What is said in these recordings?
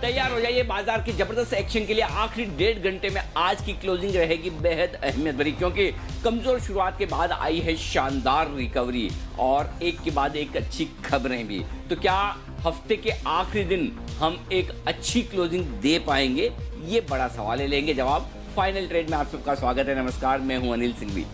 तैयार हो जाइए बाजार के जबरदस्त एक्शन के लिए। आखिरी 1.5 घंटे में आज की क्लोजिंग रहेगी बेहद अहमियत भरी, क्योंकि कमजोर शुरुआत के बाद आई है शानदार रिकवरी और एक के बाद एक अच्छी खबरें भी। तो क्या हफ्ते के आखिरी दिन हम एक अच्छी क्लोजिंग दे पाएंगे? ये बड़ा सवाल है, लेंगे जवाब फाइनल ट्रेड में। आप सबका स्वागत है। नमस्कार, मैं हूं अनिल सिंघवी।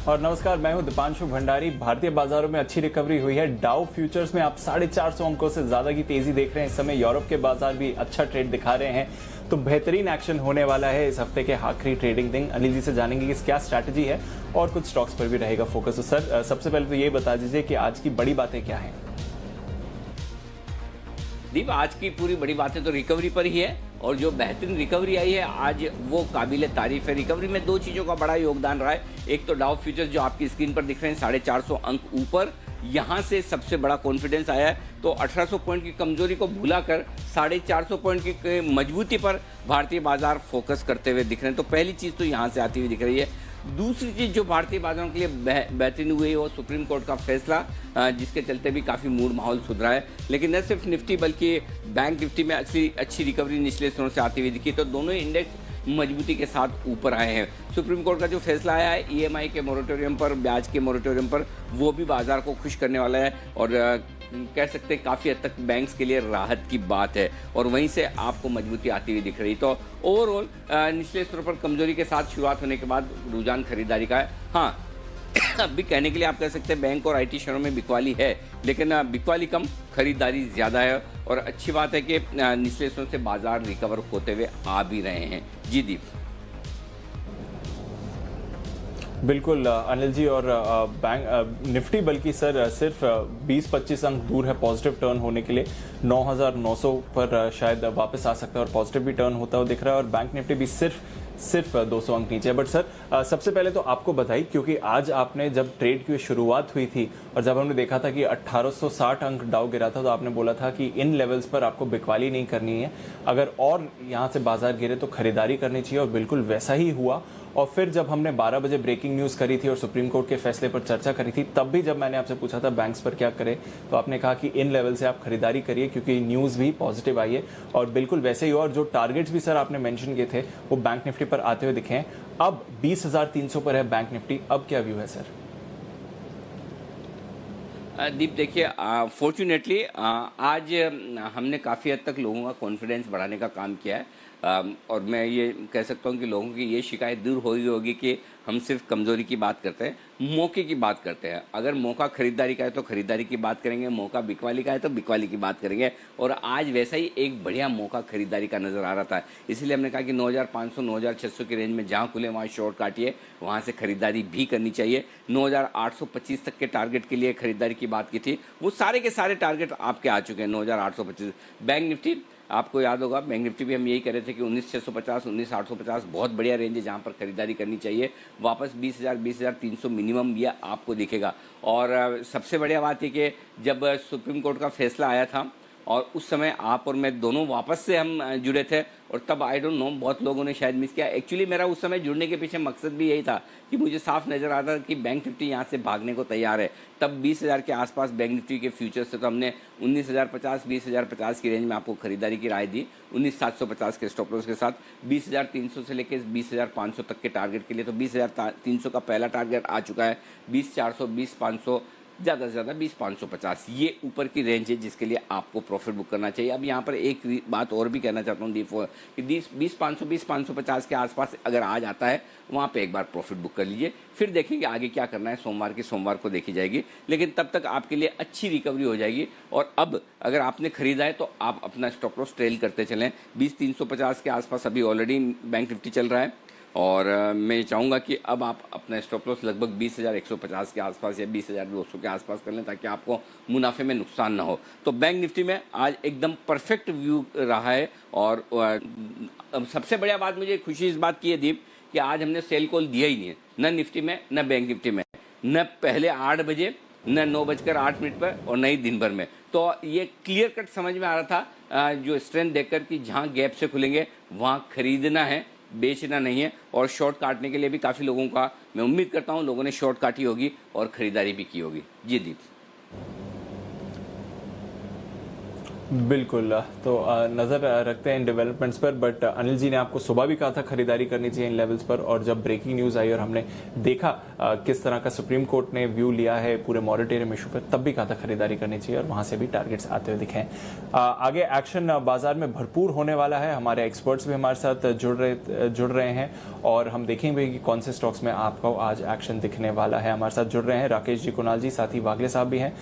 और नमस्कार, मैं हूं दीपांशु भंडारी। भारतीय बाजारों में अच्छी रिकवरी हुई है। डाउ फ्यूचर्स में आप 450 अंकों से ज्यादा की तेजी देख रहे हैं। इस समय यूरोप के बाजार भी अच्छा ट्रेड दिखा रहे हैं, तो बेहतरीन एक्शन होने वाला है इस हफ्ते के आखिरी ट्रेडिंग दिन। अनिल जी से जानेंगे कि क्या स्ट्रैटेजी है और कुछ स्टॉक्स पर भी रहेगा फोकस। तो सर, सबसे पहले तो ये बता दीजिए कि आज की बड़ी बातें क्या हैं। दीप, आज की पूरी बड़ी बातें तो रिकवरी पर ही है, और जो बेहतरीन रिकवरी आई है आज वो काबिल तारीफ है। रिकवरी में दो चीज़ों का बड़ा योगदान रहा है। एक तो डाउ फ्यूचर्स जो आपकी स्क्रीन पर दिख रहे हैं 450 अंक ऊपर, यहाँ से सबसे बड़ा कॉन्फिडेंस आया है। तो 1800 पॉइंट की कमजोरी को भुलाकर 450 पॉइंट की मजबूती पर भारतीय बाजार फोकस करते हुए दिख रहे हैं। तो पहली चीज़ तो यहाँ से आती हुई दिख रही है। दूसरी चीज़ जो भारतीय बाजारों के लिए बेहतरीन हुई है वो सुप्रीम कोर्ट का फैसला, जिसके चलते भी काफ़ी मूड माहौल सुधरा है। लेकिन न सिर्फ निफ्टी बल्कि बैंक निफ्टी में अच्छी रिकवरी निचले स्तरों से आती हुई दिखी। तो दोनों ही इंडेक्स मजबूती के साथ ऊपर आए हैं। सुप्रीम कोर्ट का जो फैसला आया है ईएमआई के मोरेटोरियम पर, ब्याज के मोरेटोरियम पर, वो भी बाजार को खुश करने वाला है और कह सकते हैं काफ़ी हद तक बैंक्स के लिए राहत की बात है, और वहीं से आपको मजबूती आती हुई दिख रही। तो ओवरऑल निचले स्तर पर कमजोरी के साथ शुरुआत होने के बाद रुझान खरीदारी का है। हाँ, अब भी कहने के लिए आप कह सकते हैं बैंक और आईटी शेयरों में बिकवाली है, लेकिन बिकवाली कम, खरीदारी ज़्यादा है। और अच्छी बात है कि निचले स्तरों से बाजार रिकवर होते हुए आ भी रहे हैं। जी दीप। बिल्कुल अनिल जी, और बैंक निफ्टी बल्कि सर सिर्फ 20-25 अंक दूर है पॉजिटिव टर्न होने के लिए। 9,900 पर शायद वापस आ सकता है और पॉजिटिव भी टर्न होता हुआ दिख रहा है। और बैंक निफ्टी भी सिर्फ 200 अंक नीचे है। बट सर, सबसे पहले तो आपको बधाई, क्योंकि आज आपने जब ट्रेड की शुरुआत हुई थी और जब हमने देखा था कि 1860 अंक डाउ गिरा था, तो आपने बोला था कि इन लेवल्स पर आपको बिकवाली नहीं करनी है, अगर और यहाँ से बाजार गिरे तो खरीदारी करनी चाहिए, और बिल्कुल वैसा ही हुआ। और फिर जब हमने 12 बजे ब्रेकिंग न्यूज़ करी थी और सुप्रीम कोर्ट के फैसले पर चर्चा करी थी, तब भी जब मैंने आपसे पूछा था बैंक्स पर क्या करें, तो आपने कहा कि इन लेवल से आप खरीदारी करिए, क्योंकि न्यूज़ भी पॉजिटिव आई है। और बिल्कुल वैसे ही हुआ। और जो टारगेट्स भी सर आपने मेंशन किए थे वो बैंक निफ्टी पर आते हुए दिखे हैं। अब 20,300 पर है बैंक निफ्टी, अब क्या व्यू है सर? दीप देखिए, फॉर्चुनेटली आज हमने काफ़ी हद तक लोगों का कॉन्फिडेंस बढ़ाने का काम किया है। और मैं ये कह सकता हूँ कि लोगों की ये शिकायत दूर हो गई होगी कि हम सिर्फ कमज़ोरी की बात करते हैं, मौके की बात करते हैं। अगर मौका खरीदारी का है तो खरीदारी की बात करेंगे, मौका बिकवाली का है तो बिकवाली की बात करेंगे। और आज वैसा ही एक बढ़िया मौका खरीदारी का नज़र आ रहा था, इसलिए हमने कहा कि 9,500 9,600 की रेंज में जहाँ खुले वहाँ शॉर्ट काटिए, वहाँ से खरीदारी भी करनी चाहिए। 9,825 तक के टारगेट के लिए खरीदारी की बात की थी, वो सारे के सारे टारगेट आपके आ चुके हैं। 9,825 बैंक निफ्टी, आपको याद होगा बैंक निफ्टी भी हम यही कह रहे थे कि 19,650 19,850 बहुत बढ़िया रेंज है जहाँ पर खरीदारी करनी चाहिए। वापस 20,000 20,300 मिनिमम ये आपको दिखेगा। और सबसे बढ़िया बात है कि जब सुप्रीम कोर्ट का फैसला आया था और उस समय आप और मैं दोनों वापस से हम जुड़े थे, और तब आई डोंट नो बहुत लोगों ने शायद मिस किया। एक्चुअली मेरा उस समय जुड़ने के पीछे मकसद भी यही था कि मुझे साफ नज़र आता था कि बैंक निफ्टी यहाँ से भागने को तैयार है। तब 20,000 के आसपास बैंक निफ्टी के फ्यूचर्स थे, तो हमने 19,050 20,050 की रेंज में आपको खरीदारी की राय दी, 19,750 के स्टॉप लॉस के साथ। 20,300 से लेकर 20,500 तक के टारगेट के लिए, तो 20,300 का पहला टारगेट आ चुका है। 20,400 20,500, ज़्यादा से ज़्यादा 20,550, ये ऊपर की रेंज है जिसके लिए आपको प्रॉफिट बुक करना चाहिए। अब यहाँ पर एक बात और भी कहना चाहता हूँ दीप, कि 20,500 20,550 के आसपास अगर आ जाता है, वहाँ पे एक बार प्रॉफिट बुक कर लीजिए, फिर देखेंगे आगे क्या करना है। सोमवार को देखी जाएगी, लेकिन तब तक आपके लिए अच्छी रिकवरी हो जाएगी। और अब अगर आपने खरीदा है तो आप अपना स्टॉप लॉस ट्रेल करते चलें। 20,350 के आसपास अभी ऑलरेडी बैंक निफ्टी चल रहा है, और मैं चाहूँगा कि अब आप अपना स्टॉप लॉस लगभग 20,150 के आसपास या 20,200 के आसपास कर लें, ताकि आपको मुनाफे में नुकसान ना हो। तो बैंक निफ्टी में आज एकदम परफेक्ट व्यू रहा है। और सबसे बढ़िया बात मुझे खुशी इस बात की है दीप, कि आज हमने सेल कॉल दिया ही नहीं है, न निफ्टी में न बैंक निफ्टी में, न पहले 8 बजे न 9:08 पर, और न ही दिन भर में। तो ये क्लियर कट समझ में आ रहा था जो स्ट्रेंथ देखकर कि जहाँ गैप से खुलेंगे वहाँ खरीदना है, बेचना नहीं है। और शॉर्ट काटने के लिए भी काफ़ी लोगों का, मैं उम्मीद करता हूँ लोगों ने शॉर्ट काटी होगी और ख़रीदारी भी की होगी। जी दीप। बिल्कुल। तो नज़र रखते हैं इन डेवलपमेंट्स पर, बट अनिल जी ने आपको सुबह भी कहा था खरीदारी करनी चाहिए इन लेवल्स पर, और जब ब्रेकिंग न्यूज़ आई और हमने देखा किस तरह का सुप्रीम कोर्ट ने व्यू लिया है पूरे मॉरेटोरियम इशू पर, तब भी कहा था खरीदारी करनी चाहिए और वहां से भी टारगेट्स आते हुए दिखे हैं। आगे एक्शन बाजार में भरपूर होने वाला है। हमारे एक्सपर्ट्स भी हमारे साथ जुड़ रहे हैं और हम देखेंगे कि कौन से स्टॉक्स में आपको आज एक्शन दिखने वाला है। हमारे साथ जुड़ रहे हैं राकेश जी, कुणाल जी, साथ ही वागले साहब भी हैं,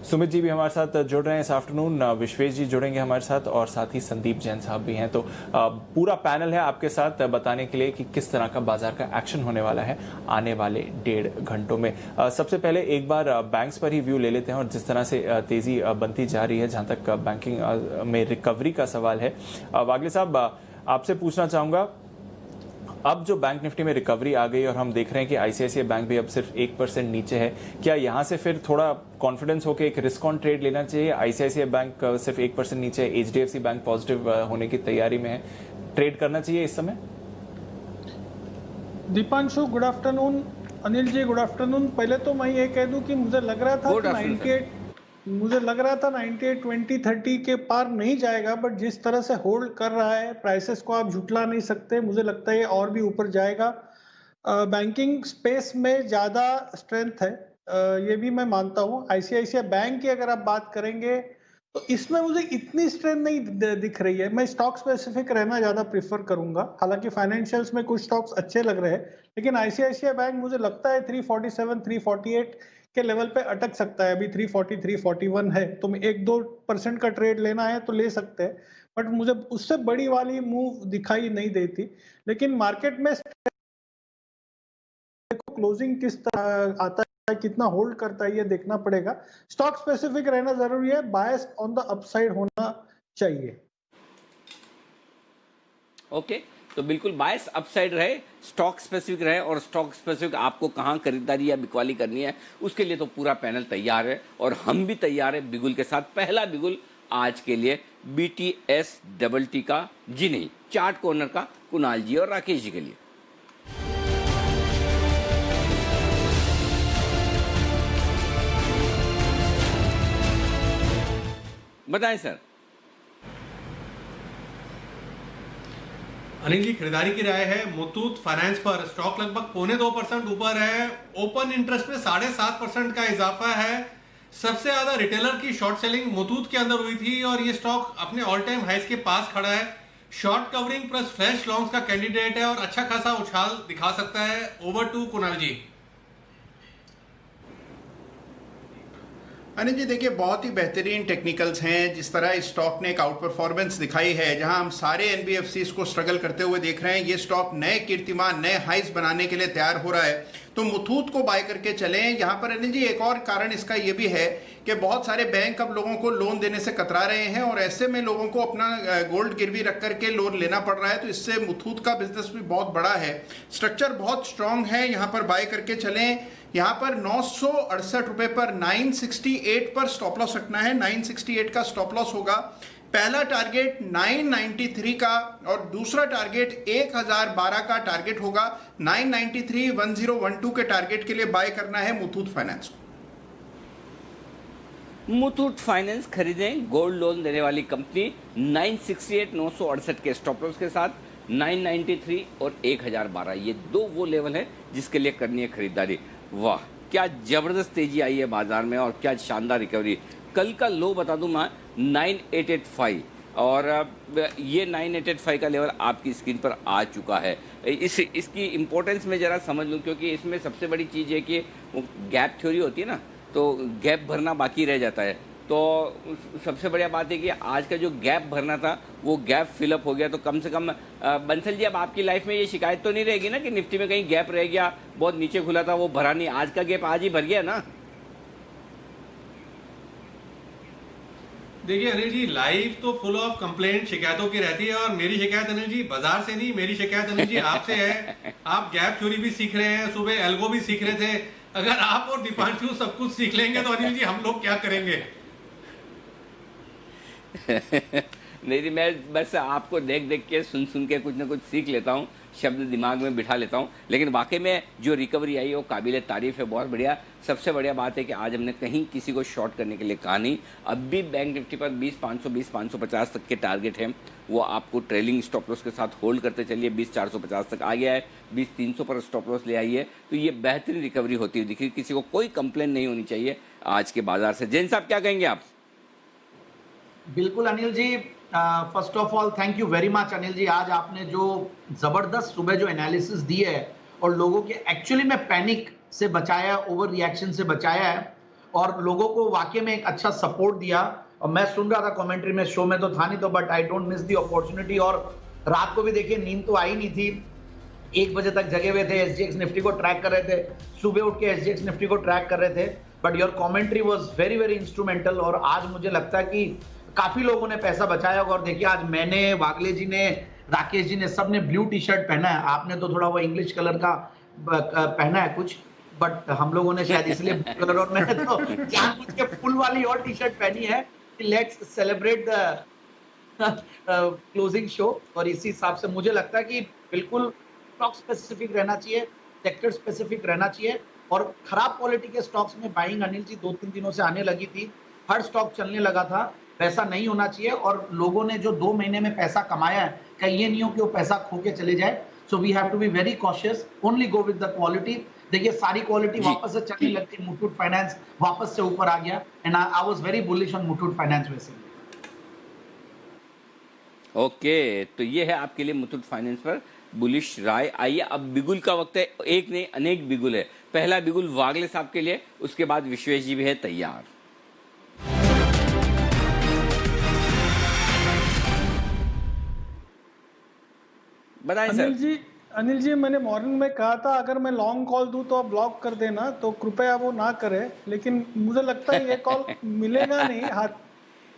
सुमित जी भी हमारे साथ जुड़ रहे हैं इस आफ्टरनून, विश्वेश जी जुड़ेंगे हमारे साथ और साथ ही संदीप जैन साहब भी हैं। तो पूरा पैनल है आपके साथ बताने के लिए कि किस तरह का बाजार का एक्शन होने वाला है आने वाले 1.5 घंटों में। सबसे पहले एक बार बैंक्स पर ही व्यू ले लेते हैं और जिस तरह से तेजी बनती जा रही है जहां तक बैंकिंग में रिकवरी का सवाल है। वागले साहब, आपसे पूछना चाहूंगा, अब जो बैंक निफ्टी में रिकवरी आ गई और हम देख रहे हैं कि आईसीआईसीआई बैंक भी अब सिर्फ 1% नीचे है, क्या यहां से फिर थोड़ा कॉन्फिडेंस होकर एक रिस्क ऑन ट्रेड लेना चाहिए? आईसीआईसीआई बैंक सिर्फ 1% नीचे है, एचडीएफसी बैंक पॉजिटिव होने की तैयारी में है, ट्रेड करना चाहिए इस समय? Deepanshu, good afternoon. Anil ji, good afternoon. पहले तो मैं ये कह दूं कि मुझे लग रहा था कि 98 20 30 के पार नहीं जाएगा, बट जिस तरह से होल्ड कर रहा है, प्राइसेस को आप झुटला नहीं सकते। मुझे लगता है और भी ऊपर जाएगा। बैंकिंग स्पेस में ज़्यादा स्ट्रेंथ है, ये भी मैं मानता हूँ। आईसीआईसीआई बैंक की अगर आप बात करेंगे तो इसमें मुझे इतनी स्ट्रेंथ नहीं दिख रही है। मैं स्टॉक स्पेसिफिक रहना ज़्यादा प्रीफर करूंगा। हालांकि फाइनेंशियल्स में कुछ स्टॉक्स अच्छे लग रहे हैं, लेकिन आईसीआईसीआई बैंक मुझे लगता है 347 348 के लेवल पे अटक सकता है। अभी 340 341 है, तो 1-2% का ट्रेड लेना है तो ले सकते हैं, बट मुझे उससे बड़ी वाली मूव दिखाई नहीं देती। लेकिन मार्केट में क्लोजिंग किस तरह आता है, कितना होल्ड करता है, ये देखना पड़ेगा। स्टॉक स्पेसिफिक रहना जरूरी है, बायस ऑन द अपसाइड होना चाहिए। ओके, तो बिल्कुल बायस अपसाइड रहे, स्टॉक स्पेसिफिक रहे, और स्टॉक स्पेसिफिक आपको कहाँ खरीदारी या बिकवाली करनी है उसके लिए तो पूरा पैनल तैयार है और हम भी तैयार है बिगुल के साथ। पहला बिगुल आज के लिए BTS का जी नहीं, चार्ट कॉर्नर का कुणाल जी और राकेश जी के लिए। बताएं सर। अनिल जी, खरीदारी की राय है मुथूट फाइनेंस पर। स्टॉक लगभग 0.25% ऊपर है। ओपन इंटरेस्ट में 7.5% का इजाफा है। सबसे ज्यादा रिटेलर की शॉर्ट सेलिंग मुथूट के अंदर हुई थी और ये स्टॉक अपने ऑल टाइम हाइस के पास खड़ा है। Short covering plus fresh longs का कैंडिडेट है और अच्छा खासा उछाल दिखा सकता है। ओवर टू कुणाल जी। अनिल जी, देखिए, बहुत ही बेहतरीन टेक्निकल्स हैं। जिस तरह इस स्टॉक ने एक आउट परफॉर्मेंस दिखाई है, जहां हम सारे एनबीएफसीज को स्ट्रगल करते हुए देख रहे हैं, ये स्टॉक नए कीर्तिमान, नए हाइस बनाने के लिए तैयार हो रहा है। तो मुथूट को बाय करके चलें। यहाँ पर अनिल जी एक और कारण इसका ये भी है कि बहुत सारे बैंक अब लोगों को लोन देने से कतरा रहे हैं और ऐसे में लोगों को अपना गोल्ड गिरवी रख करके लोन लेना पड़ रहा है। तो इससे मुथूट का बिजनेस भी बहुत बड़ा है, स्ट्रक्चर बहुत स्ट्रांग है। यहाँ पर बाय करके चलें। यहाँ पर 968 रुपए पर 968 पर स्टॉप लॉस रखना है। 968 का स्टॉप लॉस होगा। पहला टारगेट 993 का और दूसरा टारगेट 1012 का टारगेट होगा। 993 1012 के टारगेट के लिए बाय करना है मुथूट फाइनेंस को। मुथूट फाइनेंस खरीदें, गोल्ड लोन देने वाली कंपनी। 968 968 के स्टॉप लॉस के साथ 993 और 1012, ये दो वो लेवल है जिसके लिए करनी है खरीदारी। वाह, क्या जबरदस्त तेजी आई है बाजार में और क्या शानदार रिकवरी। कल का लो बता दूं मैं 9885, और ये 9885 का लेवल आपकी स्क्रीन पर आ चुका है। इसकी इम्पोर्टेंस में ज़रा समझ लूँ, क्योंकि इसमें सबसे बड़ी चीज़ है कि वो गैप थ्योरी होती है ना, तो गैप भरना बाकी रह जाता है। तो सबसे बढ़िया बात है कि आज का जो गैप भरना था वो गैप फिलअप हो गया। तो कम से कम बंसल जी, अब आपकी लाइफ में ये शिकायत तो नहीं रहेगी ना कि निफ्टी में कहीं गैप रह गया, बहुत नीचे खुला था वो भरा नहीं। आज का गैप आज ही भर गया ना। देखिए अनिल जी, लाइफ तो फुल ऑफ कंप्लेंट, शिकायतों की रहती है। और मेरी शिकायत अनिल जी बाजार से नहीं, मेरी शिकायत अनिल जी आपसे है। आप गैप थ्योरी भी सीख रहे हैं, सुबह एल्गो भी सीख रहे थे। अगर आप और दीपांशु सब कुछ सीख लेंगे तो अनिल जी हम लोग क्या करेंगे? नहीं, मैं बस आपको देख देख के सुन सुन के कुछ ना कुछ सीख लेता हूँ। शब्द दिमाग में बिठा लेता हूँ, लेकिन वाकई में जो रिकवरी आई है वो काबिल तारीफ है, बहुत बढ़िया। सबसे बढ़िया बात है कि आज हमने कहीं किसी को शॉर्ट करने के लिए कहा नहीं। अब भी बैंक निफ्टी पर 20,500 20,550 तक के टारगेट हैं, वो आपको ट्रेलिंग स्टॉप लॉस के साथ होल्ड करते चलिए। 20,450 तक आ गया है, 20,300 पर स्टॉप लॉस ले आइए, तो ये बेहतरीन रिकवरी होती हुई दिखी। किसी को कोई कंप्लेन नहीं होनी चाहिए आज के बाजार से। जैन साहब क्या कहेंगे आप? बिल्कुल Anil ji, first of all thank you very much Anil ji. आज आपने जो जबरदस्त सुबह जो एनालिसिस दी है और लोगों के एक्चुअली में पैनिक से बचाया, ओवर रिएक्शन से बचाया है और लोगों को वाकई में एक अच्छा सपोर्ट दिया। और मैं सुन रहा था कमेंट्री में, शो में तो था नहीं, तो but I don't miss the opportunity. और रात को भी देखिए नींद तो आई नहीं थी, 1 बजे तक जगे हुए थे, एसजीएक्स निफ्टी को ट्रैक कर रहे थे, सुबह उठ के एसजीएक्स निफ्टी को ट्रैक कर रहे थे। But your commentary was very very instrumental और आज मुझे लगता है कि काफी लोगों ने पैसा बचाया होगा। और देखिए आज मैंने, वागले जी ने, राकेश जी ने, सबने ब्लू टी शर्ट पहना है। आपने तो थोड़ा वो इंग्लिश कलर का पहना है कुछ, बट हम लोगों ने शायद इसलिए ब्लू कलर, और मैंने तो जानबूझ के फुल वाली और टी शर्ट पहनी है कि let's celebrate the closing show. और इसी हिसाब से मुझे लगता है कि बिल्कुल स्टॉक स्पेसिफिक रहना चाहिए, सेक्टर स्पेसिफिक रहना चाहिए। और खराब क्वालिटी के स्टॉक्स में बाइंग अनिल जी 2-3 दिनों से आने लगी थी, हर स्टॉक चलने लगा था, वैसा नहीं होना चाहिए। और लोगों ने जो 2 महीने में पैसा कमाया है, कहीं ये नहीं हो कि वो पैसा खो के चले जाए। So we have to be very cautious, only go with the quality. देखिए सारी क्वालिटी वापस से चलने लगती, मुथूट फाइनेंस वापस से ऊपर आ गया and I was very bullish on Muthoot finance वैसे। ओके, तो ये है आपके लिए मुथूट फाइनेंस पर बुलिश राय। आइए अब बिगुल का वक्त है, एक नहीं अनेक बिगुल है। पहला बिगुल वागले साहब के लिए, उसके बाद विश्वेश जी भी है तैयार। बताएं सर। अनिल जी मैंने मॉर्निंग में कहा था अगर मैं लॉन्ग कॉल दूं तो आप ब्लॉक कर देना, तो कृपया वो ना करें। लेकिन मुझे लगता है ये कॉल मिलेगा नहीं,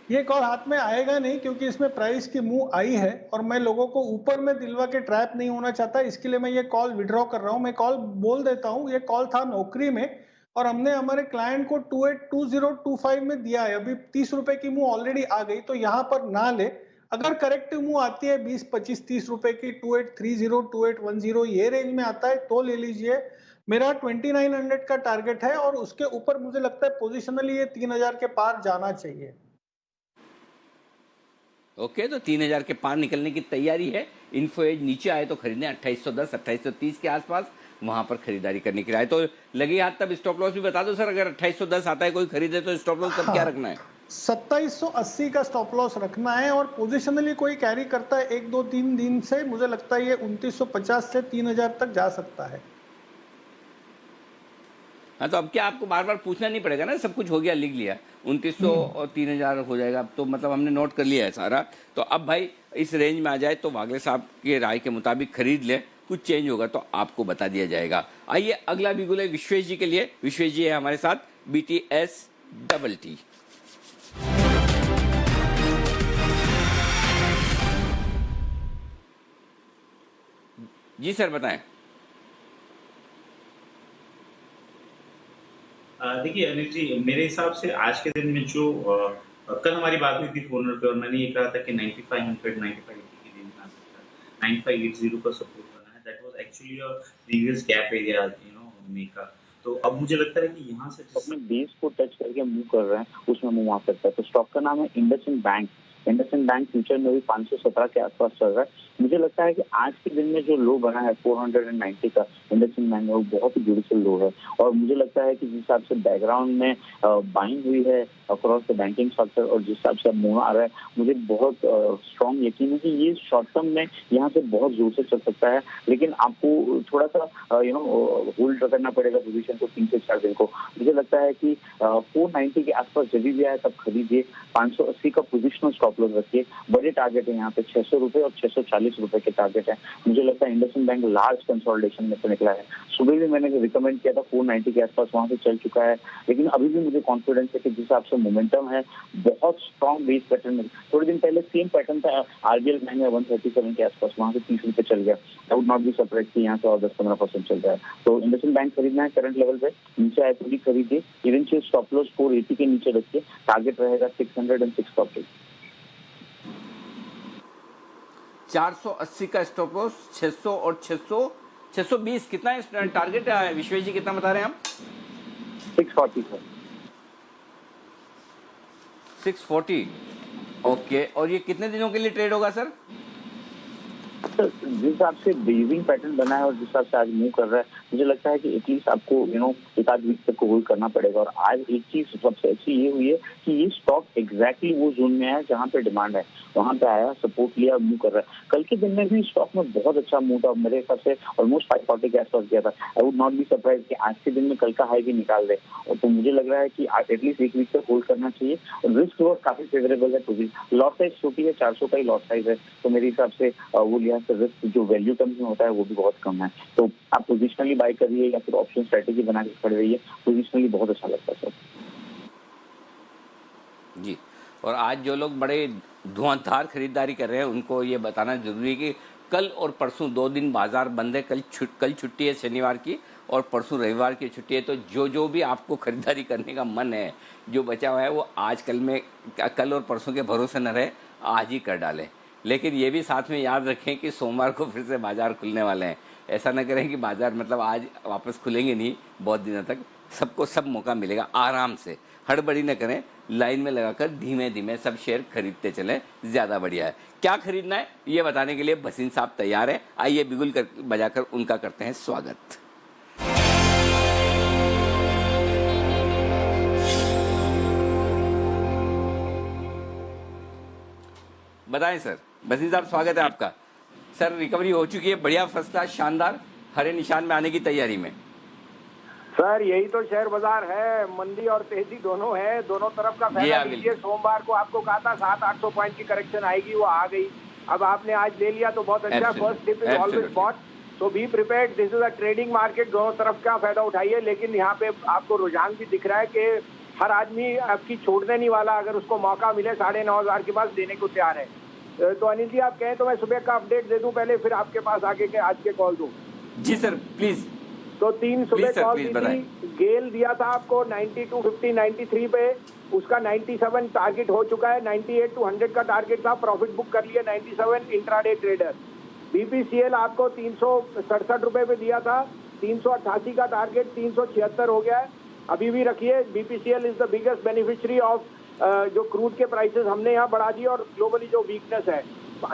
ये कॉल हाथ में आएगा नहीं, क्योंकि इसमें प्राइस की मूव आई है और मैं लोगों को ऊपर में दिलवा के ट्रैप नहीं होना चाहता। इसके लिए मैं ये कॉल विड्रॉ कर रहा हूँ। मैं कॉल बोल देता हूँ, ये कॉल था नौकरी में और हमने हमारे क्लाइंट को 282025 में दिया है। अभी 30 रुपए की मूव ऑलरेडी आ गई, तो यहाँ पर ना ले। अगर करेक्टिव मूव आती है 20, 25, 30 रुपए की, 2830, 2810 ये रेंज में आता है तो ले लीजिए। मेरा 2900 का टारगेट है और उसके ऊपर मुझे लगता है पोजिशनली ये 3000 के पार जाना चाहिए। ओके, तो 3000 के पार निकलने की तैयारी है। इन्फो एज नीचे आए तो खरीदें 2810, 2830 के आसपास, वहां पर खरीदारी करने के लिए आए तो लगे हाथ। तब स्टॉप लॉस भी बता दो सर, अगर 2810 आता है कोई खरीदे तो स्टॉप लॉस तब क्या रखना है? 2780 का स्टॉप लॉस रखना है और पोजिशनली कोई कैरी करता है 1, 2, 3 दिन से, मुझे लगता है ये 2950 से 3000 तक जा सकता है। हाँ, तो अब क्या आपको बार बार पूछना नहीं पड़ेगा ना, सब कुछ हो गया, लिख लिया 2900 और 3000 हो जाएगा। अब तो मतलब हमने नोट कर लिया है सारा। तो अब भाई इस रेंज में आ जाए तो वागले साहब के राय के मुताबिक खरीद ले, कुछ चेंज होगा तो आपको बता दिया जाएगा। आइए अगला बिगुल है विश्वेश जी के लिए। विश्वेश जी है हमारे साथ, BTSTT। जी सर बताएं। देखिए अनिल जी, मेरे हिसाब से आज के दिन में जो कल हमारी बात हुई थी फोन पे और मैंने ये कहा था कि 9500 9580 की रेंज में आ सकता है, 9580 का सपोर्ट बना है। That was actually a previous gap area हमने का। तो अब मुझे लगता है कि यहाँ से अपने बेस को टच करके मूव कर रहे हैं, उसमें मूव आ सकता है। तो स्टॉक का नाम है IndusInd bank. IndusInd bank future में भी 517 के आसपास चल रहा है। मुझे लगता है कि आज के दिन में जो लो बना है 490 का इंडसइंड बैंक, वो बहुत ही ब्यूटीफुल लो है। और मुझे लगता है कि जिस हिसाब से बैकग्राउंड में बाइंग हुई है अक्रॉस द बैंकिंग सेक्टर और जिस हिसाब से मूव आ रहा है, मुझे बहुत स्ट्रॉन्ग यकीन है कि ये शॉर्ट टर्म में यहाँ से बहुत जोर से चल सकता है। लेकिन आपको थोड़ा सा होल्ड करना पड़ेगा पोजीशन को 3 से 4 दिन को। मुझे लगता है कि 490 के आसपास जब भी आए तब खरीदिए। 580 का पोजिशनल स्टॉप लॉस रखिए। बड़े टारगेट है यहाँ पे 600 रुपए और 640 रुपए के टारगेट है। मुझे लगता है इंडसइंड बैंक लार्ज कंसोलिडेशन में से निकला है। सुबह भी मैंने रिकमेंड किया था 490 के आसपास, वहां से चल चुका है। लेकिन अभी भी मुझे कॉन्फिडेंस है कि जिस हिसाब से मोमेंटम है, बहुत स्ट्रॉन्ग बेस पैटर्न में। थोड़े दिन पहले सेम पैटर्न था आरबीएल बैंक में 137 के आसपास, वहां से 30 रुपए चल गया। I would not be surprise कि यहाँ से और 10-15% चल रहा है। तो इंडसइंड बैंक खरीदना है करंट लेवल पे, नीचे आए तो भी खरीदिए। इवेंचुअल स्टॉप लॉस 480 के नीचे रखिए। टारगेट रहेगा 606 का। 480 का स्टॉप लॉस, 600 और 620 कितना है टारगेट? विश्वेश जी कितना बता रहे हैं आप? 640 सर। 640 ओके। और ये कितने दिनों के लिए ट्रेड होगा सर? जिस हिसाब से बेसिंग पैटर्न बना है और जिस हिसाब से आज मूव कर रहा है, मुझे लगता है कि एटलीस्ट आपको एक आध वीक तक को होल्ड करना पड़ेगा। और आज एक चीज सबसे अच्छी ये हुई है कि ये स्टॉक एग्जैक्टली वो जोन में आया जहां पे डिमांड है, वहां पे आया, सपोर्ट लिया, मूव कर रहा है। कल के दिन में भी स्टॉक में बहुत अच्छा मूव था, मेरे हिसाब से ऑलमोस्ट 540 के आसपास गया था। I would not be surprise कि आज के दिन में कल का हाई भी निकाल दे। और तो मुझे लग रहा है कि एटलीस्ट एक वीक तक होल्ड करना चाहिए। और रिस्क रिवॉर्ड काफी फेवरेबल है, तो लॉट साइज छोटी है, 400 का ही लॉट साइज है, तो मेरे हिसाब से वो लिहाज से रिस्क जो वैल्यू टर्म्स में होता है वो भी बहुत कम है। तो आप पोजिशनली बाय करिए या फिर ऑप्शन स्ट्रेटेजी बना के खड़े रहिए, पोजिशनली बहुत अच्छा लगता है सर जी। और आज जो लोग बड़े धुआंधार खरीदारी कर रहे हैं उनको ये बताना जरूरी है कि कल और परसों 2 दिन बाजार बंद है। कल छुट्टी है शनिवार की, और परसों रविवार की छुट्टी है। तो जो भी आपको खरीदारी करने का मन है, जो बचा हुआ है, वो आज कल और परसों के भरोसे न रहे, आज ही कर डालें। लेकिन ये भी साथ में याद रखें कि सोमवार को फिर से बाजार खुलने वाले हैं। ऐसा न करें कि बाजार मतलब आज वापस खुलेंगे नहीं, बहुत दिनों तक सबको सब मौका मिलेगा। आराम से, हड़बड़ी न करें, लाइन में लगाकर धीमे धीमे सब शेयर खरीदते चलें, ज़्यादा बढ़िया है। क्या खरीदना है ये बताने के लिए भसीन साहब तैयार है। आइए बिगुल बजाकर उनका करते हैं स्वागत। बताएं सर। भसीन साहब स्वागत है आपका। सर रिकवरी हो चुकी है, बढ़िया, फर्स्ट क्लास, शानदार, हरे निशान में आने की तैयारी में। सर यही तो शेयर बाजार है, मंदी और तेजी दोनों है, दोनों तरफ का फायदा लीजिए। सोमवार को आपको कहा था 700-800 पॉइंट की करेक्शन आएगी, वो आ गई। अब आपने आज ले लिया तो बहुत अच्छा। First dip is always bought, so be prepared. This is a trading market, दोनों तरफ का फायदा उठाइए। लेकिन यहाँ पे आपको रुझान भी दिख रहा है कि हर आदमी आपकी छोड़ने नहीं वाला, अगर उसको मौका मिले 9,500 के पास देने को तैयार है। तो अनिल जी आप कहें तो मैं सुबह का अपडेट दे दूं पहले, फिर आपके पास आगे के आज के कॉल दूं। जी सर प्लीज। तो 3 सुबह कॉल दी थी, गेल दिया था आपको 9250 93 पे, उसका 97 टारगेट हो चुका है। 98 to 100 का टारगेट था, प्रॉफिट बुक कर लिया 97 इंट्राडे ट्रेडर। बीपीसीएल आपको 367 रुपए पे दिया था, 388 का टारगेट 376 हो गया है, अभी भी रखिए। BPCL is the biggest beneficiary of जो क्रूड के प्राइसेस हमने यहाँ बढ़ा दिए और ग्लोबली जो वीकनेस है।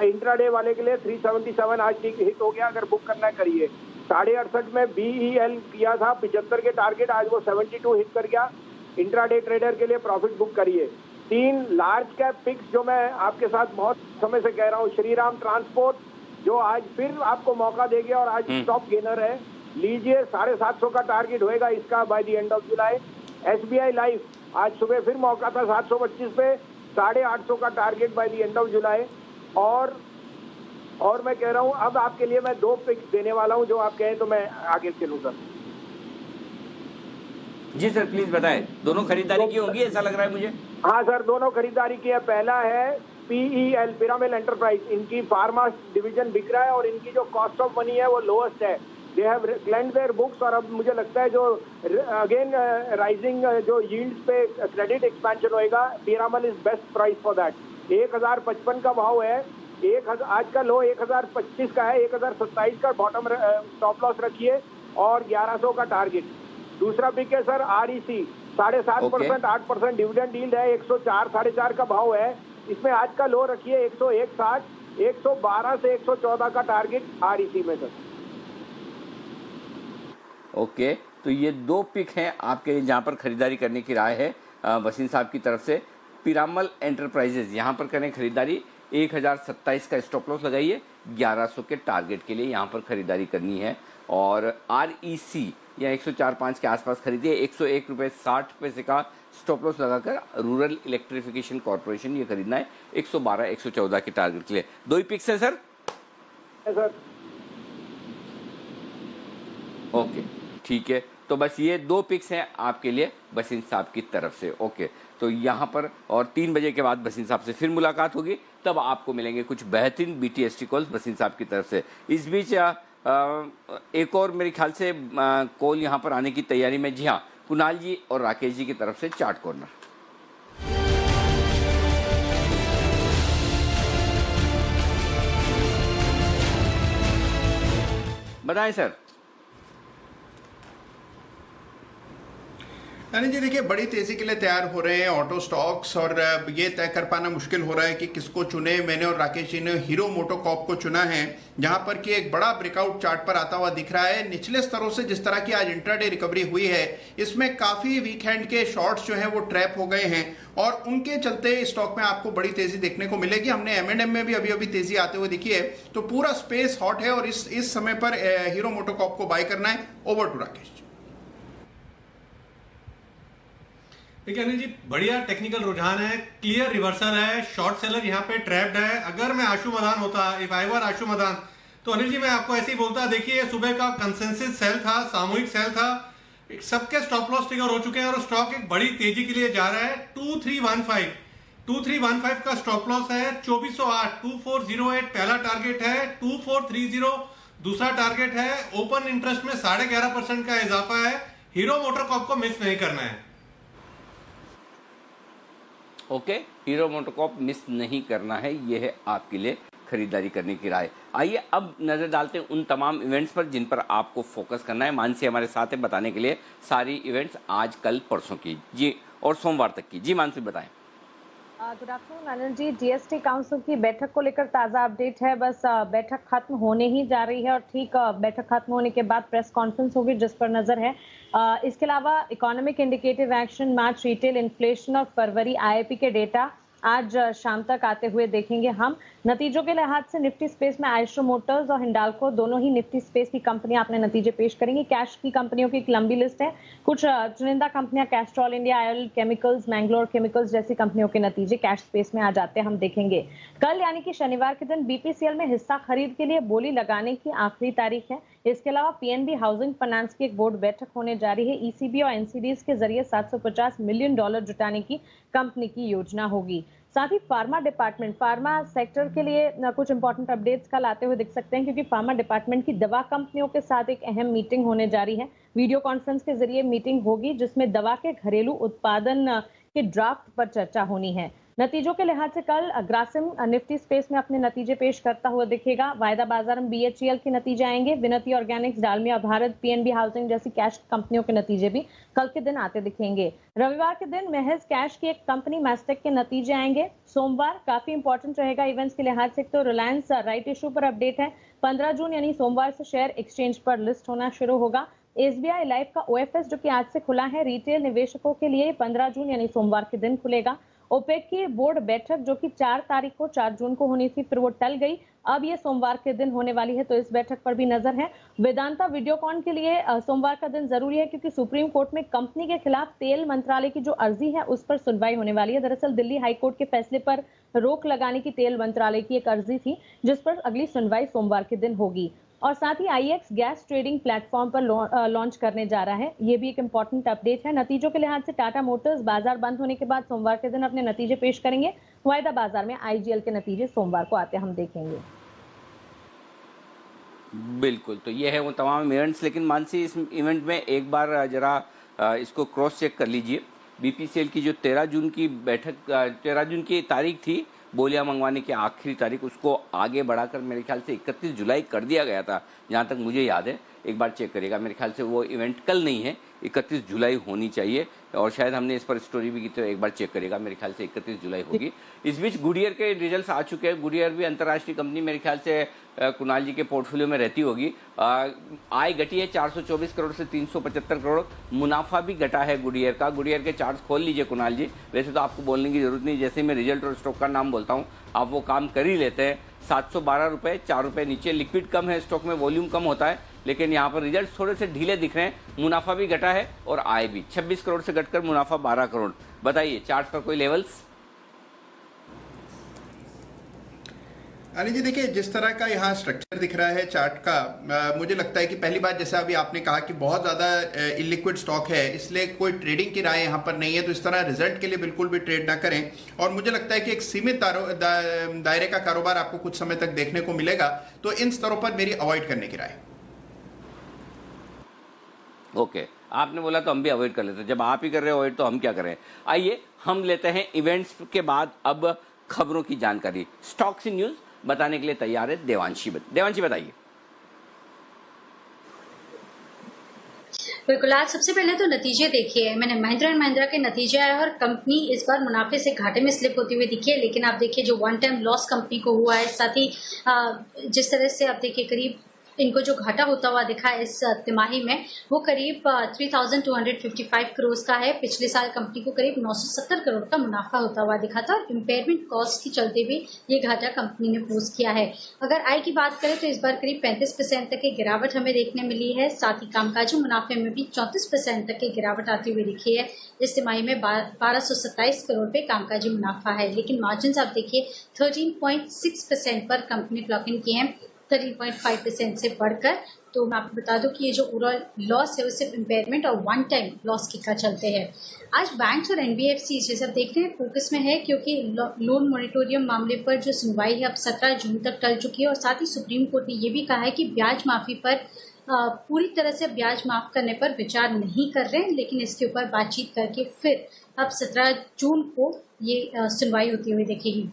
इंट्राडे वाले के लिए 377 आज हिट हो गया, अगर बुक करना है करिए। 68.5 में बीईएल किया था 75 के टारगेट, आज वो 72 हिट कर गया। इंट्राडे ट्रेडर के लिए प्रॉफिट बुक करिए। 3 लार्ज कैप पिक्स जो मैं आपके साथ बहुत समय से कह रहा हूँ, श्रीराम ट्रांसपोर्ट जो आज फिर आपको मौका देगी और आज टॉप गेनर है, लीजिए। 750 का टारगेट होएगा इसका by the end of July. SBI life आज सुबह फिर मौका था 725 पे, 850 का target by the end of July. और मैं कह रहा हूं अब आपके लिए मैं 2 पिक्स देने वाला हूं, जो आप कहें तो मैं आगे चलूं सर। जी सर प्लीज बताएं। दोनों खरीदारी की होगी ऐसा लग रहा है मुझे। हाँ सर दोनों खरीदारी की है। पहला है पीईएल, पिरामिड एंटरप्राइज, इनकी फार्मा डिवीजन बिक रहा है और इनकी जो कॉस्ट ऑफ मनी है वो लोएस्ट है। They have cleansed their books और अब मुझे लगता है जो अगेन राइजिंग जो यील्ड्स पे क्रेडिट एक्सपेंशन होएगा, pyramid is best price for that. 1055 का भाव है, आज का लो 1025 का है, 1027 का बॉटम स्टॉप लॉस रखिए और 1100 का टारगेट। दूसरा पिक है सर आरईसी, 7.5%, 8% डिविडेंड यील्ड है, 104 4.5 का भाव है। इसमें आज का लो रखिए 101.60, 112 से 114 का टारगेट आरईसी में सर। ओके तो ये 2 पिक हैं आपके जहाँ पर खरीदारी करने की राय है वसीम साहब की तरफ से। पिरामल एंटरप्राइजेज यहाँ पर करें खरीदारी, 1027 का स्टॉप लॉस लगाइए, 1100 के टारगेट के लिए यहाँ पर खरीदारी करनी है। और REC या 104.5 के आसपास खरीदिए, 101 रुपये 60 पैसे का स्टॉप लॉस लगाकर रूरल इलेक्ट्रिफिकेशन कॉर्पोरेशन ये खरीदना है 112 114 के टारगेट के लिए। 2 ही पिक्स हैं सर। ओके ठीक है, तो बस ये 2 पिक्स हैं आपके लिए बसीन साहब की तरफ से। ओके तो यहाँ पर और 3 बजे के बाद बसीन साहब से फिर मुलाकात होगी, तब आपको मिलेंगे कुछ बेहतरीन BTST कॉल्स बसीन साहब की तरफ से। इस बीच एक और मेरे ख्याल से कॉल यहाँ पर आने की तैयारी में, जी हाँ, कुणाल जी और राकेश जी की तरफ से चार्ट कॉर्नर। बताएं सर। यानी जी देखिए, बड़ी तेजी के लिए तैयार हो रहे हैं ऑटो स्टॉक्स, और ये तय कर पाना मुश्किल हो रहा है कि किसको चुने। मैंने और राकेश जी ने हीरो मोटोकॉर्प को चुना है, जहां पर कि एक बड़ा ब्रेकआउट चार्ट पर आता हुआ दिख रहा है। निचले स्तरों से जिस तरह की आज इंट्राडे रिकवरी हुई है, इसमें काफी वीक हैंड के शॉर्ट्स जो हैं वो ट्रैप हो गए हैं, और उनके चलते स्टॉक में आपको बड़ी तेजी देखने को मिलेगी। हमने M&M में भी अभी अभी तेजी आते हुए देखी है, तो पूरा स्पेस हॉट है, और इस समय पर हीरो मोटोकॉर्प को बाय करना है। Over to Rakesh ji. देखिए अनिल जी, बढ़िया टेक्निकल रुझान है, क्लियर रिवर्सल है, शॉर्ट सेलर यहाँ पे ट्रैप्ड है। अगर मैं आशु मदान होता, इफ आई वर आशु मदान, तो अनिल जी मैं आपको ऐसे ही बोलता। देखिए सुबह का कंसेंसस सेल था, सामूहिक सेल था, सबके स्टॉप लॉस ट्रिगर हो चुके हैं और स्टॉक एक बड़ी तेजी के लिए जा रहा है। 2315 का स्टॉप लॉस है, 2408 2408 पहला टारगेट है, 2430 दूसरा टारगेट है। ओपन इंटरेस्ट में 11.5% का इजाफा है। हीरो मोटोकॉर्प को मिस नहीं करना है। ओके, हीरो मोटोकॉर्प मिस नहीं करना है, यह है आपके लिए खरीदारी करने की राय। आइए अब नजर डालते हैं उन तमाम इवेंट्स पर जिन पर आपको फोकस करना है। मानसी हमारे साथ है बताने के लिए सारी इवेंट्स आज कल परसों की जी और सोमवार तक की। जी मानसी बताएं। गुड आफ्टरनून अनिल जी। जीएसटी काउंसिल की बैठक को लेकर ताज़ा अपडेट है। बस बैठक खत्म होने ही जा रही है और ठीक बैठक खत्म होने के बाद प्रेस कॉन्फ्रेंस होगी जिस पर नजर है। इसके अलावा इकोनॉमिक इंडिकेटिव एक्शन, मार्च रिटेल इन्फ्लेशन और फरवरी आईआईपी के डेटा आज शाम तक आते हुए देखेंगे हम। नतीजों के लिहाज से निफ्टी स्पेस में आइस्ट्रो मोटर्स और हिंडाल्को दोनों ही निफ्टी स्पेस की कंपनियां अपने नतीजे पेश करेंगी। कैश की कंपनियों की एक लंबी लिस्ट है। कुछ चुनिंदा कंपनियां Castrol India, oil chemicals, Mangalore chemicals जैसी कंपनियों के नतीजे कैश स्पेस में आ जाते हैं, हम देखेंगे। कल यानी कि शनिवार के दिन बीपीसीएल में हिस्सा खरीद के लिए बोली लगाने की आखिरी तारीख है। इसके अलावा पीएनबी हाउसिंग फाइनेंस की एक बोर्ड बैठक होने जा रही है। ईसीबी और एनसीडीज के जरिए $750 मिलियन जुटाने की कंपनी की योजना होगी। साथ ही फार्मा डिपार्टमेंट, फार्मा सेक्टर के लिए कुछ इंपॉर्टेंट अपडेट्स कल आते हुए दिख सकते हैं, क्योंकि फार्मा डिपार्टमेंट की दवा कंपनियों के साथ एक अहम मीटिंग होने जा रही है। वीडियो कॉन्फ्रेंस के जरिए मीटिंग होगी जिसमें दवा के घरेलू उत्पादन के ड्राफ्ट पर चर्चा होनी है। नतीजों के लिहाज से कल ग्रासिम निफ्टी स्पेस में अपने नतीजे पेश करता हुआ दिखेगा। वायदा बाजार में बीएचईएल के नतीजे आएंगे। Vinati organics, Dalmia Bharat, PNB housing जैसी कैश कंपनियों के नतीजे भी कल के दिन आते दिखेंगे। रविवार के दिन महज कैश की एक कंपनी मैस्टेक के नतीजे आएंगे। सोमवार काफी इंपॉर्टेंट रहेगा इवेंट्स के लिहाज से। तो रिलायंस राइट इशू पर अपडेट है। 15 जून यानी सोमवार से शेयर एक्सचेंज पर लिस्ट होना शुरू होगा। एसबीआई लाइफ का ओएफएस जो कि आज से खुला है रिटेल निवेशकों के लिए, 15 जून यानी सोमवार के दिन खुलेगा। ओपेक की बोर्ड बैठक जो कि 4 जून को होनी थी, फिर वो टल गई, अब ये सोमवार के दिन होने वाली है, तो इस बैठक पर भी नजर है। वेदांता वीडियोकॉन के लिए सोमवार का दिन जरूरी है, क्योंकि सुप्रीम कोर्ट में कंपनी के खिलाफ तेल मंत्रालय की जो अर्जी है उस पर सुनवाई होने वाली है। दरअसल दिल्ली हाईकोर्ट के फैसले पर रोक लगाने की तेल मंत्रालय की एक अर्जी थी, जिस पर अगली सुनवाई सोमवार के दिन होगी। और साथ ही आईएक्स गैस ट्रेडिंग प्लेटफॉर्म पर लॉन्च करने जा रहा है, ये भी एक इंपॉर्टेंट अपडेट है। नतीजों के लिहाज से टाटा मोटर्स बाजार बंद होने के बाद सोमवार के दिन अपने नतीजे पेश करेंगे। वायदा बाजार में आईजीएल के नतीजे सोमवार को आते हम देखेंगे। बिल्कुल, तो ये है वो तमाम इवेंट्स। लेकिन मानसी, इस इवेंट में एक बार जरा इसको क्रॉस चेक कर लीजिए। बीपीसीएल की जो 13 जून की बैठक, 13 जून की तारीख थी बोलियां मंगवाने की आखिरी तारीख, उसको आगे बढ़ाकर मेरे ख्याल से 31 जुलाई कर दिया गया था, जहां तक मुझे याद है। एक बार चेक करिएगा, मेरे ख्याल से वो इवेंट कल नहीं है, 31 जुलाई होनी चाहिए, और शायद हमने इस पर स्टोरी भी की, तो एक बार चेक करिएगा, मेरे ख्याल से 31 जुलाई होगी। इस बीच गुडियर के रिजल्ट्स आ चुके हैं। गुडियर भी अंतर्राष्ट्रीय कंपनी, मेरे ख्याल से कुणाल जी के पोर्टफोलियो में रहती होगी। आय घटी है 424 करोड़ से 375 करोड़। मुनाफा भी घटा है गुडियर का। गुडियर के चार्ट्स खोल लीजिए कुणाल जी, वैसे तो आपको बोलने की जरूरत नहीं, जैसे मैं रिजल्ट और स्टॉक का नाम बोलता हूँ आप वो काम कर ही लेते हैं। 712 रुपये, 4 रुपये नीचे। लिक्विड कम है स्टॉक में, वॉल्यूम कम होता है, लेकिन यहाँ पर रिजल्ट थोड़े से ढीले दिख रहे हैं। मुनाफा भी घटा है और आय भी 26 करोड़ से घटकर मुनाफा 12 करोड़। बताइए चार्ट पर कोई लेवल्स? अली जी देखिए, जिस तरह का यहाँ स्ट्रक्चर दिख रहा है चार्ट का, मुझे लगता है कि पहली बात, जैसा अभी आपने कहा कि बहुत ज़्यादा इलिक्विड स्टॉक है, इसलिए कोई ट्रेडिंग की राय यहाँ पर नहीं है, तो इस तरह रिजल्ट के लिए बिल्कुल भी ट्रेड ना करें। और मुझे लगता है कि एक सीमित दायरे का कारोबार आपको कुछ समय तक देखने को मिलेगा, तो इन स्तरों पर मेरी अवॉइड करने की राय। ओके, आपने बोला तो हम भी अवॉइड कर लेते हैं। जब आप ही कर रहे हो अवॉइड, तो हम क्या करें। आइए हम लेते हैं इवेंट्स के बाद अब खबरों की जानकारी। स्टॉक्स इन न्यूज़ बताने के लिए तैयार है देवांशी। देवांशी बताइए। बिल्कुल, आज सबसे पहले तो नतीजे देखिए, मैंने महिंद्रा एंड महिंद्रा के नतीजे आए और कंपनी इस बार मुनाफे से घाटे में स्लिप होती हुई दिखी है। लेकिन आप देखिए जो वन टाइम लॉस कंपनी को हुआ है, साथ ही जिस तरह से आप देखिए करीब इनको जो घाटा होता हुआ दिखा है इस तिमाही में, वो करीब 3,255 करोड़ का है। पिछले साल कंपनी को करीब 970 करोड़ का मुनाफा होता हुआ दिखा था और इम्पेयरमेंट कॉस्ट के चलते भी ये घाटा कंपनी ने पोस्ट किया है। अगर आय की बात करें तो इस बार करीब 35% तक की गिरावट हमें देखने मिली है। साथ ही कामकाजी मुनाफे में भी 34% तक की गिरावट आती हुई दिखी है। इस तिमाही में 1227 करोड़ पे कामकाजी मुनाफा है, लेकिन मार्जिन आप देखिए 13.6% पर कंपनी क्लॉक इन की है, 13.5% से बढ़कर। तो मैं आपको बता दूं कि ये जो ओवरऑल लॉस है वो सिर्फ इम्पेयरमेंट और वन टाइम लॉस के चलते हैं। आज बैंक्स और एनबीएफसी ये सब देख रहे हैं फोकस में है, क्योंकि लोन मॉनिटोरियम मामले पर जो सुनवाई है अब 17 जून तक टल चुकी है और साथ ही सुप्रीम कोर्ट ने ये भी कहा है कि ब्याज माफी पर पूरी तरह से ब्याज माफ करने पर विचार नहीं कर रहे हैं, लेकिन इसके ऊपर बातचीत करके फिर अब 17 जून को ये सुनवाई होती हुई दिखेगी।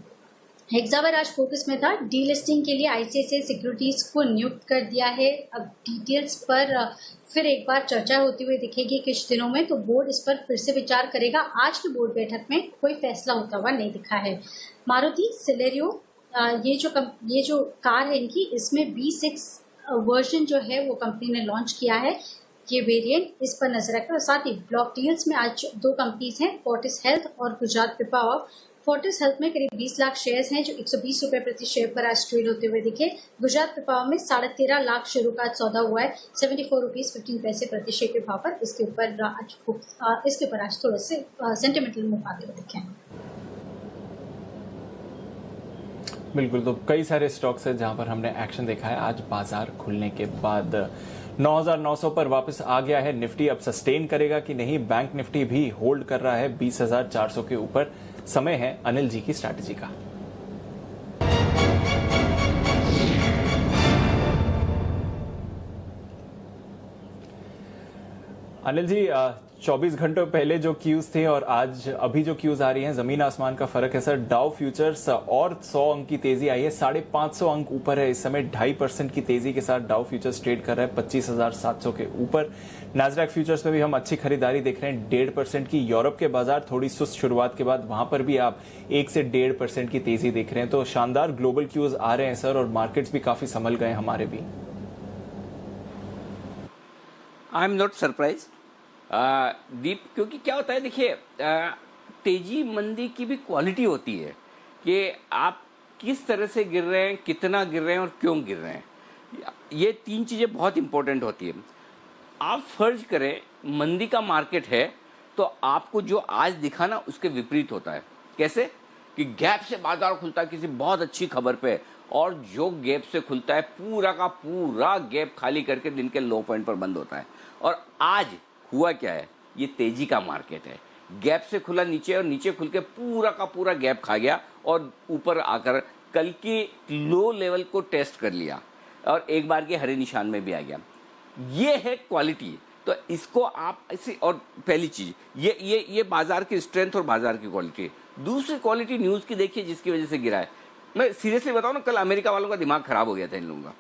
हेक्सावर आज फोकस में था। डीलिस्टिंग के लिए आईसीआईसीआई सिक्योरिटीज को नियुक्त कर दिया है। अब डिटेल्स पर फिर एक बार चर्चा होती हुई दिखेगी कुछ दिनों में, तो बोर्ड इस पर फिर से विचार करेगा। आज की बोर्ड बैठक में कोई फैसला होता हुआ नहीं दिखा है। मारुति सिलेरियो ये जो कार है इनकी, इसमें V6 वर्जन जो है वो कंपनी ने लॉन्च किया है, ये वेरिएंट, इस पर नजर रखें। और साथ ही ब्लॉक डील्स में आज दो कंपनीज हैं, फोर्टिस हेल्थ और गुजरात पिपावाव। फोर्टिस हेल्थ में करीब 20 लाख शेयर्स हैं जो 120 रुपए प्रति शेयर पर आज ट्रेड होते हुए दिखे। गुजरात पिपावाव में 13.5 लाख शेयरों का आज सौदा हुआ है, 74 रुपीज 15 पैसे प्रति शेयर के भाव पर। इसके ऊपर आज थोड़े से सेंटिमेंटल मूव आते हुए दिखे। बिल्कुल, तो कई सारे स्टॉक्स हैं जहां पर हमने एक्शन देखा है आज बाजार खुलने के बाद। 9,900 पर वापस आ गया है निफ्टी। अब सस्टेन करेगा कि नहीं? बैंक निफ्टी भी होल्ड कर रहा है 20,400 के ऊपर। समय है अनिल जी की स्ट्रैटेजी का। अनिल जी, 24 घंटों पहले जो क्यूज थे और आज अभी जो क्यूज आ रही हैं, जमीन आसमान का फर्क है सर। डाउ फ्यूचर्स और 100 अंक की तेजी आई है, 550 अंक ऊपर है इस समय। 2.5% की तेजी के साथ डाउ फ्यूचर्स ट्रेड कर रहा है 25,700 के ऊपर। नैस्डैक फ्यूचर्स में भी हम अच्छी खरीदारी देख रहे हैं 1.5% की। यूरोप के बाजार थोड़ी सुस्त शुरुआत के बाद वहां पर भी आप 1 से 1.5% की तेजी देख रहे हैं। तो शानदार ग्लोबल क्यूज आ रहे हैं सर, और मार्केट्स भी काफी संभल गए हमारे भी। आई एम नॉट सरप्राइज दीप, क्योंकि क्या होता है देखिए, तेजी मंदी की भी क्वालिटी होती है कि आप किस तरह से गिर रहे हैं, कितना गिर रहे हैं और क्यों गिर रहे हैं। ये 3 चीज़ें बहुत इंपॉर्टेंट होती है। आप फर्ज करें मंदी का मार्केट है तो आपको जो आज दिखा ना उसके विपरीत होता है। कैसे कि गैप से बाजार खुलता है किसी बहुत अच्छी खबर पे, और जो गैप से खुलता है पूरा का पूरा गैप खाली करके दिन के लो पॉइंट पर बंद होता है। और आज हुआ क्या है, ये तेजी का मार्केट है। गैप से खुला नीचे और नीचे खुल के पूरा का पूरा गैप खा गया और ऊपर आकर कल के लो लेवल को टेस्ट कर लिया और एक बार के हरे निशान में भी आ गया। ये है क्वालिटी। तो इसको आप ऐसे, और पहली चीज ये बाजार की स्ट्रेंथ और बाजार की क्वालिटी। दूसरी क्वालिटी न्यूज की देखिए जिसकी वजह से गिरा है। मैं सीरियसली बताऊं ना, कल अमेरिका वालों का दिमाग खराब हो गया था इन लोगों का।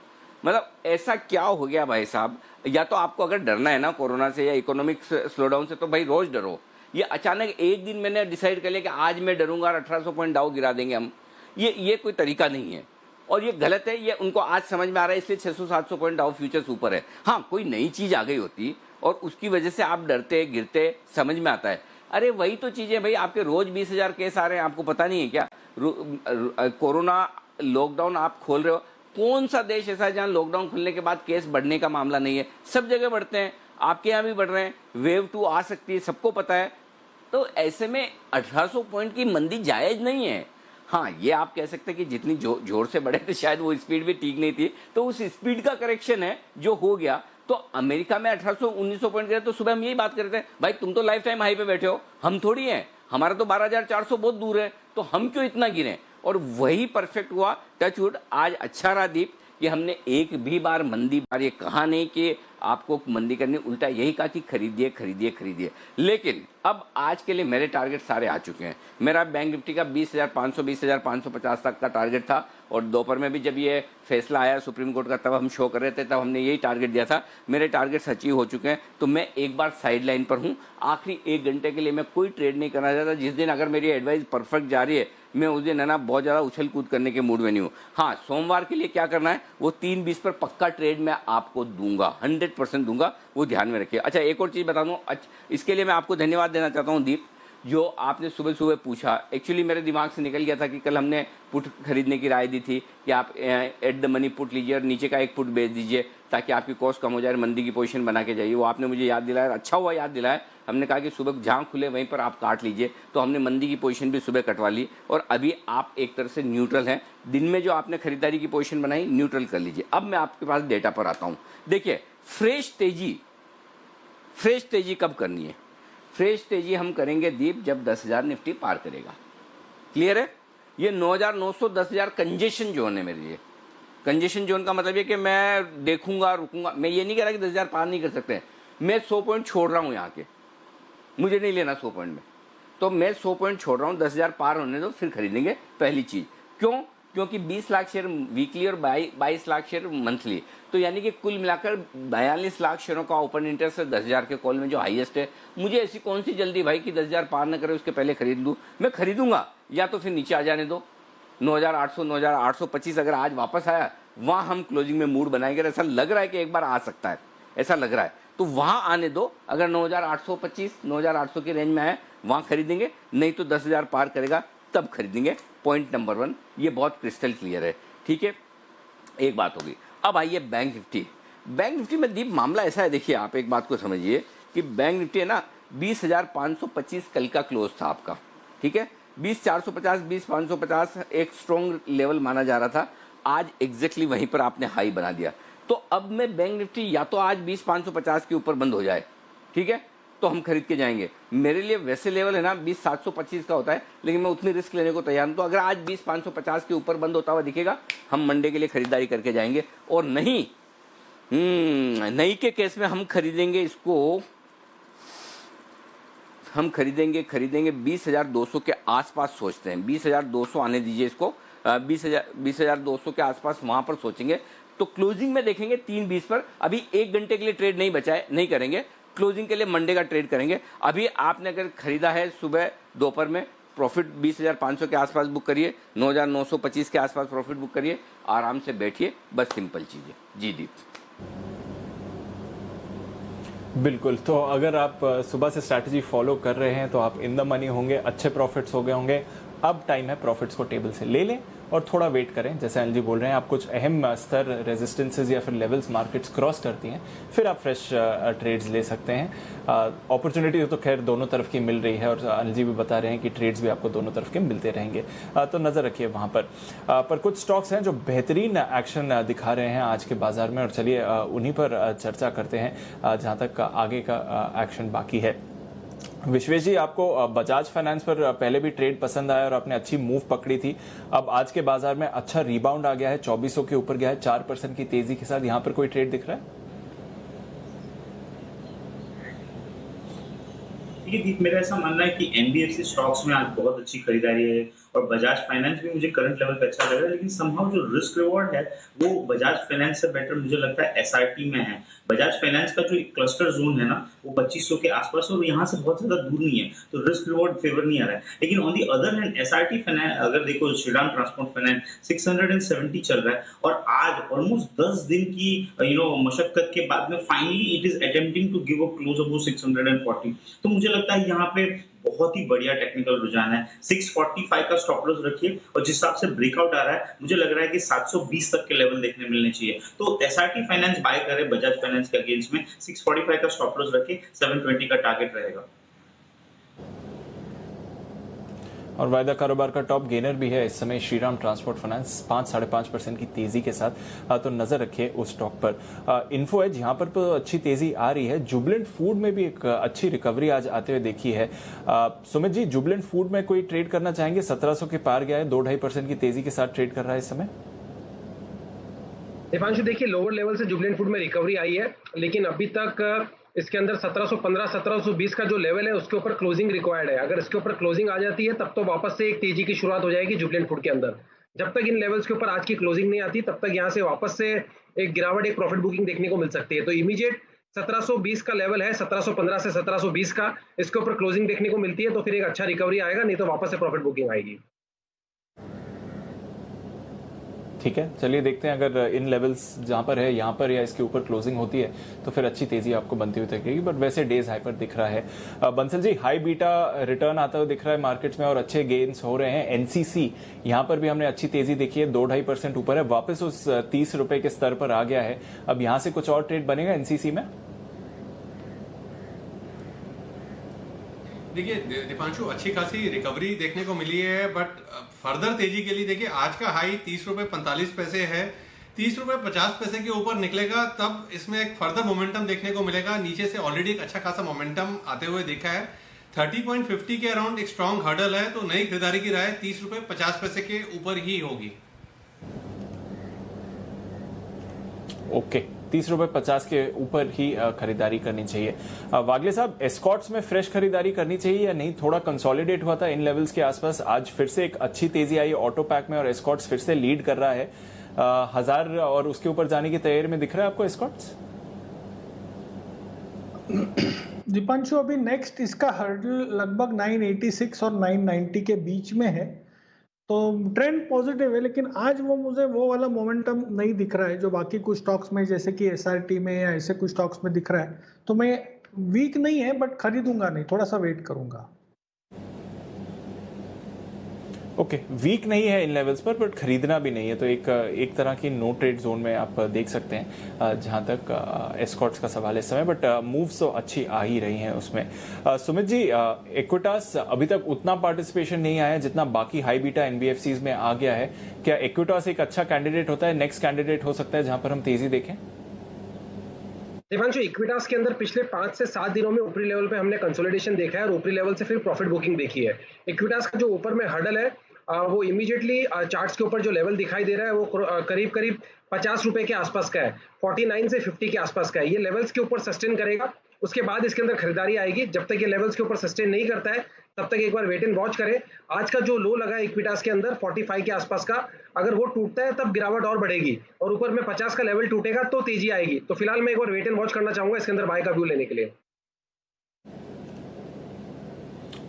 मतलब ऐसा क्या हो गया भाई साहब, या तो आपको अगर डरना है ना कोरोना से या इकोनॉमिक स्लोडाउन से तो भाई रोज डरो। ये अचानक एक दिन मैंने डिसाइड कर लिया कि आज मैं डरूंगा और 1800 पॉइंट डाउ गिरा देंगे हम, ये कोई तरीका नहीं है और ये गलत है। ये उनको आज समझ में आ रहा है, इसलिए 600-700 पॉइंट डाउ फ्यूचर्स ऊपर है। हाँ, कोई नई चीज आ गई होती और उसकी वजह से आप डरते गिरते, समझ में आता है। अरे वही तो चीजें भाई, आपके रोज 20,000 केस आ रहे हैं, आपको पता नहीं है क्या? कोरोना लॉकडाउन आप खोल रहे हो, कौन सा देश ऐसा है जहां लॉकडाउन खुलने के बाद केस बढ़ने का मामला नहीं है? सब जगह बढ़ते हैं, आपके यहाँ भी बढ़ रहे हैं। वेव 2 आ सकती है, सबको पता है। तो ऐसे में 1800 पॉइंट की मंदी जायज नहीं है। हाँ, ये आप कह सकते हैं कि जितनी जोर से बढ़े थे शायद वो स्पीड भी ठीक नहीं थी, तो उस स्पीड का करेक्शन है जो हो गया। तो अमेरिका में 1800-1900 पॉइंट गया तो सुबह हम यही बात कर रहे थे, भाई तुम तो लाइफ टाइम हाई पे बैठे हो, हम थोड़ी हैं, हमारा तो 12,400 बहुत दूर है, तो हम क्यों इतना गिरे? और वही परफेक्ट हुआ। टचवुड आज अच्छा रहा दीप कि हमने एक भी बार मंदी बार ये कहा नहीं कि आपको मंदी करनी, उल्टा यही कहा कि खरीदिए खरीदिए खरीदिए। लेकिन अब आज के लिए मेरे टारगेट सारे आ चुके हैं। मेरा बैंक निफ्टी का 20,500 20,550 तक का टारगेट था, और दोपहर में भी जब ये फैसला आया सुप्रीम कोर्ट का तब हम शो कर रहे थे, तब हमने यही टारगेट दिया था। मेरे टारगेट्स अचीव हो चुके हैं, तो मैं एक बार साइड लाइन पर हूँ। आखिरी 1 घंटे के लिए मैं कोई ट्रेड नहीं करना चाहता। जिस दिन अगर मेरी एडवाइस परफेक्ट जा रही है, मैं उस दिन है ना बहुत ज़्यादा उछल कूद करने के मूड में नहीं हूँ। हाँ, सोमवार के लिए क्या करना है, वो 3:20 पर पक्का ट्रेड मैं आपको दूंगा, 100% दूंगा, वो ध्यान में रखिए। अच्छा, एक और चीज़ बता दूँ, इसके लिए मैं आपको धन्यवाद देना चाहता हूँ दीप, जो आपने सुबह सुबह पूछा। एक्चुअली मेरे दिमाग से निकल गया था कि कल हमने पुट खरीदने की राय दी थी कि आप एट द मनी पुट लीजिए और नीचे का एक पुट बेच दीजिए ताकि आपकी कॉस्ट कम हो जाए, मंदी की पोजीशन बना के जाइए। वो आपने मुझे याद दिलाया, अच्छा हुआ याद दिलाया। हमने कहा कि सुबह जहाँ खुले वहीं पर आप काट लीजिए, तो हमने मंदी की पोजीशन भी सुबह कटवा ली, और अभी आप एक तरह से न्यूट्रल हैं। दिन में जो आपने खरीदारी की पोजीशन बनाई, न्यूट्रल कर लीजिए। अब मैं आपके पास डेटा पर आता हूँ। देखिए, फ्रेश तेजी कब करनी है? फ्रेश तेजी हम करेंगे दीप जब 10,000 निफ्टी पार करेगा। क्लियर है? ये 9,900 10,000 कंजेशन जोन है मेरे लिए। कंजेशन जोन का मतलब ये कि मैं देखूंगा, रुकूंगा। मैं ये नहीं कह रहा कि 10,000 पार नहीं कर सकते। मैं 100 पॉइंट छोड़ रहा हूं यहाँ के, मुझे नहीं लेना 100 पॉइंट में, तो मैं 100 पॉइंट छोड़ रहा हूँ। 10,000 पार होने दो, फिर खरीदेंगे। पहली चीज क्यों? क्योंकि 20 लाख शेयर वीकली और 22 लाख शेयर मंथली, तो यानी कि कुल मिलाकर 42 लाख शेयरों का ओपन इंटरेस्ट है 10,000 के कॉल में, जो हाईएस्ट है। मुझे ऐसी कौन सी जल्दी भाई कि 10,000 पार न करे उसके पहले खरीद लूँ? मैं खरीदूंगा, या तो फिर नीचे आ जाने दो। 9,800 9,825 अगर आज वापस आया, वहाँ हम क्लोजिंग में मूड बनाएंगे। ऐसा लग रहा है कि एक बार आ सकता है, ऐसा लग रहा है, तो वहाँ आने दो। अगर 9,825 9,800 की रेंज में आए, वहाँ खरीदेंगे। नहीं तो 10,000 पार करेगा तब खरीदेंगे। पॉइंट नंबर 1, ये बहुत क्रिस्टल क्लियर है। ठीक है, एक बात होगी। अब आइए बैंक निफ्टी। बैंक निफ्टी में दीप मामला ऐसा है, देखिए आप एक बात को समझिए कि बैंक निफ्टी है ना 20,525 कल का क्लोज था आपका। ठीक है, 20,450 20,550 एक स्ट्रॉन्ग लेवल माना जा रहा था। आज एग्जैक्टली वहीं पर आपने हाई बना दिया। तो अब मैं बैंक निफ्टी या तो आज 20,550 के ऊपर बंद हो जाए, ठीक है, तो हम खरीद के जाएंगे। मेरे लिए वैसे लेवल है ना 20,725 का होता है, लेकिन मैं उतनी रिस्क लेने को तैयार हूं। तो अगर आज 20,550 के ऊपर बंद होता हुआ दिखेगा, हम मंडे के लिए खरीदारी करके जाएंगे। और नहीं के केस में हम खरीदेंगे इसको, हम खरीदेंगे 20,200 के आसपास सोचते हैं। 20,200 आने दीजिए इसको, 20,200 के आसपास वहां पर सोचेंगे। तो क्लोजिंग में देखेंगे 3:20 पर। अभी 1 घंटे के लिए ट्रेड नहीं बचा है, नहीं करेंगे। क्लोजिंग के लिए मंडे का ट्रेड करेंगे। अभी आपने अगर खरीदा है सुबह दोपहर में, प्रॉफिट 20,500 के आसपास बुक करिए, 9,925 के आसपास प्रॉफिट बुक करिए, आराम से बैठिए। बस सिंपल चीज़ है जी दीप। बिल्कुल, तो अगर आप सुबह से स्ट्रैटेजी फॉलो कर रहे हैं तो आप इन द मनी होंगे, अच्छे प्रॉफिट्स हो गए होंगे। अब टाइम है प्रॉफिट्स को टेबल से ले लें और थोड़ा वेट करें। जैसे अनिल जी बोल रहे हैं, आप कुछ अहम स्तर रेजिस्टेंसेज या फिर लेवल्स मार्केट्स क्रॉस करती हैं, फिर आप फ्रेश ट्रेड्स ले सकते हैं। अपॉर्चुनिटी तो खैर दोनों तरफ की मिल रही है, और अनिल जी भी बता रहे हैं कि ट्रेड्स भी आपको दोनों तरफ के मिलते रहेंगे। तो नज़र रखिए वहाँ पर कुछ स्टॉक्स हैं जो बेहतरीन एक्शन दिखा रहे हैं आज के बाजार में, और चलिए उन्हीं पर चर्चा करते हैं जहाँ तक आगे का एक्शन बाकी है। विश्वेश जी, आपको बजाज फाइनेंस पर पहले भी ट्रेड पसंद आया और आपने अच्छी मूव पकड़ी थी। अब आज के बाजार में अच्छा रिबाउंड आ गया है, 2400 के ऊपर गया है 4% की तेजी के साथ। यहां पर कोई ट्रेड दिख रहा है? देखिए, मेरा ऐसा मानना है कि एनबीएफसी स्टॉक्स में आज बहुत अच्छी खरीदारी है, और बजाज फाइनेंस भी मुझे करंट लेवल पे अच्छा लग रहा है। लेकिन समहाउ जो रिस्क रिवॉर्ड है वो बजाज फाइनेंस से बेटर मुझे लगता है एसआरटी में है। बजाज फाइनेंस का जो क्लस्टर जोन है ना, वो 2500 के आसपास है, और यहाँ से बहुत ज्यादा दूर नहीं है, तो रिस्क रिवॉर्ड फेवर नहीं आ रहा है। लेकिन on the other hand SRT finance, अगर देखो श्रीराम ट्रांसपोर्ट फाइनेंस 670 चल रहा है, और आज ऑलमोस्ट 10 दिन की मशक्कत के बाद में finally it is attempting to give a close above 640। तो मुझे लगता है यहाँ पे बहुत ही बढ़िया टेक्निकल रुझान है। 645 का स्टॉप लॉस रखिए, और जिस हिसाब से ब्रेकआउट आ रहा है, मुझे लग रहा है कि 720 तक के लेवल देखने मिलने चाहिए। तो एसआरटी फाइनेंस बाय करे बजाज फाइनेंस के अगेंस्ट में, 645 का स्टॉप लॉस रखिए, 720 का टारगेट रहेगा। और वायदा कारोबार का टॉप गेनर भी है इस समय श्रीराम ट्रांसपोर्ट फाइनेंस 5-5.5% की तेजी के साथ। तो नजर रखिए उस स्टॉक पर। इन्फो एज यहाँ पर तो अच्छी तेजी आ रही है। जुबलेंट फूड में भी एक अच्छी रिकवरी आज आते हुए देखी है। सुमित जी, जुबलेंट फूड में कोई ट्रेड करना चाहेंगे? 1700 के पार गया है, 2-2.5% की तेजी के साथ ट्रेड कर रहा है इस समय। दीपांशु देखिए, लोअर लेवल से जुबिलेंट फूड में रिकवरी आई है, लेकिन अभी तक इसके अंदर 1715 1720 का जो लेवल है उसके ऊपर क्लोजिंग रिक्वायर्ड है। अगर इसके ऊपर क्लोजिंग आ जाती है तब तो वापस से एक तेजी की शुरुआत हो जाएगी जुबिलेंट फूड के अंदर। जब तक इन लेवल्स के ऊपर आज की क्लोजिंग नहीं आती तब तक यहाँ से वापस से एक गिरावट, एक प्रॉफिट बुकिंग देखने को मिल सकती है। तो इमीडिएट 1720 का लेवल है, 1715 से 1720 का, इसके ऊपर क्लोजिंग देखने को मिलती है तो फिर एक अच्छा रिकवरी आएगा, नहीं तो वापस से प्रॉफिट बुकिंग आएगी। ठीक है, चलिए देखते हैं अगर इन लेवल्स जहां पर है यहाँ पर या इसके ऊपर क्लोजिंग होती है तो फिर अच्छी तेजी आपको बनती हुई दिखेगी। बट वैसे डेज हाई पर दिख रहा है। Bansal ji, high beta return आता हुआ दिख रहा है मार्केट्स में और अच्छे गेन्स हो रहे हैं। एनसीसी यहाँ पर भी हमने अच्छी तेजी देखी है, 2-2.5% ऊपर है, वापस उस 30 रुपए के स्तर पर आ गया है। अब यहाँ से कुछ और ट्रेड बनेगा एनसीसी में? देखिए दीपांशु, अच्छी खासी रिकवरी देखने को मिली है, बट फर्दर तेजी के लिए देखिए आज का हाई 30 रुपए 45 पैसे है। 30 रुपए 50 पैसे के ऊपर निकलेगा तब इसमें एक फर्दर मोमेंटम देखने को मिलेगा। नीचे से ऑलरेडी एक अच्छा खासा मोमेंटम आते हुए देखा है। 30.50 के अराउंड एक स्ट्रॉन्ग हर्डल है, तो नई खरीदारी की राय 30 रुपए 50 पैसे के ऊपर ही होगी। ओके, 30 रुपए 50 के ऊपर ही खरीदारी करनी चाहिए। वागले साहब, एस्कॉर्ट्स में फ्रेश खरीदारी करनी चाहिए या नहीं? थोड़ा कंसोलिडेट हुआ था इन लेवल्स के आसपास, आज फिर से एक अच्छी तेजी आई ऑटो पैक में और एस्कॉर्ट्स फिर से लीड कर रहा है। 1000 और उसके ऊपर जाने की तैयारी में दिख रहा है आपको एस्कॉर्ट्स? दीपांशु, अभी नेक्स्ट इसका हर्डल लगभग 986 और 990 के बीच में है, तो ट्रेंड पॉजिटिव है, लेकिन आज मुझे वो वाला मोमेंटम नहीं दिख रहा है जो बाकी कुछ स्टॉक्स में, जैसे कि एसआरटी में या ऐसे कुछ स्टॉक्स में दिख रहा है। तो मैं वीक नहीं है बट खरीदूंगा नहीं, थोड़ा सा वेट करूंगा। ओके, वीक नहीं है इन लेवल्स पर बट खरीदना भी नहीं है, तो एक तरह की नो ट्रेड जोन में आप देख सकते हैं जहां तक एस्कॉर्ट्स का सवाल है इस समय। बट मूव्स तो अच्छी आ ही रही हैं उसमें। सुमित जी, इक्विटास अभी तक उतना पार्टिसिपेशन नहीं आया जितना बाकी हाई बीटा एनबीएफसीज में आ गया है। क्या इक्विटास एक अच्छा कैंडिडेट होता है, नेक्स्ट कैंडिडेट हो सकता है जहां पर हम तेजी देखें? दीपांशु, इक्विटास के अंदर पिछले 5 से 7 दिनों में ऊपरी लेवल पे हमने कंसोलिडेशन देखा है और ऊपरी लेवल से फिर प्रॉफिट बुकिंग देखी है। इक्विटास का जो ऊपर में हर्डल है वो इमीडिएटली चार्ट्स के ऊपर जो लेवल दिखाई दे रहा है वो करीब 50 रुपए के आसपास का है, 49 से 50 के आसपास का है। ये लेवल्स के ऊपर सस्टेन करेगा, उसके बाद इसके अंदर खरीदारी आएगी। जब तक ये लेवल्स के ऊपर सस्टेन नहीं करता है तब तक एक बार वेट एंड वॉच करें। आज का जो लो लगा है इक्विटास के अंदर 45 के आसपास का, अगर वो टूटता है तब गिरावट और बढ़ेगी और ऊपर में 50 का लेवल टूटेगा तो तेजी आएगी। तो फिलहाल मैं एक बार वेट एंड वॉच करना चाहूंगा इसके अंदर बाय का व्यू लेने के लिए।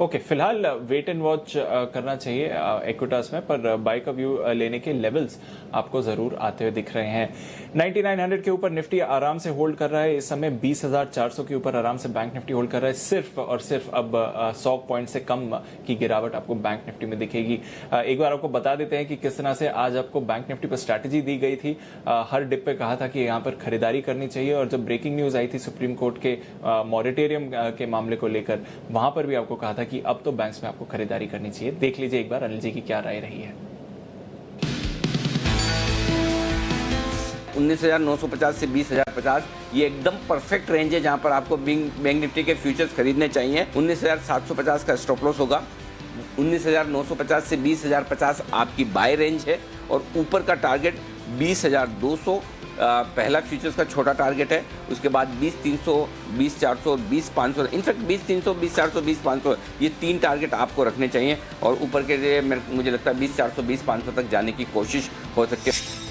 ओके, फिलहाल वेट एंड वॉच करना चाहिए इक्विटास में, पर बाय का व्यू लेने के लेवल्स आपको जरूर आते हुए दिख रहे हैं। 9900 के ऊपर निफ्टी आराम से होल्ड कर रहा है इस समय। 20,400 के ऊपर आराम से बैंक निफ्टी होल्ड कर रहा है। सिर्फ और सिर्फ अब 100 पॉइंट से कम की गिरावट आपको बैंक निफ्टी में दिखेगी। एक बार आपको बता देते हैं कि किस तरह से आज आपको बैंक निफ्टी पर स्ट्रैटेजी दी गई थी। हर डिप पे कहा था कि यहाँ पर खरीदारी करनी चाहिए, और जब ब्रेकिंग न्यूज आई थी सुप्रीम कोर्ट के मॉरेटोरियम के मामले को लेकर, वहां पर भी आपको कहा था कि अब तो बैंक्स में आपको खरीदारी करनी चाहिए। देख लीजिए एक बार अनिल जी की क्या राय रही है। 19,950 से 20,050 ये एकदम परफेक्ट रेंज है जहां पर आपको बैंक निफ्टी के फ्यूचर्स खरीदने चाहिए। 19,750 का स्टॉप लॉस होगा। 19,950 से 20,050 आपकी बाय रेंज है, और ऊपर का टारगेट 20,200 पहला फ्यूचर्स का छोटा टारगेट है। उसके बाद 20,300, 20,400 और 20,500, इनफैक्ट 20,300, 20,400, 20,500 ये 3 टारगेट आपको रखने चाहिए, और ऊपर के लिए मुझे लगता है 20,400, 20,500 तक जाने की कोशिश हो सकती है।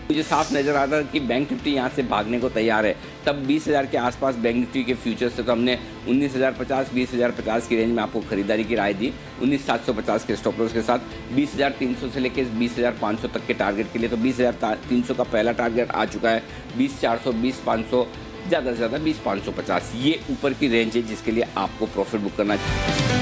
मुझे साफ नजर आता है कि बैंक निफ्टी यहाँ से भागने को तैयार है। तब 20,000 के आसपास बैंक निफ्टी के फ्यूचर्स से तो हमने 19,050, 20,050 की रेंज में आपको खरीदारी की राय दी, 19,750 के स्टॉप लॉस के साथ। 20,300 से लेकर 20,500 तक के टारगेट के लिए तो 20,300 का पहला टारगेट आ चुका है। 20,400, 20,500, ज़्यादा से ज़्यादा 20,550 ये ऊपर की रेंज है जिसके लिए आपको प्रॉफिट बुक करना चाहिए।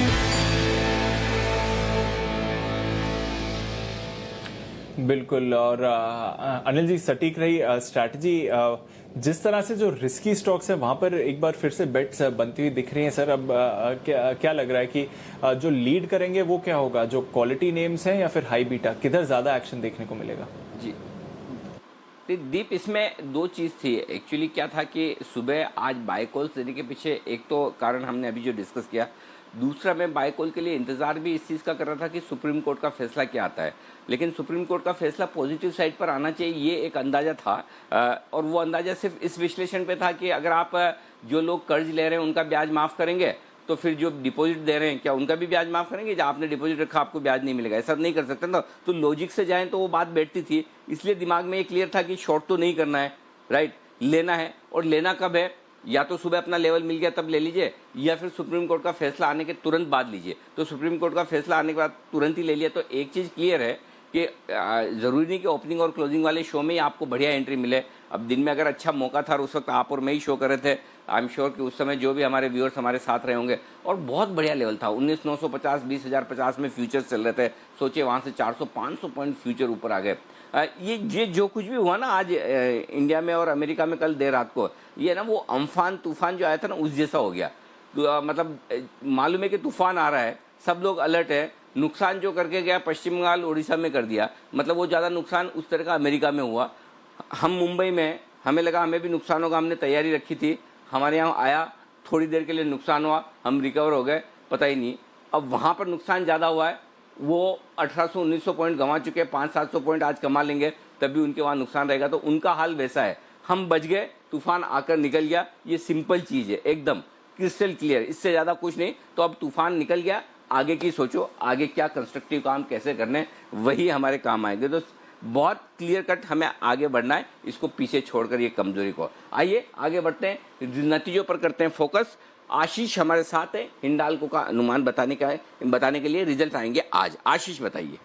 बिल्कुल, और अनिल जी सटीक रही स्ट्रैटेजी। जिस तरह से जो रिस्की स्टॉक्स है वहां पर एक बार फिर से बेट्स बनती हुई दिख रही हैं सर। अब क्या लग रहा है कि जो लीड करेंगे वो क्या होगा, जो क्वालिटी नेम्स हैं या फिर हाई बीटा, किधर ज्यादा एक्शन देखने को मिलेगा? जी दीप, इसमें 2 चीज़ थी एक्चुअली। क्या था कि सुबह आज बाय कॉल्स देने के पीछे एक तो कारण हमने अभी जो डिस्कस किया, दूसरा, मैं बाय कॉल के लिए इंतज़ार भी इस चीज़ का कर रहा था कि सुप्रीम कोर्ट का फैसला क्या आता है, लेकिन सुप्रीम कोर्ट का फैसला पॉजिटिव साइड पर आना चाहिए, ये एक अंदाज़ा था। और वो अंदाज़ा सिर्फ इस विश्लेषण पे था कि अगर आप जो लोग कर्ज ले रहे हैं उनका ब्याज माफ़ करेंगे तो फिर जो डिपॉजिट दे रहे हैं क्या उनका भी ब्याज माफ़ करेंगे, जब आपने डिपॉजिट रखा आपको ब्याज नहीं मिलेगा, ऐसा नहीं कर सकते ना। तो लॉजिक से जाएं तो वो बात बैठती थी, इसलिए दिमाग में ये क्लियर था कि शॉर्ट तो नहीं करना है, राइट, लेना है। और लेना कब है, या तो सुबह अपना लेवल मिल गया तब ले लीजिए, या फिर सुप्रीम कोर्ट का फैसला आने के तुरंत बाद लीजिए। तो सुप्रीम कोर्ट का फैसला आने के बाद तुरंत ही ले लिया। तो एक चीज़ क्लियर है कि ज़रूरी नहीं कि ओपनिंग और क्लोजिंग वाले शो में ही आपको बढ़िया एंट्री मिले। अब दिन में अगर अच्छा मौका था और उस वक्त आप और मैं ही शो कर रहे थे, आई एम श्योर कि उस समय जो भी हमारे व्यूअर्स हमारे साथ रहे होंगे। और बहुत बढ़िया लेवल था, 19,950 20,050 में फ्यूचर्स चल रहे थे। सोचिए वहाँ से 400-500 पॉइंट फ्यूचर ऊपर आ गए। ये जो कुछ भी हुआ ना आज इंडिया में और अमेरिका में कल देर रात को, ये ना वो अम्फान तूफान जो आया था ना उस जैसा हो गया। तो मतलब मालूम है कि तूफान आ रहा है, सब लोग अलर्ट है। नुकसान जो करके गया पश्चिम बंगाल उड़ीसा में कर दिया, मतलब वो ज़्यादा नुकसान उस तरह का अमेरिका में हुआ। हम मुंबई में, हमें लगा हमें भी नुकसान होगा, हमने तैयारी रखी थी, हमारे यहाँ आया, थोड़ी देर के लिए नुकसान हुआ, हम रिकवर हो गए, पता ही नहीं। अब वहाँ पर नुकसान ज़्यादा हुआ है, वो 1800-1900 पॉइंट गंवा चुके हैं, 500-700 पॉइंट आज कमा लेंगे तब भी उनके वहाँ नुकसान रहेगा। तो उनका हाल वैसा है, हम बच गए, तूफान आकर निकल गया। ये सिंपल चीज़ है, एकदम क्रिस्टल क्लियर, इससे ज़्यादा कुछ नहीं। तो अब तूफान निकल गया, आगे की सोचो, आगे क्या कंस्ट्रक्टिव काम कैसे करने, वही हमारे काम आएंगे। तो बहुत क्लियर कट हमें आगे बढ़ना है, इसको पीछे छोड़कर ये कमजोरी को। आइए आगे बढ़ते हैं, नतीजों पर करते हैं फोकस। आशीष हमारे साथ है, हिंडाल्को का अनुमान बताने के लिए रिजल्ट आएंगे आज। आशीष बताइए।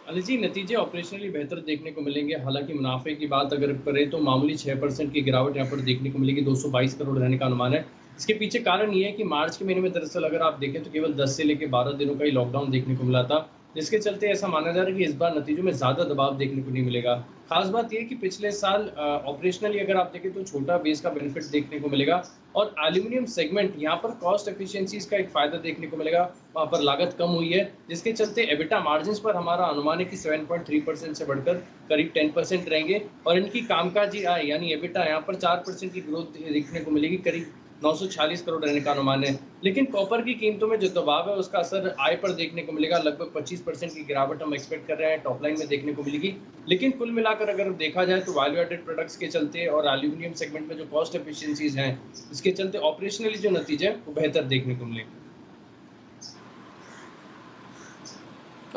अनिल जी, नतीजे ऑपरेशनली बेहतर देखने को मिलेंगे। हालांकि मुनाफे की बात अगर करें तो मामूली 6% की गिरावट यहाँ पर देखने को मिलेगी, 222 करोड़ रहने का अनुमान है। इसके पीछे कारण ये है कि मार्च के महीने में दरअसल अगर आप देखें तो केवल 10 से लेकर 12 दिनों का ही लॉकडाउन देखने को मिला था, जिसके चलते ऐसा माना जा रहा है कि इस बार नतीजों में ज़्यादा दबाव देखने को नहीं मिलेगा। खास बात यह है कि पिछले साल ऑपरेशनली अगर आप देखें तो छोटा बेस का बेनिफिट देखने को मिलेगा और एल्यूमिनियम सेगमेंट यहाँ पर कॉस्ट एफिशिएंसीज का एक फायदा देखने को मिलेगा, वहाँ पर लागत कम हुई है, जिसके चलते एबिटा मार्जिन पर हमारा अनुमान है कि 7.3% से बढ़कर करीब 10% रहेंगे और इनकी कामकाजी आय यानी एबिटा यहाँ पर 4% की ग्रोथ देखने को मिलेगी, करीब 946 करोड़ रहने का अनुमान है। लेकिन कॉपर की कीमतों में जो दबाव है उसका असर आय पर देखने को मिलेगा, लगभग 25% की गिरावट हम एक्सपेक्ट कर रहे हैं, टॉप लाइन में देखने को मिलेगी। लेकिन कुल मिलाकर अगर देखा जाए तो वैल्यू एडेड प्रोडक्ट्स के चलते और एल्यूमिनियम सेगमेंट में जो कॉस्ट एफिशिएंसीज हैं, इसके चलते ऑपरेशनली जो नतीजे हैं वो बेहतर देखने को मिलेंगे।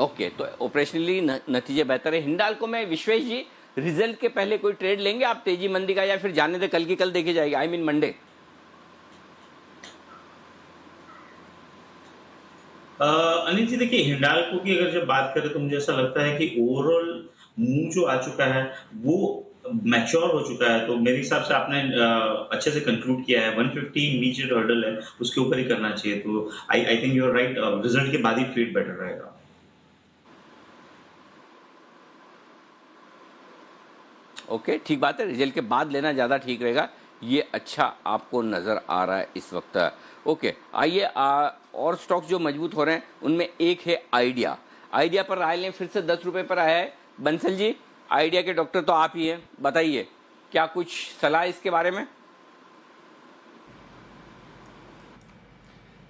ओके, तो ऑपरेशनली नतीजे बेहतर है। हिंडाल्को में विश्वेश जी, रिजल्ट के पहले कोई ट्रेड लेंगे आप तेजी मंदी का, या फिर जाने दे, कल की कल देखी जाएगी, I mean Monday? Anil ji देखिए, हिंडाल्को की अगर जब बात करें तो मुझे ऐसा लगता है कि ओवरऑल मूव जो आ चुका है वो मैच्योर हो चुका है। तो मेरे हिसाब से आपने अच्छे से कंक्लूड किया है, 150 इमीडिएट हर्डल है, उसके ऊपर ही करना चाहिए। तो I think you are right, result के बाद ही ट्रेड बेटर रहेगा। ओके, ठीक बात है, रिजल्ट के बाद लेना ज़्यादा ठीक रहेगा, ये अच्छा आपको नज़र आ रहा है इस वक्त। ओके, आइए और स्टॉक्स जो मजबूत हो रहे हैं उनमें एक है आइडिया। आइडिया पर राय लें, फिर से 10 रुपये पर आया है। बंसल जी, आइडिया के डॉक्टर तो आप ही हैं, बताइए क्या कुछ सलाह इसके बारे में?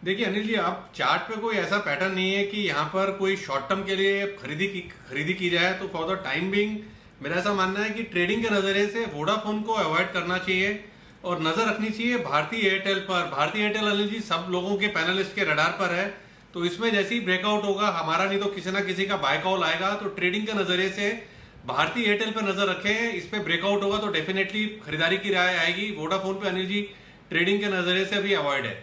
देखिए अनिल जी, आप चार्ट पे कोई ऐसा पैटर्न नहीं है कि यहाँ पर कोई शॉर्ट टर्म के लिए खरीदी की जाए। तो फॉर द टाइम बिंग मेरा ऐसा मानना है कि ट्रेडिंग के नजरिए से वोडाफोन को अवॉइड करना चाहिए और नजर रखनी चाहिए भारतीय एयरटेल पर। भारतीय एयरटेल अनिल जी सब लोगों के पैनलिस्ट के रडार पर है, तो इसमें जैसे ही ब्रेकआउट होगा हमारा नहीं तो किसी ना किसी का बाय कॉल आएगा। तो ट्रेडिंग के नजरिए से भारतीय एयरटेल पर नजर रखें, इस पे ब्रेकआउट होगा तो डेफिनेटली खरीदारी की राय आएगी। वोडाफोन पे अनिल जी ट्रेडिंग के नजरिए से अभी अवॉइड है।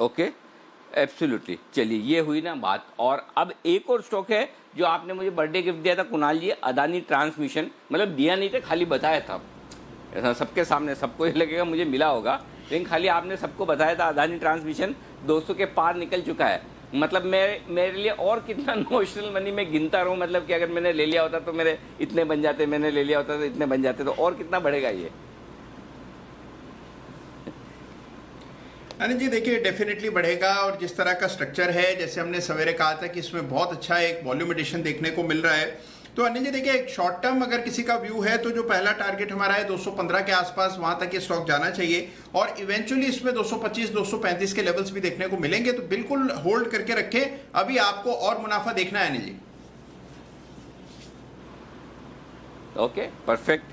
Okay, absolutely. चलिए, ये हुई ना बात। और अब एक और स्टॉक है जो आपने मुझे बर्थडे गिफ्ट दिया था कुणाल जी, अदानी ट्रांसमिशन। मतलब दिया नहीं था, खाली बताया था ऐसा सबके सामने, सबको ये लगेगा मुझे मिला होगा, लेकिन खाली आपने सबको बताया था। अदानी ट्रांसमिशन 200 के पार निकल चुका है। मतलब मेरे लिए और कितना नोशनल मनी में गिनता रहूं, मतलब कि अगर मैंने ले लिया होता तो मेरे इतने बन जाते, मैंने ले लिया होता तो इतने बन जाते, तो और कितना बढ़ेगा ये? अनिल जी देखिए, डेफिनेटली बढ़ेगा। और जिस तरह का स्ट्रक्चर है, जैसे हमने सवेरे कहा था कि इसमें बहुत अच्छा एक वॉल्यूम एडिशन देखने को मिल रहा है, तो अनिल जी देखिए, एक शॉर्ट टर्म अगर किसी का व्यू है तो जो पहला टारगेट हमारा है 215 के आसपास, वहां तक ये स्टॉक जाना चाहिए और इवेंचुअली इसमें 225 235 के लेवल्स भी देखने को मिलेंगे, तो बिल्कुल होल्ड करके रखें। अभी आपको और मुनाफा देखना है अनिल जी। ओके, परफेक्ट,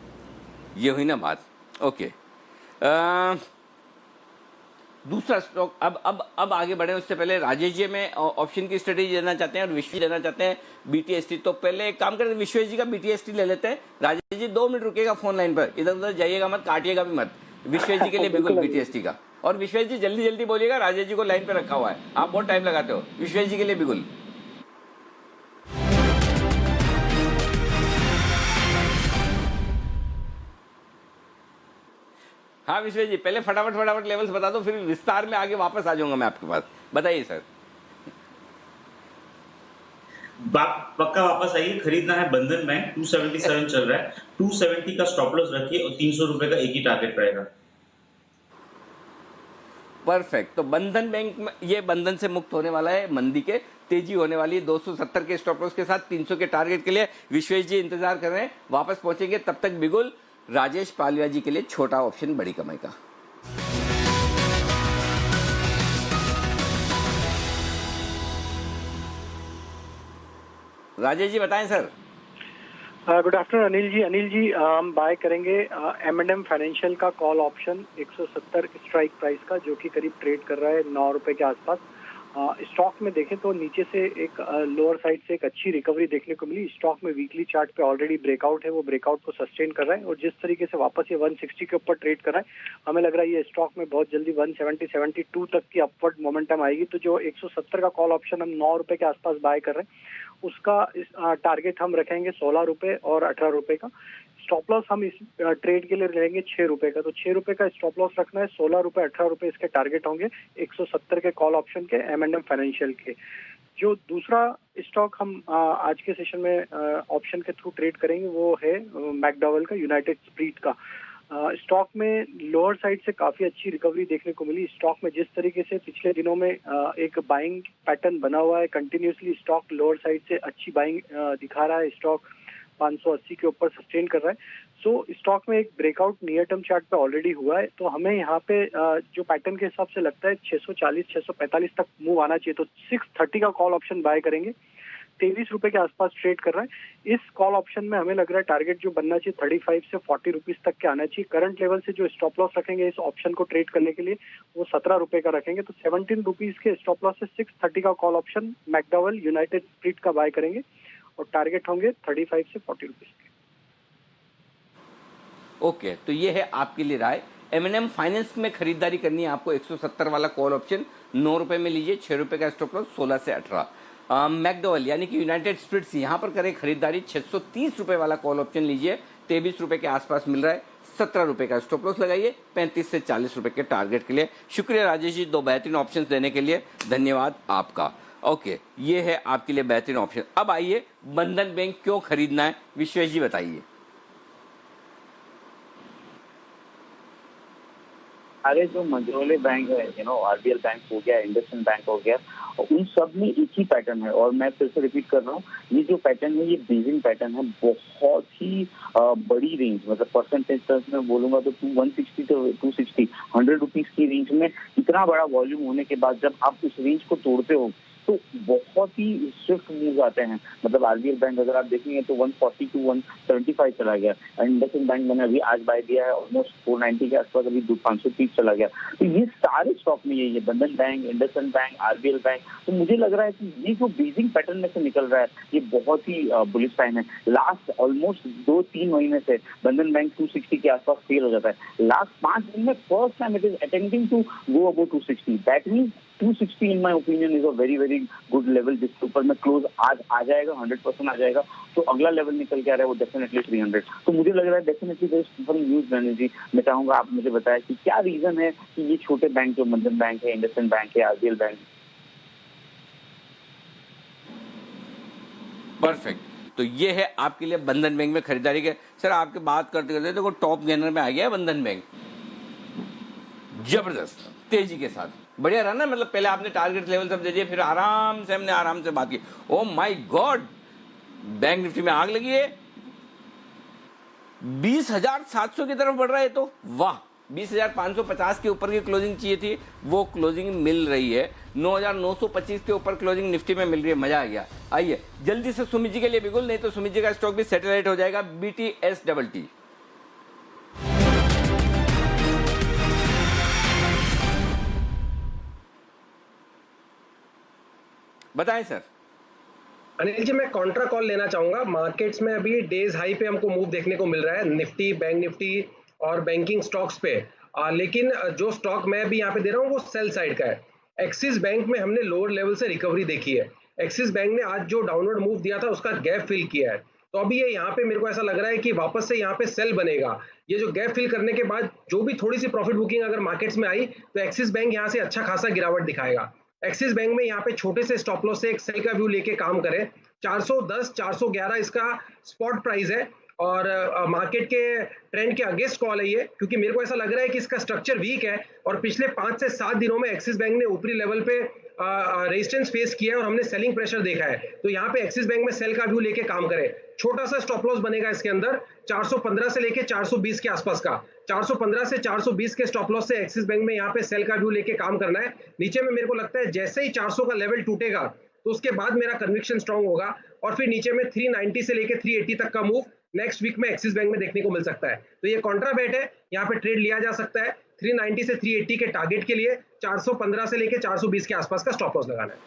ये हुई ना बात। ओके, दूसरा स्टॉक, अब आगे बढ़े उससे पहले राजेश जी में ऑप्शन की स्ट्रेटेजी लेना चाहते हैं और विश्व लेना चाहते हैं बीटीएसटी। तो पहले एक काम करते हैं, विश्वेश जी का बीटीएसटी ले लेते हैं। राजेश जी 2 मिनट रुकेगा फोन लाइन पर, इधर उधर जाइएगा मत, काटिएगा भी मत। विश्वेश जी के लिए बिल्कुल बीटीएसटी का, और विश्वेश जी जल्दी जल्दी बोलिएगा, राजेश जी को लाइन पे रखा हुआ है, आप बहुत टाइम लगाते हो। विश्वेश जी के लिए बिल्कुल। हाँ विश्वेश जी, पहले फटाफट लेवल्स बता दो, फिर विस्तार में आगे वापस आ जाऊंगा मैं आपके पास। बताइए सर। पक्का वापस आइए। खरीदना है बंधन बैंक, 277 चल रहा है, 270 का स्टॉप लॉस रखिए और 300 रुपए का एक ही टारगेट रहेगा। परफेक्ट। तो बंधन बैंक में, ये बंधन से मुक्त होने वाला है, मंदी के तेजी होने वाली है 270 के स्टॉप लॉस के साथ 300 के टारगेट के लिए। विश्वेश जी इंतजार कर रहे हैं, वापस पहुंचेंगे, तब तक बिगुल राजेश पालिया जी के लिए छोटा ऑप्शन बड़ी कमाई का। राजेश जी बताएं सर। गुड आफ्टरनून अनिल जी हम बाय करेंगे M&M फाइनेंशियल का कॉल ऑप्शन 170 स्ट्राइक प्राइस का, जो कि करीब ट्रेड कर रहा है 9 रुपए के आसपास। स्टॉक में देखें तो नीचे से एक लोअर साइड से एक अच्छी रिकवरी देखने को मिली। स्टॉक में वीकली चार्ट पे ऑलरेडी ब्रेकआउट है, वो ब्रेकआउट को सस्टेन कर रहा है और जिस तरीके से वापस ये 160 के ऊपर ट्रेड कर रहा है, हमें लग रहा है ये स्टॉक में बहुत जल्दी 170 72 तक की अपवर्ड मोमेंटम आएगी। तो जो 170 का कॉल ऑप्शन हम 9 रुपए के आसपास बाय कर रहे हैं, उसका टारगेट हम रखेंगे 16 रुपए और 18 रुपए का। स्टॉप लॉस हम इस ट्रेड के लिए रहेंगे 6 रुपए का, तो 6 रुपए का स्टॉप लॉस रखना है, 16 रुपए 18 रुपए इसके टारगेट होंगे 170 के कॉल ऑप्शन के M&M फाइनेंशियल के। जो दूसरा स्टॉक हम आज के सेशन में ऑप्शन के थ्रू ट्रेड करेंगे वो है मैकडॉवेल का, यूनाइटेड स्प्रीट का। स्टॉक में लोअर साइड से काफी अच्छी रिकवरी देखने को मिली। स्टॉक में जिस तरीके से पिछले दिनों में एक बाइंग पैटर्न बना हुआ है, कंटिन्यूसली स्टॉक लोअर साइड से अच्छी बाइंग दिखा रहा है, स्टॉक 580 के ऊपर सस्टेन कर रहा है। सो स्टॉक में एक ब्रेकआउट नियर टर्म चार्ट पे ऑलरेडी हुआ है, तो हमें यहाँ पे जो पैटर्न के हिसाब से लगता है 640 645 तक मूव आना चाहिए, तो 630 का कॉल ऑप्शन बाय करेंगे। 23 रुपए के आसपास ट्रेड कर रहा है। इस कॉल ऑप्शन में हमें लग रहा है टारगेट जो बनना चाहिए 35 से 40 रुपीज तक के आना चाहिए। करंट लेवल से जो स्टॉप लॉस रखेंगे इस ऑप्शन को ट्रेड करने के लिए वो 17 रुपए का रखेंगे, तो 17 रुपीज के स्टॉप लॉस से 630 का call option McDowell United spirit का बाय करेंगे और टारगेट होंगे 35 से 40 रुपीज के। ओके, तो ये है आपके लिए राय। M&M फाइनेंस में खरीदारी करनी है आपको, 170 वाला कॉल ऑप्शन 9 रुपए में लीजिए, 6 रुपए का स्टॉप लॉस, 16 से 18। मैकडॉवेल यानी कि यूनाइटेड स्पिरिट्स, यहाँ पर करें खरीदारी, 630 रुपए वाला कॉल ऑप्शन लीजिए, 23 रुपए के आसपास मिल रहा है, 17 रुपए का स्टॉप लॉस लगाइए, 35 से 40 रुपए के टारगेट के लिए। शुक्रिया राजेश जी, 2 बेहतरीन ऑप्शन देने के लिए, धन्यवाद आपका। ओके, ये है आपके लिए बेहतरीन ऑप्शन। अब आइए, बंधन बैंक क्यों खरीदना है, विश्वेश जी बताइए। सारे जो मंझोले बैंक है, RBL बैंक हो गया, इंडसइंड बैंक हो गया, उन सब में एक ही पैटर्न है। और मैं फिर से रिपीट कर रहा हूँ, ये जो पैटर्न है ये बेजिंग पैटर्न है, बहुत ही बड़ी रेंज, मतलब परसेंटेज टर्म्स में बोलूंगा तो 160 to 260 100 रुपीज की रेंज में इतना बड़ा वॉल्यूम होने के बाद जब आप इस रेंज को तोड़ते हो तो बहुत ही स्विफ्ट मूव आते हैं। मतलब RBL बैंक अगर आप देखेंगे तो 140 to 175 चला गया, इंडसइंड बैंक मैंने अभी आज बाय दिया है ऑलमोस्ट 490 के आसपास, अभी 530 चला गया। तो ये सारे स्टॉक में यही है, बंधन bank, IndusInd bank, RBL bank. तो मुझे लग रहा है कि ये जो बेजिंग पैटर्न में से निकल रहा है ये बहुत ही बुलिश साइन है। लास्ट ऑलमोस्ट 2-3 महीने से बंधन बैंक 260 के आसपास फेल हो जाता है। लास्ट 5 दिन में first time it is attempting to go above 260। That means 260 in my opinion is a very very good level, जिसके ऊपर में क्लोज आज आ जाएगा, 100% आ जाएगा। तो अगला लेवल निकल के आ रहा है वो डेफिनेटली 300। तो मुझे लग रहा है डेफिनेटली न्यूज जी, मैं चाहूंगा आप मुझे बताएं कि क्या रीजन है कि ये छोटे बैंक जो बंधन बैंक है, इंडसइंड बैंक है, RBL बैंक। परफेक्ट, तो ये है आपके लिए बंधन बैंक में खरीदारी के। सर आपके बात करते करते देखो टॉप गेनर में आ गया बंधन बैंक, जबरदस्त तेजी के साथ, बढ़िया रहा ना। मतलब पहले आपने टारगेट लेवल सब दे दिए, फिर आराम से हमने आराम से बात की। Oh my God, bank Nifty में आग लगी है, 20,700 की तरफ बढ़ रहा है। तो वाह, 20,550 के ऊपर की क्लोजिंग चाहिए थी, वो क्लोजिंग मिल रही है। 9,925 के ऊपर क्लोजिंग निफ्टी में मिल रही है, मजा आ गया। आइए जल्दी से सुमित जी के लिए बिगुल, नहीं तो सुमित जी का स्टॉक भी सैटेलाइट हो जाएगा, BTSTT। बताएं सर। अनिल जी, मैं कॉन्ट्रा कॉल लेना चाहूंगा। मार्केट्स में अभी डेज हाई पे हमको मूव देखने को मिल रहा है, निफ्टी, बैंक निफ्टी और बैंकिंग स्टॉक्स पे। लेकिन जो स्टॉक मैं भी यहाँ पे दे रहा हूँ वो सेल साइड का है। एक्सिस बैंक में हमने लोअर लेवल से रिकवरी देखी है। एक्सिस बैंक ने आज जो डाउनवर्ड मूव दिया था उसका गैप फिल किया है, तो अभी ये यहाँ पे मेरे को ऐसा लग रहा है कि वापस से यहाँ पे सेल बनेगा। ये जो गैप फिल करने के बाद जो भी थोड़ी सी प्रॉफिट बुकिंग अगर मार्केट्स में आई तो एक्सिस बैंक यहाँ से अच्छा खासा गिरावट दिखाएगा। एक्सिस बैंक में यहाँ पे छोटे से स्टॉप लॉस से एक सेल का व्यू लेके काम करें। 410 411 इसका स्पॉट प्राइस है और मार्केट के ट्रेंड के अगेंस्ट कॉल है ये, क्योंकि मेरे को ऐसा लग रहा है कि इसका स्ट्रक्चर वीक है और पिछले 5 से 7 दिनों में एक्सिस बैंक ने ऊपरी लेवल पे रेजिस्टेंस फेस किया है और हमने सेलिंग प्रेशर देखा है। तो यहाँ पे एक्सिस बैंक में सेल का व्यू लेके काम करें। छोटा सा स्टॉप लॉस बनेगा इसके अंदर 415 से लेके 420 के आसपास का। 415 से 420 के स्टॉप लॉस से एक्सिस बैंक में यहाँ पे सेल का व्यू लेके काम करना है। नीचे में मेरे को लगता है जैसे ही 400 का लेवल टूटेगा तो उसके बाद मेरा कन्विक्शन स्ट्रांग होगा और फिर नीचे में 390 से लेके 380 तक का मूव नेक्स्ट वीक में एक्सिस बैंक में देखने को मिल सकता है। तो ये कॉन्ट्रा बेट है, यहाँ पे ट्रेड लिया जा सकता है। 390 से 380 के टारगेट के लिए 415 से लेके 420 के आसपास का स्टॉप लॉस लगाना है।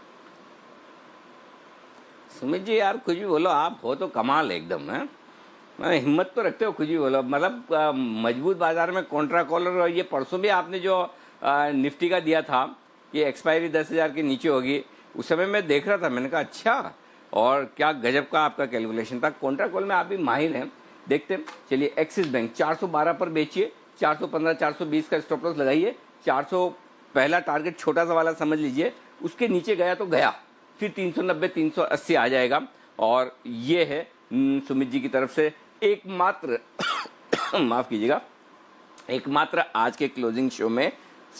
सुमित जी यार कुछ भी बोलो, आप हो तो कमाल एकदम है, हिम्मत तो रखते हो, कुछ भी बोलो। मतलब मजबूत बाजार में कॉन्ट्रा कॉलर। और ये परसों भी आपने जो निफ्टी का दिया था कि एक्सपायरी 10,000 के नीचे होगी, उस समय मैं देख रहा था, मैंने कहा अच्छा, और क्या गजब का आपका कैलकुलेशन था। कॉन्ट्रा कॉल में आप भी माहिर हैं। देखते हैं, चलिए एक्सिस बैंक 412 पर बेचिए, 415 420 का स्टॉप लॉस लगाइए। 400 पहला टारगेट छोटा सा वाला समझ लीजिए, उसके नीचे गया तो गया, फिर 390 380 आ जाएगा। और ये है सुमित जी की तरफ से एकमात्र माफ कीजिएगा, एकमात्र आज के क्लोजिंग शो में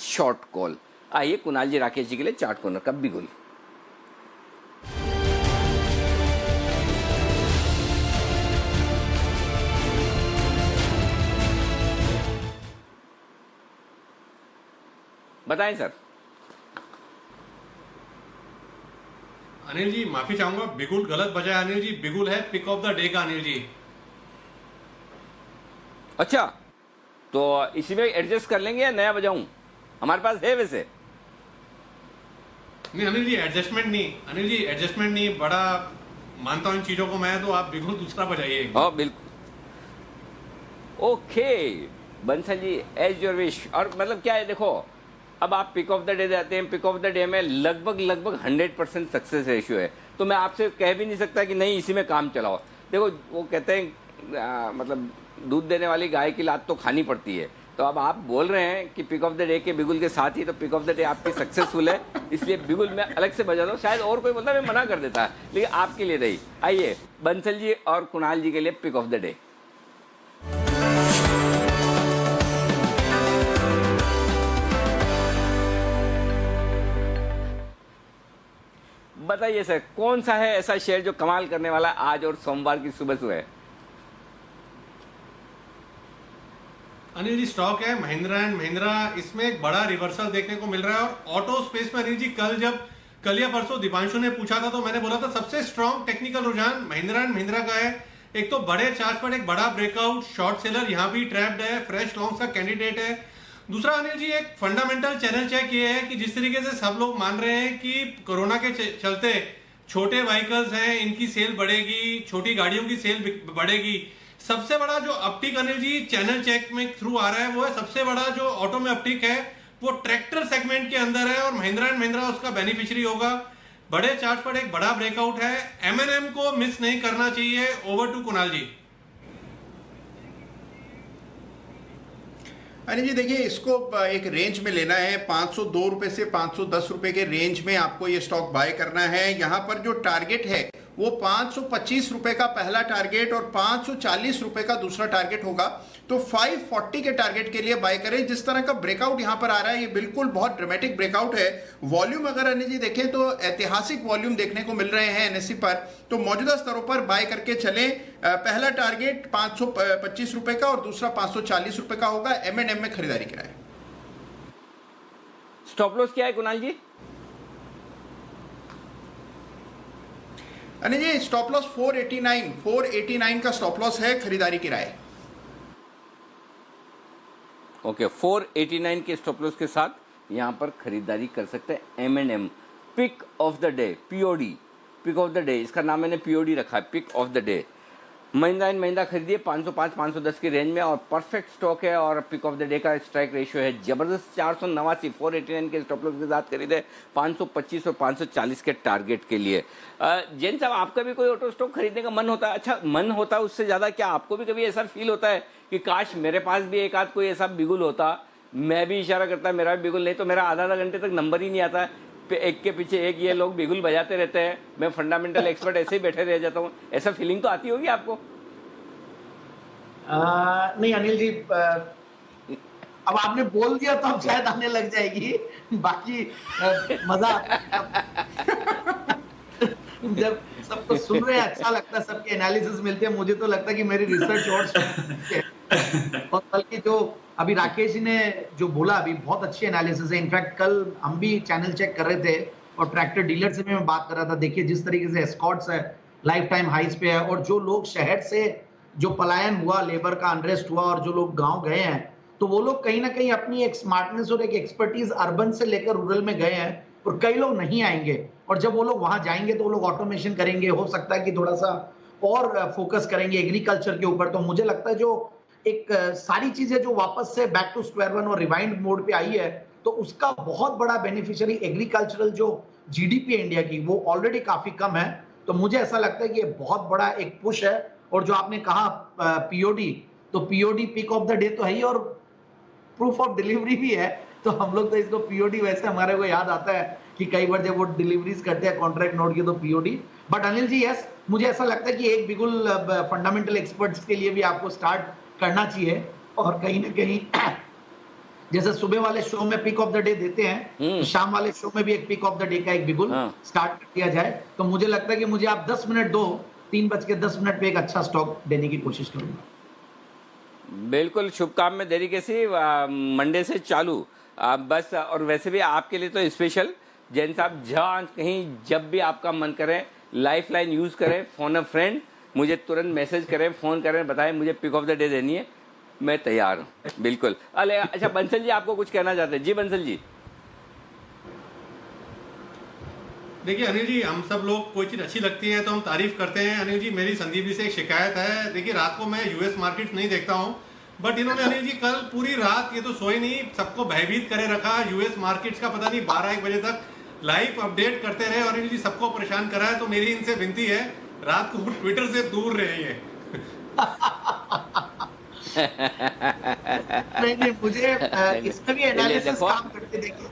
शॉर्ट कॉल। आइए कुणाल जी राकेश जी के लिए चार्ट कॉर्नर का बिगुल। बताएं सर। अनिल जी माफी चाहूंगा, बिगुल गलत बजाय अनिल जी, बिगुल है पिक ऑफ द डे का अनिल जी। अच्छा, तो इसी में एडजस्ट कर लेंगे या नया बजाऊं? हमारे पास है वैसे। नहीं अनिल जी एडजस्टमेंट नहीं, अनिल जी एडजस्टमेंट नहीं, बड़ा मानता हूं इन चीजों को मैं, तो आप बिगुल दूसरा बजाइए। बिल्कुल okay Bansal ji, as your wish. और मतलब क्या है, देखो अब आप पिक ऑफ द डे देते हैं, पिक ऑफ द डे में लगभग 100% सक्सेस रेशियो है, तो मैं आपसे कह भी नहीं सकता कि नहीं इसी में काम चलाओ। देखो वो कहते हैं मतलब दूध देने वाली गाय की लात तो खानी पड़ती है। तो अब आप बोल रहे हैं कि पिक ऑफ द डे के बिगुल के साथ ही, तो पिक ऑफ द डे आपकी सक्सेसफुल है, इसलिए बिगुल मैं अलग से बजा दूं। शायद और कोई बोलता मैं मना कर देता, लेकिन आपके लिए रही। आइए बंसल जी और कुणाल जी के लिए पिक ऑफ द डे। बताइए सर, कौन सा है ऐसा शेयर जो कमाल करने वाला आज और सोमवार की सुबह सुबह? अनिल जी स्टॉक है महिंद्रा एंड महिंद्रा, इसमें एक बड़ा रिवर्सल देखने को मिल रहा है। और ऑटो स्पेस में अनिल जी कल या परसों दीपांशु ने पूछा था तो मैंने बोला था सबसे स्ट्रॉन्ग टेक्निकल रुझान महिंद्रा एंड महिंद्रा का है। एक तो बड़े चार्ज पर एक बड़ा ब्रेकआउट, शॉर्ट सेलर यहाँ भी ट्रैप्ड है, फ्रेश लॉन्ग का कैंडिडेट है। दूसरा अनिल जी एक फंडामेंटल चैनल चेक ये है कि जिस तरीके से सब लोग मान रहे हैं कि कोरोना के चलते छोटे व्हीकल्स हैं इनकी सेल बढ़ेगी, छोटी गाड़ियों की सेल बढ़ेगी। सबसे बड़ा जो uptick Anil ji channel check में थ्रू आ रहा है वो है, सबसे बड़ा जो ऑटो में अपटिक है वो ट्रैक्टर सेगमेंट के अंदर है और महिंद्रा एंड महिंद्रा उसका बेनिफिशियरी होगा। बड़े चार्ट पर एक बड़ा ब्रेकआउट है, M&M को मिस नहीं करना चाहिए। ओवर टू कुणाल जी। अनिल जी देखिए, इसको एक रेंज में लेना है, 502 रुपए से 510 रुपए के रेंज में आपको ये स्टॉक बाय करना है। यहाँ पर जो टारगेट है वो 525 रुपए का पहला टारगेट और 540 रुपए का दूसरा टारगेट होगा। तो 540 के टारगेट के लिए बाय करें। जिस तरह का ब्रेकआउट यहां पर आ रहा है, ये बिल्कुल बहुत ड्रामेटिक ब्रेकआउट है। वॉल्यूम अगर अनिल जी देखें तो ऐतिहासिक वॉल्यूम देखने को मिल रहे हैं एनएससी पर, तो मौजूदा स्तरों पर बाय करके चलें। पहला टारगेट 525 रुपए का और दूसरा 540 रुपए का होगा। M&M में खरीदारी कराएं। स्टॉप लॉस क्या है कुणाल जी? अनिल जी स्टॉप लॉस 489 का स्टॉप लॉस है, खरीदारी की राय। ओके, 489 के स्टॉप लॉस के साथ यहां पर खरीदारी कर सकते हैं। M&M pick of the day, POD pick of the day, इसका नाम मैंने POD रखा है, pick of the day. Mahindra and Mahindra खरीदिए 505-510 की रेंज में और परफेक्ट स्टॉक है और पिक ऑफ द डे का स्ट्राइक रेशियो है जबरदस्त 489। 489 के स्टॉप लॉस के साथ खरीदे 525 और 540 के टारगेट के लिए। जैन साहब, आपका भी कोई ऑटो स्टॉक खरीदने का मन होता है? अच्छा, मन होता है, उससे ज्यादा क्या आपको भी कभी ऐसा फील होता है कि काश मेरे पास भी एक आध कोई ऐसा बिगुल होता? मैं भी इशारा करता है मेरा भी बिगुल, नहीं तो मेरा आधा घंटे तक नंबर ही नहीं आता है, एक के पीछे एक ये लोग बिगुल बजाते रहते हैं, मैं फंडामेंटल एक्सपर्ट ऐसे ही बैठे रह जाता हूँ। ऐसा फीलिंग तो आती होगी आपको? नहीं अनिल जी, अब आपने बोल दिया तो अब शायद आने लग जाएगी। बाकी मजा जब सबको सुन रहे हैं अच्छा लगता है, सबके एनालिसिस मिलते हैं, मुझे तो लगता है कि मेरी रिसर्च और बल्कि जो अभी राकेश जी ने जो बोला अभी बहुत अच्छी एनालिसिस है। इनफैक्ट कल हम भी चैनल चेक कर रहे थे और ट्रैक्टर डीलर से भी मैं बात कर रहा था। देखिए जिस तरीके से एस्कॉर्ट्स है लाइफ टाइम हाइस पे है और जो लोग शहर से जो पलायन हुआ, लेबर का अनरेस्ट हुआ और जो लोग गांव गए हैं, तो वो लोग कहीं ना कहीं अपनी एक स्मार्टनेस और एक एक्सपर्टीज अर्बन से लेकर रूरल में गए हैं और कई लोग नहीं आएंगे। और जब वो लोग वहां जाएंगे तो वो लोग ऑटोमेशन करेंगे, हो सकता है कि थोड़ा सा और फोकस करेंगे एग्रीकल्चर के ऊपर। तो मुझे लगता है जो एक सारी चीजें जो वापस से बैक टू स्क्वायर वन और रिवाइंड मोड पे आई है, तो उसका बहुत बड़ा बेनिफिशियरी एग्रीकल्चरल जो जीडीपी है इंडिया की, वो ऑलरेडी काफी कम है। तो मुझे ऐसा लगता है कि ये बहुत बड़ा एक पुश है। और जो आपने कहा पीओडी, तो POD pick of the day तो है ही और प्रूफ ऑफ डिलीवरी भी है। तो हम लोग तो इसको पीओडी, वैसे हमारे को याद आता है कि कई बार जब वो डिलीवरीज करते हैं कॉन्ट्रैक्ट नोट की तो POD. But Anil ji yes, मुझे ऐसा लगता है कि एक बिगुल फंडामेंटल एक्सपर्ट्स के लिए भी आपको स्टार्ट करना चाहिए। और कहीं ना कहीं जैसे सुबह वाले शो में पिक ऑफ द डे देते हैं, शाम वाले शो में भी एक पिक ऑफ द डे का एक बिगुल स्टार्ट कर दिया जाए। तो मुझे लगता है कि मुझे आप 10 मिनट दो, 3:10 पे एक अच्छा स्टॉक देने की कोशिश करूंगा। बिल्कुल, शुभकामनाएं देरी कैसी मंडे से चालू बस। और वैसे भी आपके लिए तो स्पेशल जैन साहब, जहाँ कहीं जब भी आपका मन करे लाइफ लाइन यूज करें, फोन अ फ्रेंड, मुझे तुरंत मैसेज करें, फोन करें, बताएं मुझे पिक ऑफ द डे देनी है, मैं तैयार हूँ। बिल्कुल। अरे अच्छा बंसल जी, आपको कुछ कहना चाहते हैं? जी बंसल जी। देखिए अनिल जी, हम सब लोग कोई चीज अच्छी लगती है तो हम तारीफ करते हैं। अनिल जी, मेरी संदीप जी से एक शिकायत है। देखिए रात को मैं यूएस मार्केट नहीं देखता हूँ, बट इन्होंने अनिल जी कल पूरी रात, ये तो सोए नहीं, सबको भयभीत करे रखा। यूएस मार्केट्स का पता नहीं 12-1 बजे तक लाइव अपडेट करते रहे और अनिल जी सबको परेशान करा है। तो मेरी इनसे विनती है, रात को ट्विटर से दूर रहिए। नहीं, मुझे इसमें भी एनालिसिस काम करते देखिए।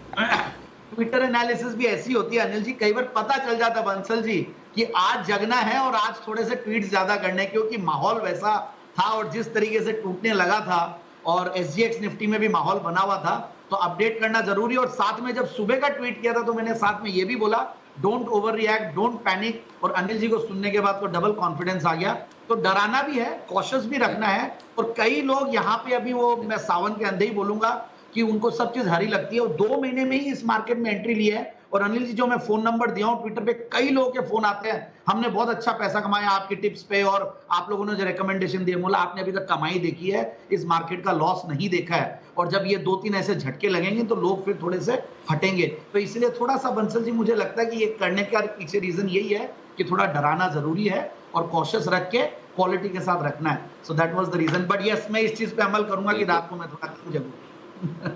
ट्विटर एनालिसिस भी ऐसी होती है अनिल जी, कई बार पता चल जाता बंसल जी कि आज जगना है और आज थोड़े से ट्वीट ज्यादा करने, क्योंकि माहौल वैसा था और जिस तरीके से टूटने लगा था और एसजीएक्स निफ्टी में भी माहौल बना हुआ था, तो अपडेट करना जरूरी। और साथ में जब सुबह का ट्वीट किया था तो मैंने साथ में ये भी बोला, don't over react, don't panic. और अनिल जी को सुनने के बाद तो डबल कॉन्फिडेंस आ गया। तो डराना भी है, कॉशियस भी रखना है। और कई लोग यहाँ पे अभी, वो मैं सावन के अंदर ही बोलूंगा कि उनको सब चीज हरी लगती है और 2 महीने में ही इस मार्केट में एंट्री ली है। और अनिल जी, जो मैं फोन नंबर दिया हूँ ट्विटर पे, कई लोगों के फोन आते हैं, हमने बहुत अच्छा पैसा कमाया आपकी टिप्स पे और आप लोगों ने जो रिकमेंडेशन दिए, बोला आपने अभी तक कमाई देखी है, इस मार्केट का लॉस नहीं देखा है। और जब ये 2-3 ऐसे झटके लगेंगे तो लोग फिर थोड़े से हटेंगे। तो इसलिए थोड़ा सा बंसल जी, मुझे लगता है कि ये करने का पीछे रीजन यही है कि थोड़ा डराना जरूरी है और कॉशियस रख के क्वालिटी के साथ रखना है। So that was the reason. But yes, मैं इस चीज पे अमल करूंगा कि रात को मैं थोड़ा कम जगूं।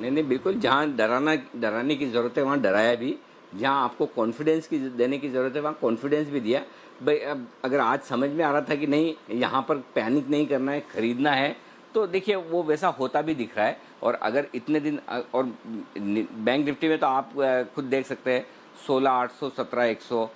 नहीं, बिल्कुल, जहाँ डराने की जरूरत है वहाँ डराया भी, जहाँ आपको कॉन्फिडेंस की देने की जरूरत है वहाँ कॉन्फिडेंस भी दिया। भाई अब अगर आज समझ में आ रहा था कि नहीं यहाँ पर पैनिक नहीं करना है, खरीदना है, तो देखिए वो वैसा होता भी दिख रहा है। और अगर इतने दिन, और बैंक निफ्टी में तो आप खुद देख सकते हैं 16,800, 17,100,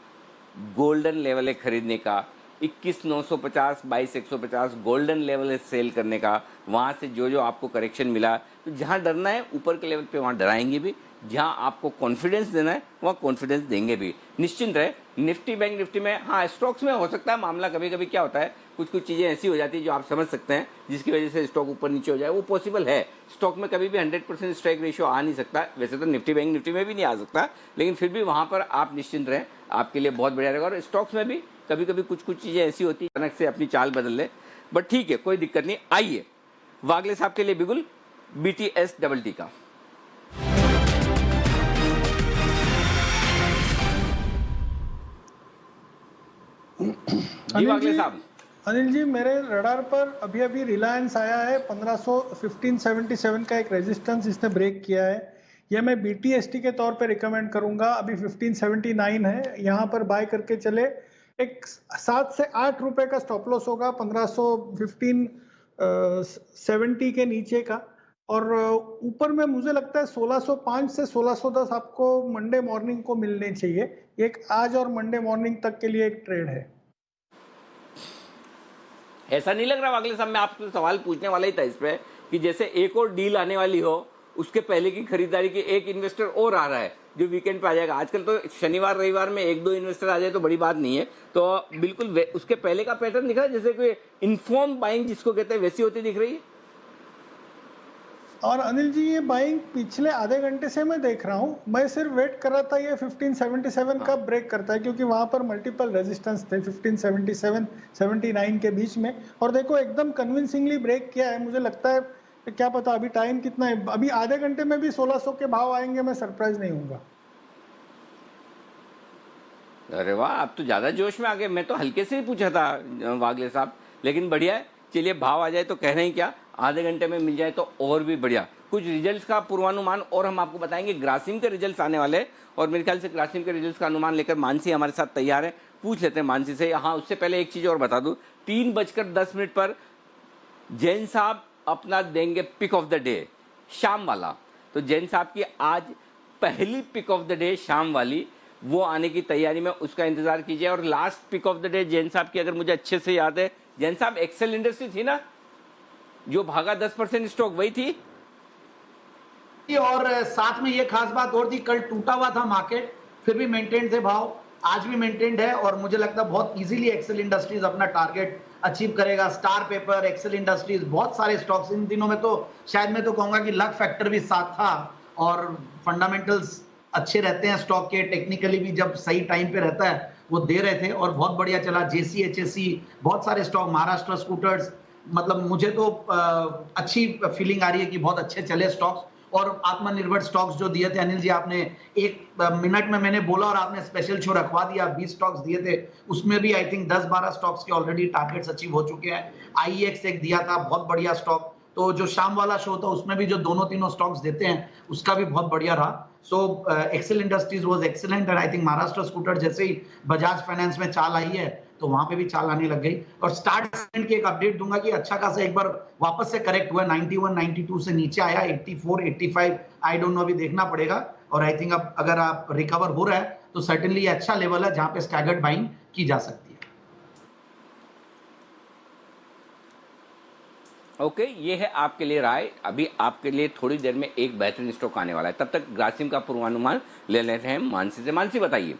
गोल्डन लेवल है खरीदने का, 21,950 22,150 गोल्डन लेवल है सेल करने का। वहाँ से जो जो आपको करेक्शन मिला, तो जहाँ डरना है ऊपर के लेवल पे वहाँ डराएंगे भी, जहाँ आपको कॉन्फिडेंस देना है वहाँ कॉन्फिडेंस देंगे भी। निश्चिंत रहे। निफ्टी बैंक निफ्टी में, हाँ स्टॉक्स में हो सकता है मामला कभी कभी क्या होता है, कुछ कुछ चीज़ें ऐसी हो जाती है जो आप समझ सकते हैं जिसकी वजह से स्टॉक ऊपर नीचे हो जाए, वो पॉसिबल है। स्टॉक में कभी भी 100% स्ट्राइक रेशियो आ नहीं सकता, वैसे तो निफ्टी बैंक निफ्टी में भी नहीं आ सकता, लेकिन फिर भी वहाँ पर आप निश्चिंत रहें, आपके लिए बहुत बढ़िया रहेगा। और स्टॉक्स में भी कभी कभी कुछ कुछ चीज़ें ऐसी होती है अचानक से अपनी चाल बदल ले, बट ठीक है, कोई दिक्कत नहीं। आइए वागले साहब के लिए बिगुल BTST का। अनिल जी, मेरे रडार पर अभी अभी रिलायंस आया है 1577 का एक रेजिस्टेंस इसने ब्रेक किया है। यह मैं BTST के तौर पे रिकमेंड करूंगा। अभी 1579 है, यहाँ पर बाय करके चले। एक 7 से 8 रुपए का स्टॉप लॉस होगा 1570 के नीचे का, और ऊपर में मुझे लगता है 1605 से 1610 आपको मंडे मॉर्निंग को मिलने चाहिए। एक आज और मंडे मॉर्निंग तक के लिए एक ट्रेड है। ऐसा नहीं लग रहा वागले साहब, मैं आपसे सवाल पूछने वाला ही था इस पे कि जैसे एक और डील आने वाली हो, उसके पहले की खरीदारी की एक इन्वेस्टर और आ रहा है जो वीकेंड पे आ जाएगा। आजकल तो शनिवार रविवार में 1-2 इन्वेस्टर आ जाए तो बड़ी बात नहीं है, तो बिल्कुल उसके पहले का पैटर्न दिख रहा है, जैसे कोई इन्फॉर्म बाइंग जिसको कहते हैं वैसी होती दिख रही है। और अनिल जी, ये बाइंग पिछले आधे घंटे से मैं देख रहा हूँ, मैं सिर्फ वेट कर रहा था ये 1577 कब ब्रेक करता है, क्योंकि वहां पर मल्टीपल रेजिस्टेंस थे 1577-79 के बीच में, और देखो एकदम कन्विंसिंगली ब्रेक किया है। मुझे लगता है क्या पता अभी टाइम कितना है, अभी आधे घंटे में भी 1600 के भाव आएंगे, मैं सरप्राइज नहीं हूँगा। अरे वाह, आप तो ज्यादा जोश में आ गए। मैं तो हल्के से ही पूछा था वागले साहब, लेकिन बढ़िया है। चलिए, भाव आ जाए तो कह रहे हैं क्या, आधे घंटे में मिल जाए तो और भी बढ़िया। कुछ रिजल्ट्स का पूर्वानुमान और हम आपको बताएंगे। ग्रासिम के रिजल्ट्स आने वाले हैं और मेरे ख्याल से ग्रासिम के रिजल्ट्स का अनुमान लेकर मानसी हमारे साथ तैयार है। पूछ लेते हैं मानसी से। हाँ, उससे पहले एक चीज़ और बता दूं, 3:10 पर जैन साहब अपना देंगे पिक ऑफ द डे, शाम वाला। तो जैन साहब की आज पहली पिक ऑफ द डे शाम वाली, वो आने की तैयारी में, उसका इंतजार कीजिए। और last pick of the day Jain साहब की, अगर मुझे अच्छे से याद है, जैन साहब एक्सेल इंडस्ट्री थी ना जो भागा 10% स्टॉक, वही थी। और साथ में ये खास बात और थी, कल टूटा हुआ था मार्केट, फिर भी मेंटेन थे भाव, आज भी मेंटेन्ड है, और मुझे लगता है बहुत इजीली एक्सेल इंडस्ट्रीज अपना टारगेट अचीव करेगा। स्टार पेपर, एक्सेल इंडस्ट्रीज, बहुत सारे स्टॉक्स इन दिनों में, तो शायद मैं तो कहूंगा कि लक फैक्टर भी साथ था, और फंडामेंटल्स अच्छे रहते हैं स्टॉक के, टेक्निकली भी जब सही टाइम पे रहता है वो दे रहे थे और बहुत बढ़िया चला। JCHSE, बहुत सारे स्टॉक, महाराष्ट्र स्कूटर्स, मतलब मुझे तो अच्छी फीलिंग आ रही है कि बहुत अच्छे चले स्टॉक्स। और आत्मनिर्भर स्टॉक्स जो दिए थे अनिल जी, आपने 1 मिनट में मैंने बोला और आपने स्पेशल शो रखवा दिया, 20 स्टॉक्स दिए थे, उसमें भी आई थिंक 10-12 स्टॉक्स के ऑलरेडी टारगेट्स अचीव हो चुके हैं। IEX एक दिया था, बहुत बढ़िया स्टॉक। तो जो शाम वाला शो था उसमें भी जो दोनों तीनों स्टॉक्स देते हैं उसका भी बहुत बढ़िया रहा। So Excel Industries was excellent, and I think Maharashtra scooter जैसे ही बजाज फाइनेंस में चाल आई है तो वहां पे भी चाल आने लग गई। और स्टार्ट सेगमेंट की एक अपडेट दूंगा कि अच्छा खासा एक बार वापस से करेक्ट हुआ, 91-92 से नीचे आया, 84-85, आई डोंट नो, अभी देखना पड़ेगा। और आई थिंक अब अगर आप रिकवर हो रहा है तो सर्टेनली ये अच्छा लेवल है जहां पे स्टैगर्ड बाइंग की जा सकती है। ओके, ये है आपके लिए राय। अभी आपके लिए थोड़ी देर में एक बेहतरीन स्टॉक आने वाला है, तब तक ग्रासिम का पूर्वानुमान ले लेते हैं मानसी से। मानसी बताइए।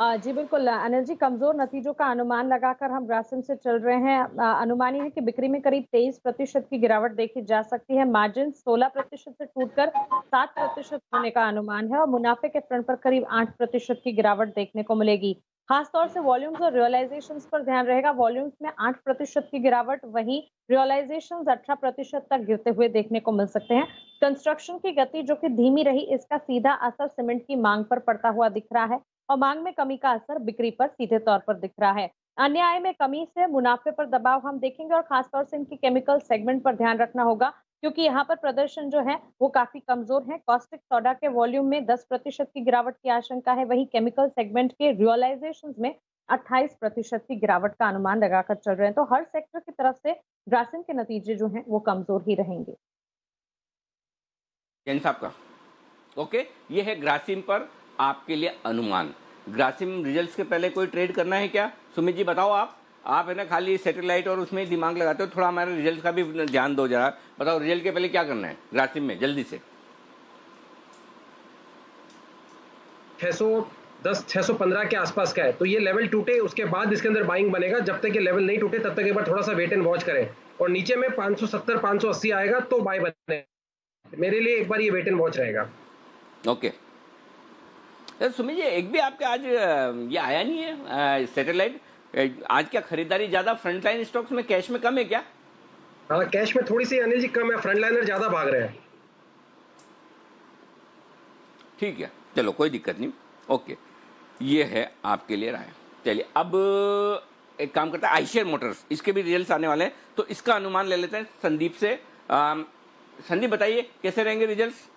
जी बिल्कुल अनिल जी, कमजोर नतीजों का अनुमान लगाकर हम ग्रासिम से चल रहे हैं। अनुमान है कि बिक्री में करीब 23% की गिरावट देखी जा सकती है। मार्जिन 16% से टूटकर 7% होने का अनुमान है, और मुनाफे के फ्रंट पर करीब 8% की गिरावट देखने को मिलेगी। खासतौर से वॉल्यूम्स और रियलाइजेशंस पर ध्यान रहेगा। वॉल्यूम्स में 8% की गिरावट, वहीं रियलाइजेशंस 18% तक गिरते हुए देखने को मिल सकते हैं। कंस्ट्रक्शन की गति जो कि धीमी रही, इसका सीधा असर सीमेंट की मांग पर पड़ता हुआ दिख रहा है, और मांग में कमी का असर बिक्री पर सीधे तौर पर दिख रहा है। अन्य आय में कमी से मुनाफे पर दबाव हम देखेंगे, और खासतौर से इनकी केमिकल सेगमेंट पर ध्यान रखना होगा, क्योंकि यहाँ पर प्रदर्शन जो है वो काफी कमजोर है। कॉस्टिक सोडा के वॉल्यूम में 10% की गिरावट की आशंका है, वहीं केमिकल सेगमेंट के रियलाइजेशंस में 28% की गिरावट का अनुमान लगाकर चल रहे हैं। तो हर सेक्टर की तरफ से ग्रासिम के नतीजे जो हैं वो कमजोर ही रहेंगे। जैन साहब का ओके, ये है ग्रासिम पर आपके लिए अनुमान। ग्रासिम रिजल्ट्स के पहले कोई ट्रेड करना है क्या? सुमित जी बताओ आप है ना खाली सैटेलाइट और उसमें दिमाग लगाते हो, थोड़ा हमारे रिजल्ट का भी ध्यान दो जरा। बताओ रिजल्ट के पहले क्या करना है ग्रासिम में, जल्दी से। 610 615 के आसपास का है, तो ये लेवल टूटे उसके बाद इसके अंदर बाइंग बनेगा। जब तक ये लेवल नहीं टूटे तब तक एक बार थोड़ा सा वेट एंड वॉच करें, और नीचे में 570 580 आएगा तो बाय बने। मेरे लिए एक बार ये वेट एंड वॉच रहेगा। ओके सुमित जी, एक भी आपके आज ये आया नहीं है सैटेलाइट, आज क्या खरीदारी ज्यादा फ्रंटलाइन स्टॉक्स में कैश में कम है क्या? हाँ, कैश में थोड़ी सी अनिल जी कम है, फ्रंटलाइनर ज्यादा भाग रहे हैं। ठीक है, चलो कोई दिक्कत नहीं। ओके, ये है आपके लिए राय। चलिए अब एक काम करता है, आइशर मोटर्स, इसके भी रिजल्ट्स आने वाले हैं, तो इसका अनुमान ले लेते हैं संदीप से। संदीप बताइए कैसे रहेंगे रिजल्ट्स?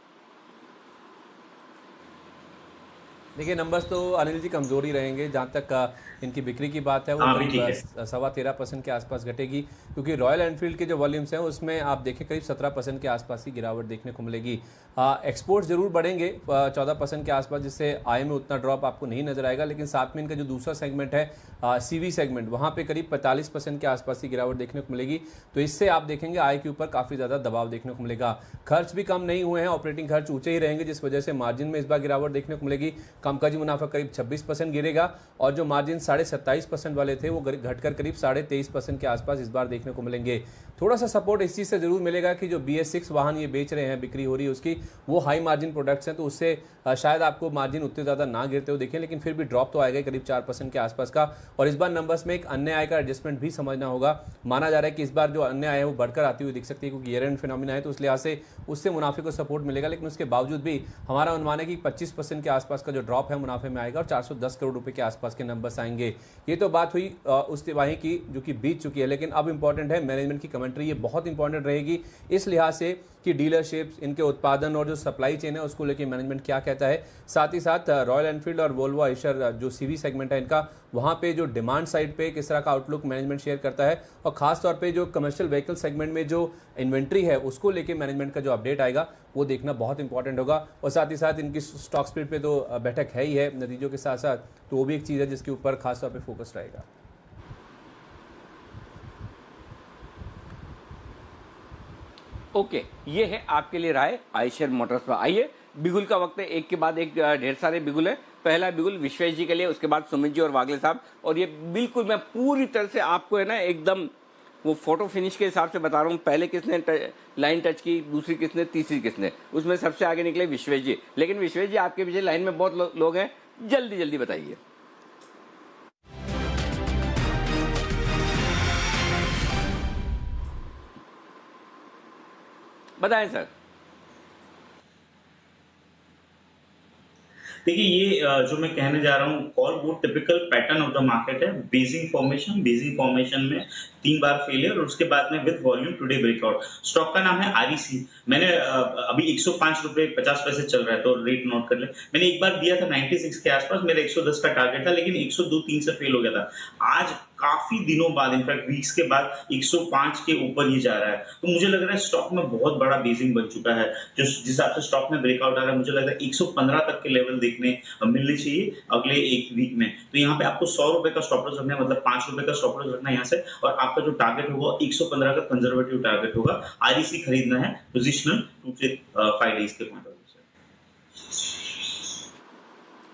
देखिए नंबर्स तो अनिल जी कमजोर ही रहेंगे। जहाँ तक इनकी बिक्री की बात है वो करीब 13.25% के आसपास घटेगी, क्योंकि रॉयल एनफील्ड के जो वॉल्यूम्स हैं उसमें आप देखें करीब 17% के आसपास की गिरावट देखने को मिलेगी। एक्सपोर्ट जरूर बढ़ेंगे 14% के आसपास, जिससे आय में उतना ड्रॉप आपको नहीं नजर आएगा, लेकिन साथ में इनका जो दूसरा सेगमेंट है सीवी सेगमेंट, वहाँ पे करीब 45% के आसपास की गिरावट देखने को मिलेगी। तो इससे आप देखेंगे आय के ऊपर काफ़ी ज़्यादा दबाव देखने को मिलेगा। खर्च भी कम नहीं हुए हैं, ऑपरेटिंग खर्च ऊंचे ही रहेंगे, जिस वजह से मार्जिन में इस बार गिरावट देखने को मिलेगी। कामकाजी मुनाफा करीब 26% गिरेगा, और जो मार्जिन 27.5% वाले थे वो घटकर करीब 23.5% के आसपास इस बार देखने को मिलेंगे। थोड़ा सा सपोर्ट इस चीज़ से जरूर मिलेगा कि जो BS6 वाहन ये बेच रहे हैं, बिक्री हो रही है उसकी, वो हाई मार्जिन प्रोडक्ट्स हैं, तो उससे शायद आपको मार्जिन उतने ज़्यादा ना गिरते हुए देखें, लेकिन फिर भी ड्रॉप तो आएगा करीब 4% के आसपास का। और इस बार नंबर्स में एक अन्य आय का एडजस्टमेंट भी समझना होगा। माना जा रहा है कि इस बार जो अन्य आय है वो बढ़कर आती हुई दिख सकती है, क्योंकि ईयर एंड फिनोमिना है, तो उस लिहाज से उससे मुनाफे को सपोर्ट मिलेगा। लेकिन उसके बावजूद भी हमारा अनुमान है कि 25% के आसपास का जो ड्रॉप है मुनाफे में आएगा, और 410 करोड़ रुपए के आसपास के नंबर्स आएंगे। ये तो बात हुई उस तिमाही की जो कि बीत चुकी है, लेकिन अब इंपॉर्टेंट है मैनेजमेंट की कमेंट्री। ये बहुत इंपॉर्टेंट रहेगी इस लिहाज से कि डीलरशिप्स, इनके उत्पादन और जो सप्लाई चेन है उसको लेकर मैनेजमेंट क्या कहता है। साथ ही साथ रॉयल एनफील्ड और वोल्वो आइशर जो सीवी सेगमेंट है इनका, वहाँ पे जो डिमांड साइड पे किस तरह का आउटलुक मैनेजमेंट शेयर करता है, और खास तौर पे जो कमर्शियल व्हीकल सेगमेंट में जो इन्वेंट्री है उसको लेके मैनेजमेंट का जो अपडेट आएगा वो देखना बहुत इंपॉर्टेंट होगा। और साथ ही साथ इनकी स्टॉक स्प्लिट पे तो बैठक है ही है नतीजों के साथ साथ, तो वो भी एक चीज़ है जिसके ऊपर खास तौर पर फोकस रहेगा। ओके, ये है आपके लिए राय आइशर मोटर्स पर। आइए बिगुल का वक्त है, एक के बाद एक ढेर सारे बिगुल है। पहला बिगुल विश्वेश जी के लिए, उसके बाद सुमित जी और वागले साहब। और ये बिल्कुल मैं पूरी तरह से आपको है ना एकदम वो फोटो फिनिश के हिसाब से बता रहा हूँ, पहले किसने लाइन टच की, दूसरी किसने, तीसरी किसने, उसमें सबसे आगे निकले विश्वेश जी। लेकिन विश्वेश जी आपके पीछे लाइन में बहुत लोग हैं, जल्दी जल्दी बताइए। बताएं सर। देखिए ये जो मैं कहने जा रहा हूँ, कॉल बहुत typical pattern of the market है। बेसिक फॉर्मेशन में 3 बार फेलियर, और उसके बाद में with volume today breakout. Stock का नाम है REC। मैंने अभी 105 रुपए 50 पैसे चल रहा है, तो रेट नोट कर ले। मैंने एक बार दिया था 96 के आसपास, मेरा 110 का टारगेट था, लेकिन 102-3 से फेल हो गया था। आज काफी दिनों बाद, इनफैक्ट वीक्स के बाद 105 के ऊपर ही जा रहा है। तो मुझे लग रहा है स्टॉक में बहुत बड़ा बेसिंग बन चुका है। जो जिस हिसाब से स्टॉक में ब्रेकआउट आ रहा है, मुझे लग रहा है 115 तक के लेवल देखने मिलने चाहिए अगले एक वीक में। तो यहाँ पे आपको 100 रुपए का स्टॉप लॉस रखना है, मतलब 5 रुपए का स्टॉप लॉस रखना है यहाँ से, और आपका जो टारगेट होगा 115 का कंजर्वेटिव टारगेट होगा। REC खरीदना है पोजिशनल 2 से 5 डेज के पॉइंट ऑफ व्यू से।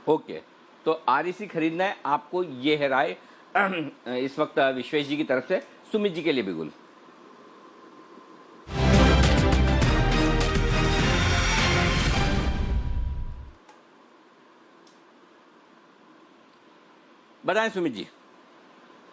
ओके, तो REC खरीदना है आपको, ये है राय इस वक्त विश्वेश जी की तरफ से। सुमित जी के लिए बिगुल। बताएं सुमित जी।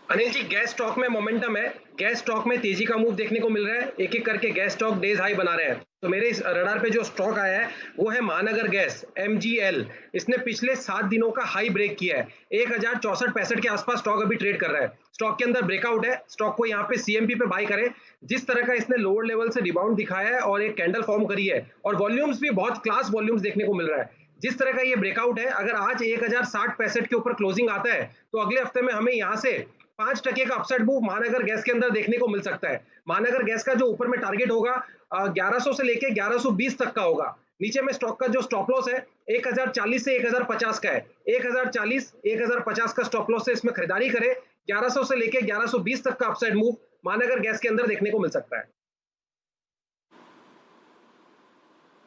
अनिल जी, गैस स्टॉक में मोमेंटम है, गैस स्टॉक में तेजी का मूव देखने को मिल रहा है। एक एक करके गैस स्टॉक डेज हाई बना रहे हैं। तो मेरे इस रडार पे जो स्टॉक आया है वो है महानगर गैस MGL। इसने पिछले 7 दिनों का हाई ब्रेक किया है। 1064-65 के आसपास स्टॉक अभी ट्रेड कर रहा है। स्टॉक के अंदर ब्रेकआउट है। स्टॉक को यहाँ पे CMP पे बाय करें। जिस तरह का इसने लोअर लेवल से रिबाउंड दिखाया है और एक कैंडल फॉर्म करी है, और वॉल्यूम्स भी बहुत क्लास वॉल्यूम्स देखने को मिल रहा है। जिस तरह का ये ब्रेकआउट है, अगर आज 1060-65 के ऊपर क्लोजिंग आता है तो अगले हफ्ते में हमें यहाँ से 5% का अपसाइड मूव महानगर गैस के अंदर देखने को मिल सकता है। महानगर गैस का जो ऊपर में टारगेट होगा 1100 से लेके 1120 तक का होगा। नीचे में स्टॉक का जो स्टॉप लॉस है 1040 से 1050 का है। 1040 1050 का स्टॉप लॉस से इसमें खरीदारी करें। 1100 से लेके 1120 तक का अपसाइड मूव महानगर गैस के अंदर देखने को मिल सकता है।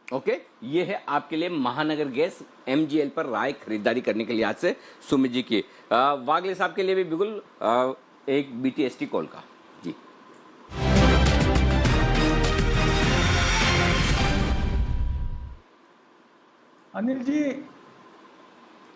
ओके, ये है आपके लिए महानगर गैस MGL पर राय खरीदारी करने के लिहाज से सुमित जी की। वागले साहब के लिए भी बिल्कुल एक BTST कॉल का जी। अनिल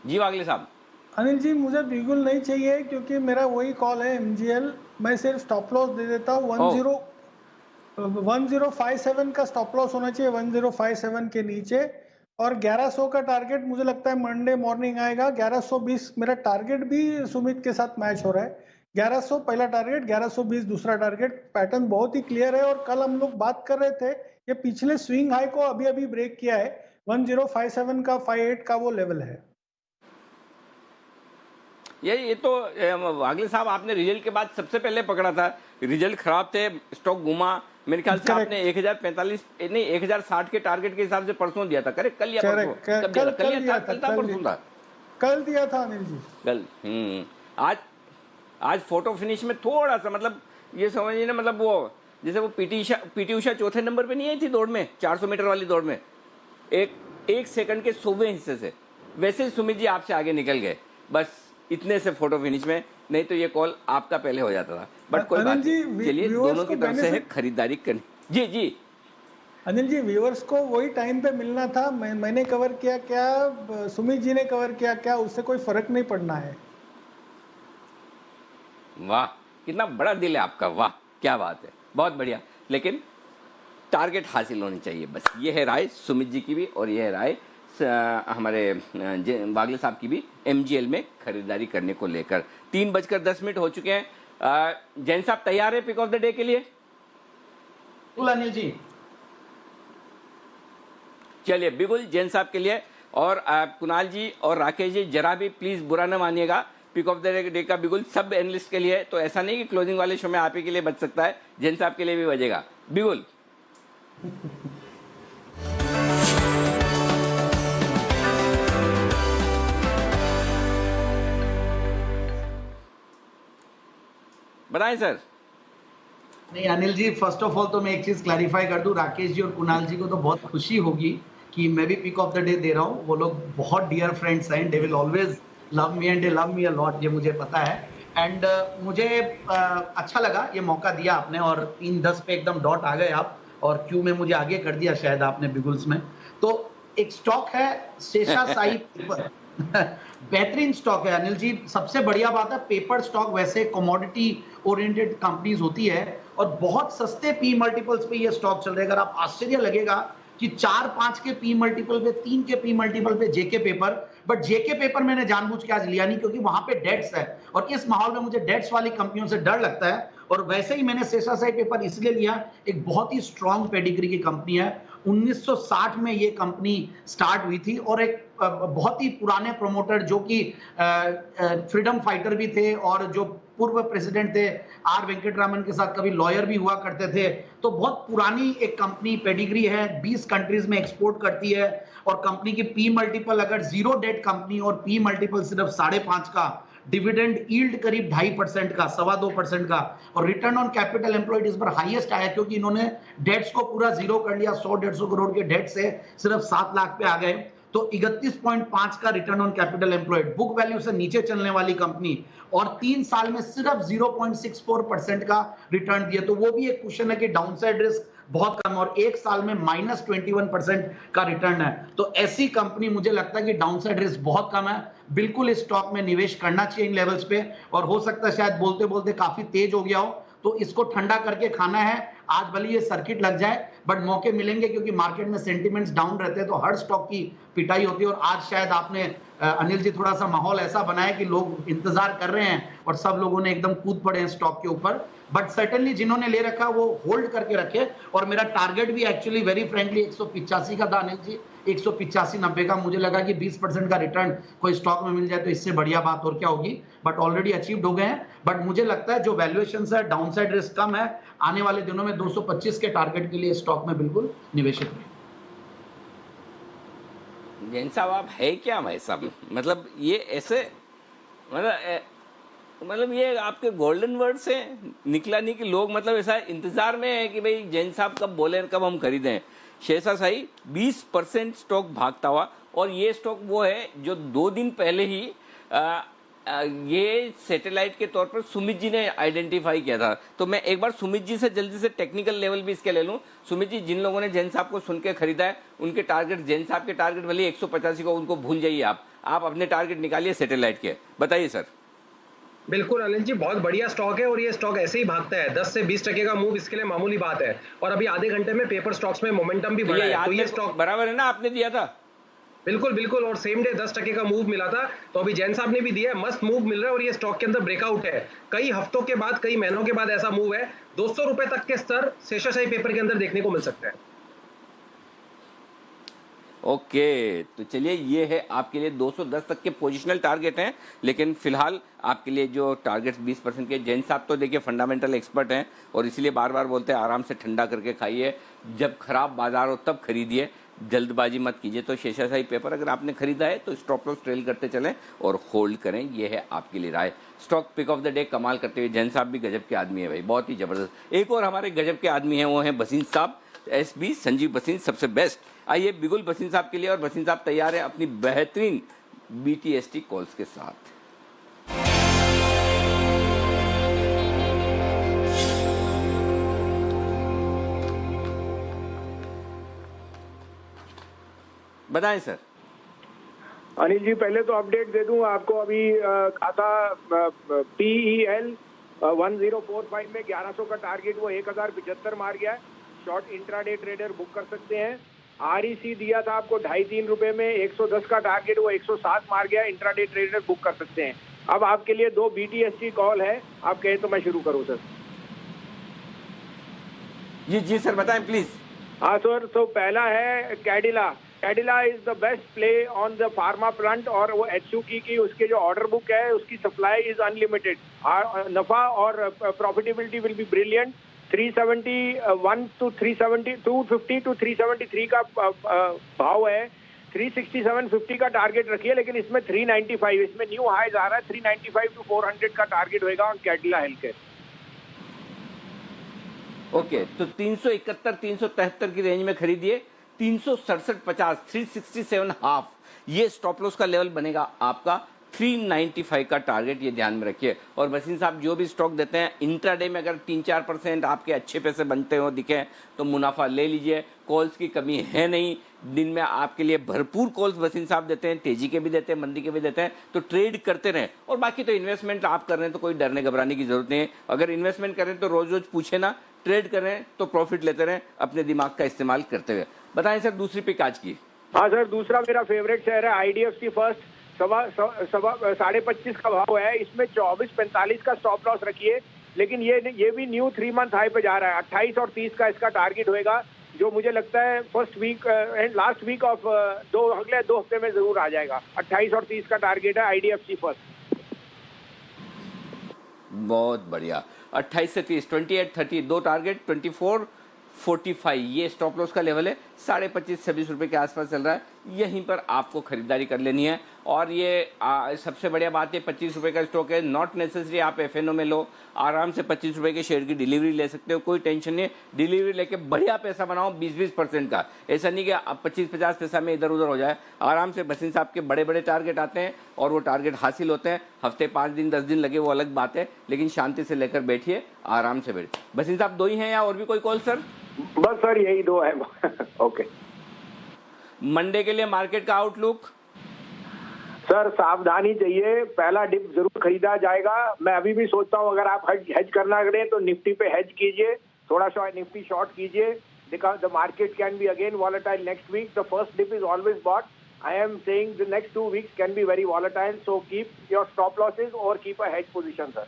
जी वागले साहब। अनिल जी मुझे बिल्कुल नहीं चाहिए क्योंकि मेरा वही कॉल है MGL। मैं सिर्फ स्टॉप लॉस दे देता हूँ 1057 का स्टॉप लॉस होना चाहिए, 1057 के नीचे, और 1100 का टारगेट मुझे लगता है मंडे मॉर्निंग आएगा। 1120 मेरा टारगेट भी सुमित के साथ मैच हो रहा है। 1100 पहला टारगेट, 1120 दूसरा टारगेट। पैटर्न बहुत ही क्लियर है और कल हम लोग बात कर रहे थे ये पिछले स्विंग हाई को अभी अभी ब्रेक किया है। 1057 का 58 का वो लेवल है। ये तो वागले साहब आपने रिजल्ट के बाद सबसे पहले पकड़ा था। रिजल्ट खराब थे, स्टॉक घुमा। मेरे ख्याल से आपने 1045 नहीं 1060 के टारगेट के हिसाब से परसों दिया था। करेक्ट, कल या परसों? कल दिया था अनिल जी, कल। आज फोटो फिनिश में थोड़ा सा मतलब ये समझिए ना, मतलब वो जैसे वो पीटी उषा चौथे नंबर पे नहीं आई थी दौड़ में, 400 मीटर वाली दौड़ में, एक सेकंड के 100वें हिस्से से, वैसे ही सुमित जी आपसे आगे निकल गए बस इतने से फोटो फिनिश में। नहीं तो ये कॉल आपका पहले हो जाता था। बट कोई बात नहीं, चलिए दोनों की तरफ से है खरीदारी करनी। जी अनिल जी, व्यूअर्स को वही टाइम पे मिलना था। मैंने कवर किया क्या, सुमित जी ने कवर किया क्या, उससे कोई फर्क नहीं पड़ना है। वाह, कितना बड़ा दिल है आपका, वाह क्या बात है, बहुत बढ़िया। लेकिन टारगेट हासिल होनी चाहिए, बस ये है राय सुमित जी की भी और ये है राय हमारे वागले साहब की भी MGL में खरीदारी करने को लेकर। 3:10 हो चुके हैं। जैन साहब तैयार है पिक ऑफ द डे के लिए? अनिल जी चलिए बिल्कुल जैन साहब के लिए। और कुणाल जी और राकेश जी जरा भी प्लीज बुरा न मानिएगा, पिक ऑफ द डे का बिल्कुल सब एनालिस्ट के लिए, तो ऐसा नहीं कि क्लोजिंग वाले शो में आप ही के लिए बच सकता है, जैन साहब के लिए भी बजेगा बिल्कुल। बताएं सर। नहीं Anil ji, first of all तो मैं एक चीज क्लैरिफाई कर दूं, राकेश जी और कुणाल जी को तो बहुत खुशी होगी कि मैं भी पिक ऑफ द डे दे रहा हूं। वो लोग बहुत डियर फ्रेंड्स हैं, they will always love me and they love me a lot, ये मुझे पता है। एंड मुझे अच्छा लगा ये मौका दिया आपने, और 3:10 पे एकदम डॉट आ गए आप, और क्यू में मुझे आगे कर दिया शायद आपने बिगुल्स में। तो एक स्टॉक है शेषाशाही पेपर बेहतरीन स्टॉक है अनिल जी। सबसे बढ़िया बात है, पेपर स्टॉक वैसे कमोडिटी ओरिएंटेड कंपनीज होती है और बहुत सस्ते पी मल्टीपल्स पे ये स्टॉक चल रहा है। अगर आप आश्चर्य लगेगा कि 4-5 के पी मल्टीपल पे, 3 के पी मल्टीपल पे जेके पेपर, बट जेके पेपर मैंने जानबूझ के आज लिया नहीं क्योंकि वहां पे डेट्स है और इस माहौल में मुझे डेट्स वाली कंपनियों से डर लगता है। और वैसे ही मैंने शेषाशाही पेपर इसलिए लिया, एक बहुत ही स्ट्रॉन्ग पेडिग्री की कंपनी है। 1960 में ये कंपनी स्टार्ट हुई थी और एक बहुत ही पुराने प्रोमोटर जो कि फ्रीडम फाइटर भी थे और जो पूर्व प्रेसिडेंट थे आर वेंकटरामन के साथ कभी लॉयर भी हुआ करते थे। तो बहुत पुरानी एक कंपनी पेडिग्री है, 20 कंट्रीज में एक्सपोर्ट करती है और कंपनी की पी मल्टीपल अगर 0 डेट कंपनी और पी मल्टीपल सिर्फ 5.5 का, डिविडेंड यील्ड करीब 2.5% का, 2.25% का, और रिटर्न ऑन कैपिटल एम्प्लॉयड इस पर हाईएस्ट आया क्योंकि इन्होंने डेट्स को पूरा जीरो कर लिया। 100-150 करोड़ के डेट से सिर्फ 7 लाख पे आ गए। तो 31.5 का return on capital employed, book value से नीचे चलने वाली कंपनी, और 3 साल में सिर्फ 0.64% का रिटर्न दिया। तो वो भी एक क्वेश्चन है कि डाउनसाइड रिस्क बहुत कम, और 1 साल में -21% का रिटर्न है। तो ऐसी कंपनी मुझे लगता है कि डाउनसाइड रिस्क बहुत कम है, बिल्कुल इस स्टॉक में निवेश करना चाहिए इन लेवल्स पे। और हो सकता है शायद बोलते बोलते काफी तेज हो गया हो, तो इसको ठंडा करके खाना है। आज भले ये सर्किट लग जाए बट मौके मिलेंगे क्योंकि मार्केट में सेंटिमेंट्स डाउन रहते हैं तो हर स्टॉक की पिटाई होती है। और आज शायद आपने अनिल जी थोड़ा सा माहौल ऐसा बनाया कि लोग इंतजार कर रहे हैं और सब लोगों ने एकदम कूद पड़े हैं स्टॉक के ऊपर। बट सर्टेनली जिन्होंने ले रखा वो होल्ड करके रखे। और मेरा टारगेट भी एक्चुअली वेरी फ्रेंकली 185 का था अनिल जी, 185-90 का। मुझे लगा कि 20% का रिटर्न कोई स्टॉक में मिल जाए तो इससे बढ़िया बात और क्या होगी, बट ऑलरेडी अचीव्ड हो गए हैं। बट मुझे लगता है जो वैल्यूएशन है, डाउनसाइड रिस्क कम है, आने वाले दिनों में 225 के टारगेट के लिए स्टॉक में बिल्कुल निवेशित रहे। जैन साहब आप है क्या भाई साहब, मतलब ये ऐसे मतलब ये आपके गोल्डन वर्ड्स हैं, निकला नहीं कि लोग मतलब ऐसा इंतजार में है कि भाई जैन साहब कब बोले कब हम खरीदें। शेषा शाही 20% स्टॉक भागता हुआ, और ये स्टॉक वो है जो 2 दिन पहले ही ये सैटेलाइट के तौर पर सुमित जी ने आइडेंटिफाई किया था। तो मैं एक बार सुमित जी से जल्दी से टेक्निकल लेवल भी इसके ले लूं। सुमित जी, जिन लोगों ने जैन साहब को सुन के खरीदा है उनके टारगेट, जैन साहब के टारगेट भले 185 को उनको भूल जाइए, आप अपने टारगेट निकालिए सैटेलाइट के, बताइए सर। बिल्कुल अनिल जी, बहुत बढ़िया स्टॉक है और ये स्टॉक ऐसे ही भागता है। 10 से 20% का मूव इसके लिए मामूली बात है, और अभी आधे घंटे में पेपर स्टॉक्स में मोमेंटम भी बढ़ा है, तो ये स्टॉक बराबर है ना, आपने दिया था। बिल्कुल बिल्कुल, और सेम डे 10% का मूव मिला था, तो अभी जैन साहब ने भी दिया है, मस्त मूव मिल रहा है और ये स्टॉक के अंदर ब्रेकआउट है। कई हफ्तों के बाद, कई महीनों के बाद ऐसा मूव है। 200 रुपए तक के स्तर शेषाशाही पेपर के अंदर देखने को मिल सकता है। ओके, तो चलिए ये है आपके लिए 210 तक के पोजिशनल टारगेट हैं, लेकिन फिलहाल आपके लिए जो टारगेट 20% के, जैन साहब तो देखिए फंडामेंटल एक्सपर्ट हैं और इसलिए बार बार बोलते हैं आराम से ठंडा करके खाइए, जब खराब बाजार हो तब खरीदिए, जल्दबाजी मत कीजिए। तो शेषाशाही पेपर अगर आपने खरीदा है तो स्टॉप लॉस ट्रेल करते चलें और होल्ड करें, ये है आपके लिए राय। Stock pick of the day कमाल करते हुए जैन साहब भी गजब के आदमी है भाई, बहुत ही जबरदस्त। एक और हमारे गजब के आदमी हैं, वो हैं बसीन साहब, एसबी संजीव बसीन, सबसे बेस्ट। आइए बिगुल बसीन साहब के लिए, और बसीन साहब तैयार है अपनी बेहतरीन BTST कॉल्स के साथ। बताएं सर। अनिल जी, पहले तो अपडेट दे दूं आपको, अभी खाता PEL 1045 में 1100 का टारगेट वो 1075 मार गया है। शॉर्ट इंट्राडे ट्रेडर बुक कर सकते हैं। REC दिया था आपको 2.5-3 रुपए में, 110 का टारगेट वो 107 मार गया, इंट्राडे ट्रेडर बुक कर सकते हैं। अब आपके लिए 2 BTST कॉल है, आप कहें तो मैं शुरू करूं सर? जी सर बताएं प्लीज। हाँ सर, तो पहला है Cadila. Cadila is the best play on the pharma front, और वो HU की उसके जो ऑर्डर बुक है उसकी सप्लाई इज अनलिमिटेड। नफा और profitability will be brilliant. 371 to 370, 250 to 373 का भाव है। 367.50 का टारगेट रखिए, लेकिन इसमें 395, इसमें न्यू हाईज आ रहा है। 395 to 400 का टारगेट होगा ऑन कैडिला हेल्थकेयर। ओके, तो 371 373 की रेंज में खरीदिए। 367.50 367 हाफ, ये स्टॉप लॉस का लेवल बनेगा आपका। 395 का टारगेट ये ध्यान में रखिए। और बसीन साहब जो भी स्टॉक देते हैं इंट्राडे में अगर 3-4% आपके अच्छे पैसे बनते हो दिखे तो मुनाफा ले लीजिए, कॉल्स की कमी है नहीं। दिन में आपके लिए भरपूर कॉल्स बसीन साहब देते हैं, तेजी के भी देते हैं, मंदी के भी देते हैं, तो ट्रेड करते रहें। और बाकी तो इन्वेस्टमेंट आप कर रहे हैं तो कोई डरने घबराने की जरूरत नहीं है। अगर इन्वेस्टमेंट करें तो रोज रोज पूछे ना, ट्रेड करें तो प्रॉफिट लेते रहें अपने दिमाग का इस्तेमाल करते हुए। बताएं सर दूसरी पिक आज की। हाँ सर, दूसरा मेरा फेवरेट शेयर है IDFC फर्स्ट। 25.5 का भाव है, इसमें 24.45 का स्टॉप लॉस रखिए, लेकिन ये भी न्यू 3 मंथ हाई पे जा रहा है। 28 और 30 का इसका टारगेट होएगा, जो मुझे लगता है first week and last week of अगले 2 हफ्ते में जरूर आ जाएगा। 28 और 30 का टारगेट है IDFC फर्स्ट। बहुत बढ़िया, 28 से 30, 28-30 दो टारगेट, 24-45 ये स्टॉप लॉस का लेवल है। 25.5-26 रुपए के आसपास चल रहा है, यहीं पर आपको खरीदारी कर लेनी है। और ये सबसे बढ़िया बात है 25 रुपए का स्टॉक है, नॉट नेसेसरी आप FNO में लो, आराम से 25 रुपए के शेयर की डिलीवरी ले सकते हो, कोई टेंशन नहीं। डिलीवरी लेके बढ़िया पैसा बनाओ 20-20% का, ऐसा नहीं कि अब 25-50 पैसा में इधर उधर हो जाए। आराम से बसीन साहब के बड़े बड़े टारगेट आते हैं और वो टारगेट हासिल होते हैं। हफ्ते 5 दिन 10 दिन लगे वो अलग बात है, लेकिन शांति से लेकर बैठिए, आराम से बैठिए। बसीन साहब 2 ही हैं या और भी कोई कॉल सर? बस सर यही 2 है। ओके, मंडे के लिए मार्केट का आउटलुक सर सावधानी चाहिए। पहला डिप जरूर खरीदा जाएगा। मैं अभी भी सोचता हूं अगर आप हेज करना करें तो निफ्टी पे हेज कीजिए, थोड़ा सा निफ्टी शॉर्ट कीजिए, because the market can be again volatile next week. The first dip is always bought. I am saying the next 2 weeks can be very volatile, so keep your stop losses और keep a hedge position sir.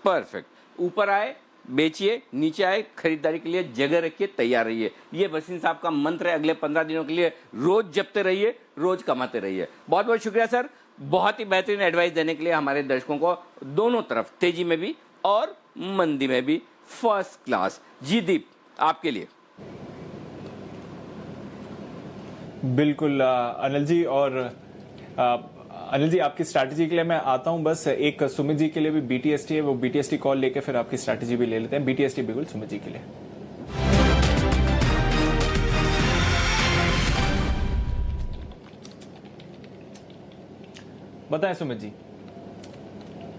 Perfect, ऊपर आए बेचिए, नीचे आए खरीदारी के लिए जगह रखिए, तैयार रहिए। ये बसीन साहब का मंत्र है अगले 15 दिनों के लिए। रोज जपते रहिए, रोज कमाते रहिए। बहुत बहुत शुक्रिया सर, बहुत ही बेहतरीन एडवाइस देने के लिए हमारे दर्शकों को, दोनों तरफ तेजी में भी और मंदी में भी फर्स्ट क्लास। जी दीप आपके लिए। बिल्कुल अनिल जी, और अनिल जी आपकी स्ट्रैटेजी के लिए मैं आता हूं, बस एक सुमित जी के लिए भी BTST है, वो BTST कॉल लेके फिर आपकी स्ट्रैटेजी भी ले लेते हैं। BTST बिल्कुल सुमित जी के लिए। बताएं सुमित जी।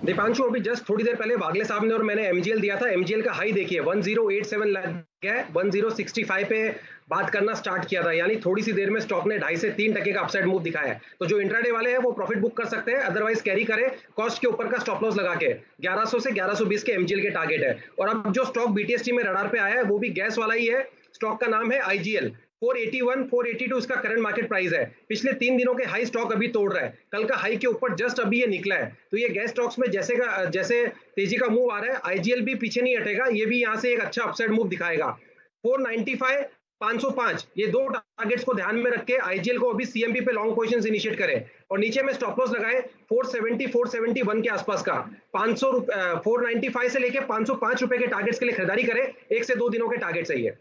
दीपांशु, अभी जस्ट थोड़ी देर पहले वागले साहब ने और मैंने MGL दिया था। MGL का हाई देखिए 1087 लग गया, 1065 पे बात करना स्टार्ट किया था, यानी थोड़ी सी देर में स्टॉक ने 2.5 से 3 टके का अपसाइड मूव दिखाया है। तो जो इंट्राडे वाले हैं वो प्रॉफिट बुक कर सकते हैं, अदरवाइज कैरी करे कॉस्ट के ऊपर का स्टॉप लॉस लगा के। 1100 से 1120 के MGL के टारगेट है। और अब जो स्टॉक BTST में रडार पे आया है वो भी गैस वाला ही है। स्टॉक का नाम है IGL। 481 482 इसका करंट मार्केट प्राइस है। पिछले 3 दिनों के हाई स्टॉक अभी तोड़ रहा है, कल का हाई के ऊपर जस्ट अभी ये निकला है। तो ये गैस स्टॉक्स में जैसे तेजी का मूव आ रहा है, IGL भी पीछे नहीं हटेगा, ये भी यहाँ से एक अच्छा अपसाइड मूव दिखाएगा। 495 505 ये दो टारगेट्स को ध्यान में रख के IGL को अभी CMB पे लॉन्ग पोजीशंस इनिशिएट करें और नीचे में स्टॉप लॉस लगाए 470 471 के आसपास का। 495 से लेके 505 रुपए के टारगेट्स के लिए खरीदारी करें। 1 से 2 दिनों के टारगेट्स है ये।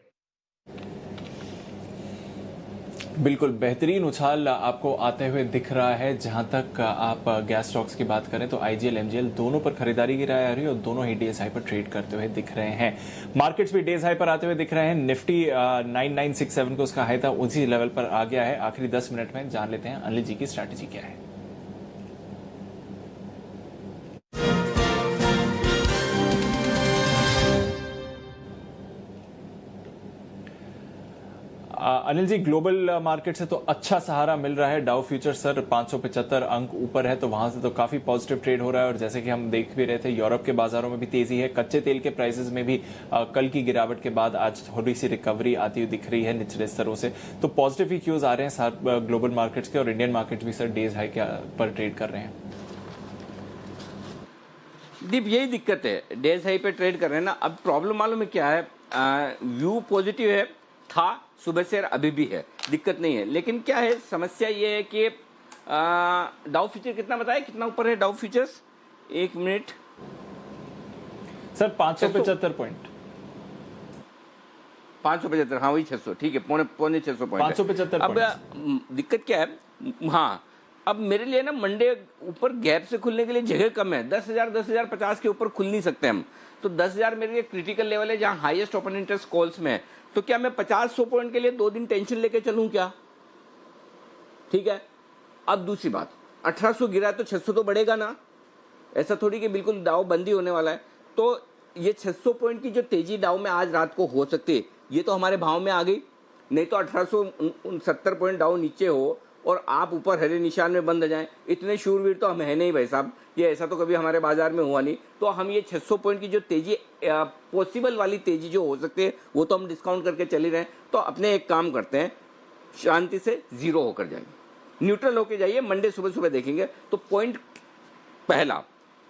बिल्कुल बेहतरीन उछाल आपको आते हुए दिख रहा है। जहां तक आप गैस स्टॉक्स की बात करें तो IGL MGL दोनों पर खरीदारी की राय आ रही है और दोनों ही डेज हाई पर ट्रेड करते हुए दिख रहे हैं। मार्केट्स भी डेज हाई पर आते हुए दिख रहे हैं। निफ्टी 9967 को उसका हाई था, उसी लेवल पर आ गया है। आखिरी 10 मिनट में जान लेते हैं अनिल जी की स्ट्रैटेजी क्या है। अनिल जी, ग्लोबल मार्केट से तो अच्छा सहारा मिल रहा है। डाउ फ्यूचर सर 575 अंक ऊपर है, तो वहां से तो काफी पॉजिटिव ट्रेड हो रहा है। और जैसे कि हम देख भी रहे थे, यूरोप के बाजारों में भी तेजी है। कच्चे तेल के प्राइसेस में भी कल की गिरावट के बाद आज थोड़ी सी रिकवरी आती हुई दिख रही है निचले स्तरों से। तो पॉजिटिव ही क्यूज आ रहे हैं ग्लोबल मार्केट्स के, और इंडियन मार्केट भी सर डेज हाई पर ट्रेड कर रहे हैं। दीप, यही दिक्कत है, डेज हाई पे ट्रेड कर रहे हैं ना। अब प्रॉब्लम मालूम है क्या है, व्यू पॉजिटिव है, था सुबह से अभी भी है, दिक्कत नहीं है। लेकिन क्या है, समस्या ये है कि डाउ फ्यूचर कितना बताया, कितना ऊपर है Dow futures? 1 minute sir, 575 point, 575, हाँ वही 600, ठीक है, पौने 600 पॉइंट, 575। अब दिक्कत क्या है, हाँ अब मेरे लिए ना मंडे ऊपर गैप से खुलने के लिए जगह कम है। 10,050 के ऊपर खुल नहीं सकते हम। तो 10,000 मेरे लिए क्रिटिकल लेवल है, जहां हाईएस्ट ओपन इंटरेस्ट कॉल्स में है। तो क्या मैं 50-100 पॉइंट के लिए 2 दिन टेंशन लेके चलूं क्या? ठीक है। अब दूसरी बात, 1800 गिरा तो 600 तो बढ़ेगा ना, ऐसा थोड़ी कि बिल्कुल डाउ बंदी होने वाला है। तो ये 600 पॉइंट की जो तेजी डाउ में आज रात को हो सकती है, ये तो हमारे भाव में आ गई। नहीं तो 1870 पॉइंट डाउ नीचे हो और आप ऊपर हरे निशान में बंद जाएं, इतने शूरवीर तो हम है नहीं भाई साहब, ये ऐसा तो कभी हमारे बाजार में हुआ नहीं। तो हम ये 600 पॉइंट की जो तेजी, पॉसिबल वाली तेजी जो हो सकती है, वो तो हम डिस्काउंट करके चल ही रहे हैं। तो अपने एक काम करते हैं, शांति से 0 होकर जाइए, न्यूट्रल होकर जाइए। मंडे सुबह सुबह देखेंगे तो पॉइंट पहला,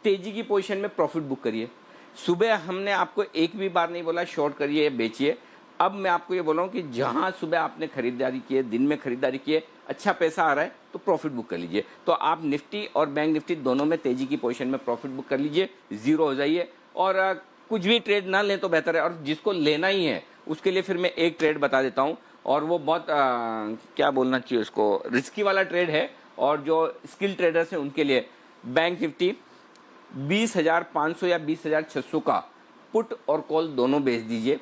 तेजी की पोजीशन में प्रॉफिट बुक करिए। सुबह हमने आपको एक भी बार नहीं बोला शॉर्ट करिए या बेचिए। अब मैं आपको ये बोल रहा हूँ कि जहां सुबह आपने खरीदारी की है, दिन में खरीदारी की है, अच्छा पैसा आ रहा है तो प्रॉफिट बुक कर लीजिए। तो आप निफ्टी और बैंक निफ्टी दोनों में तेजी की पोजीशन में प्रॉफिट बुक कर लीजिए, 0 हो जाइए। और कुछ भी ट्रेड ना लें तो बेहतर है। और जिसको लेना ही है उसके लिए फिर मैं एक ट्रेड बता देता हूँ, और वो बहुत क्या बोलना चाहिए उसको, रिस्की वाला ट्रेड है। और जो स्किल ट्रेडर्स हैं उनके लिए बैंक निफ्टी 20,500 या 20,600 का पुट और कॉल दोनों बेच दीजिए।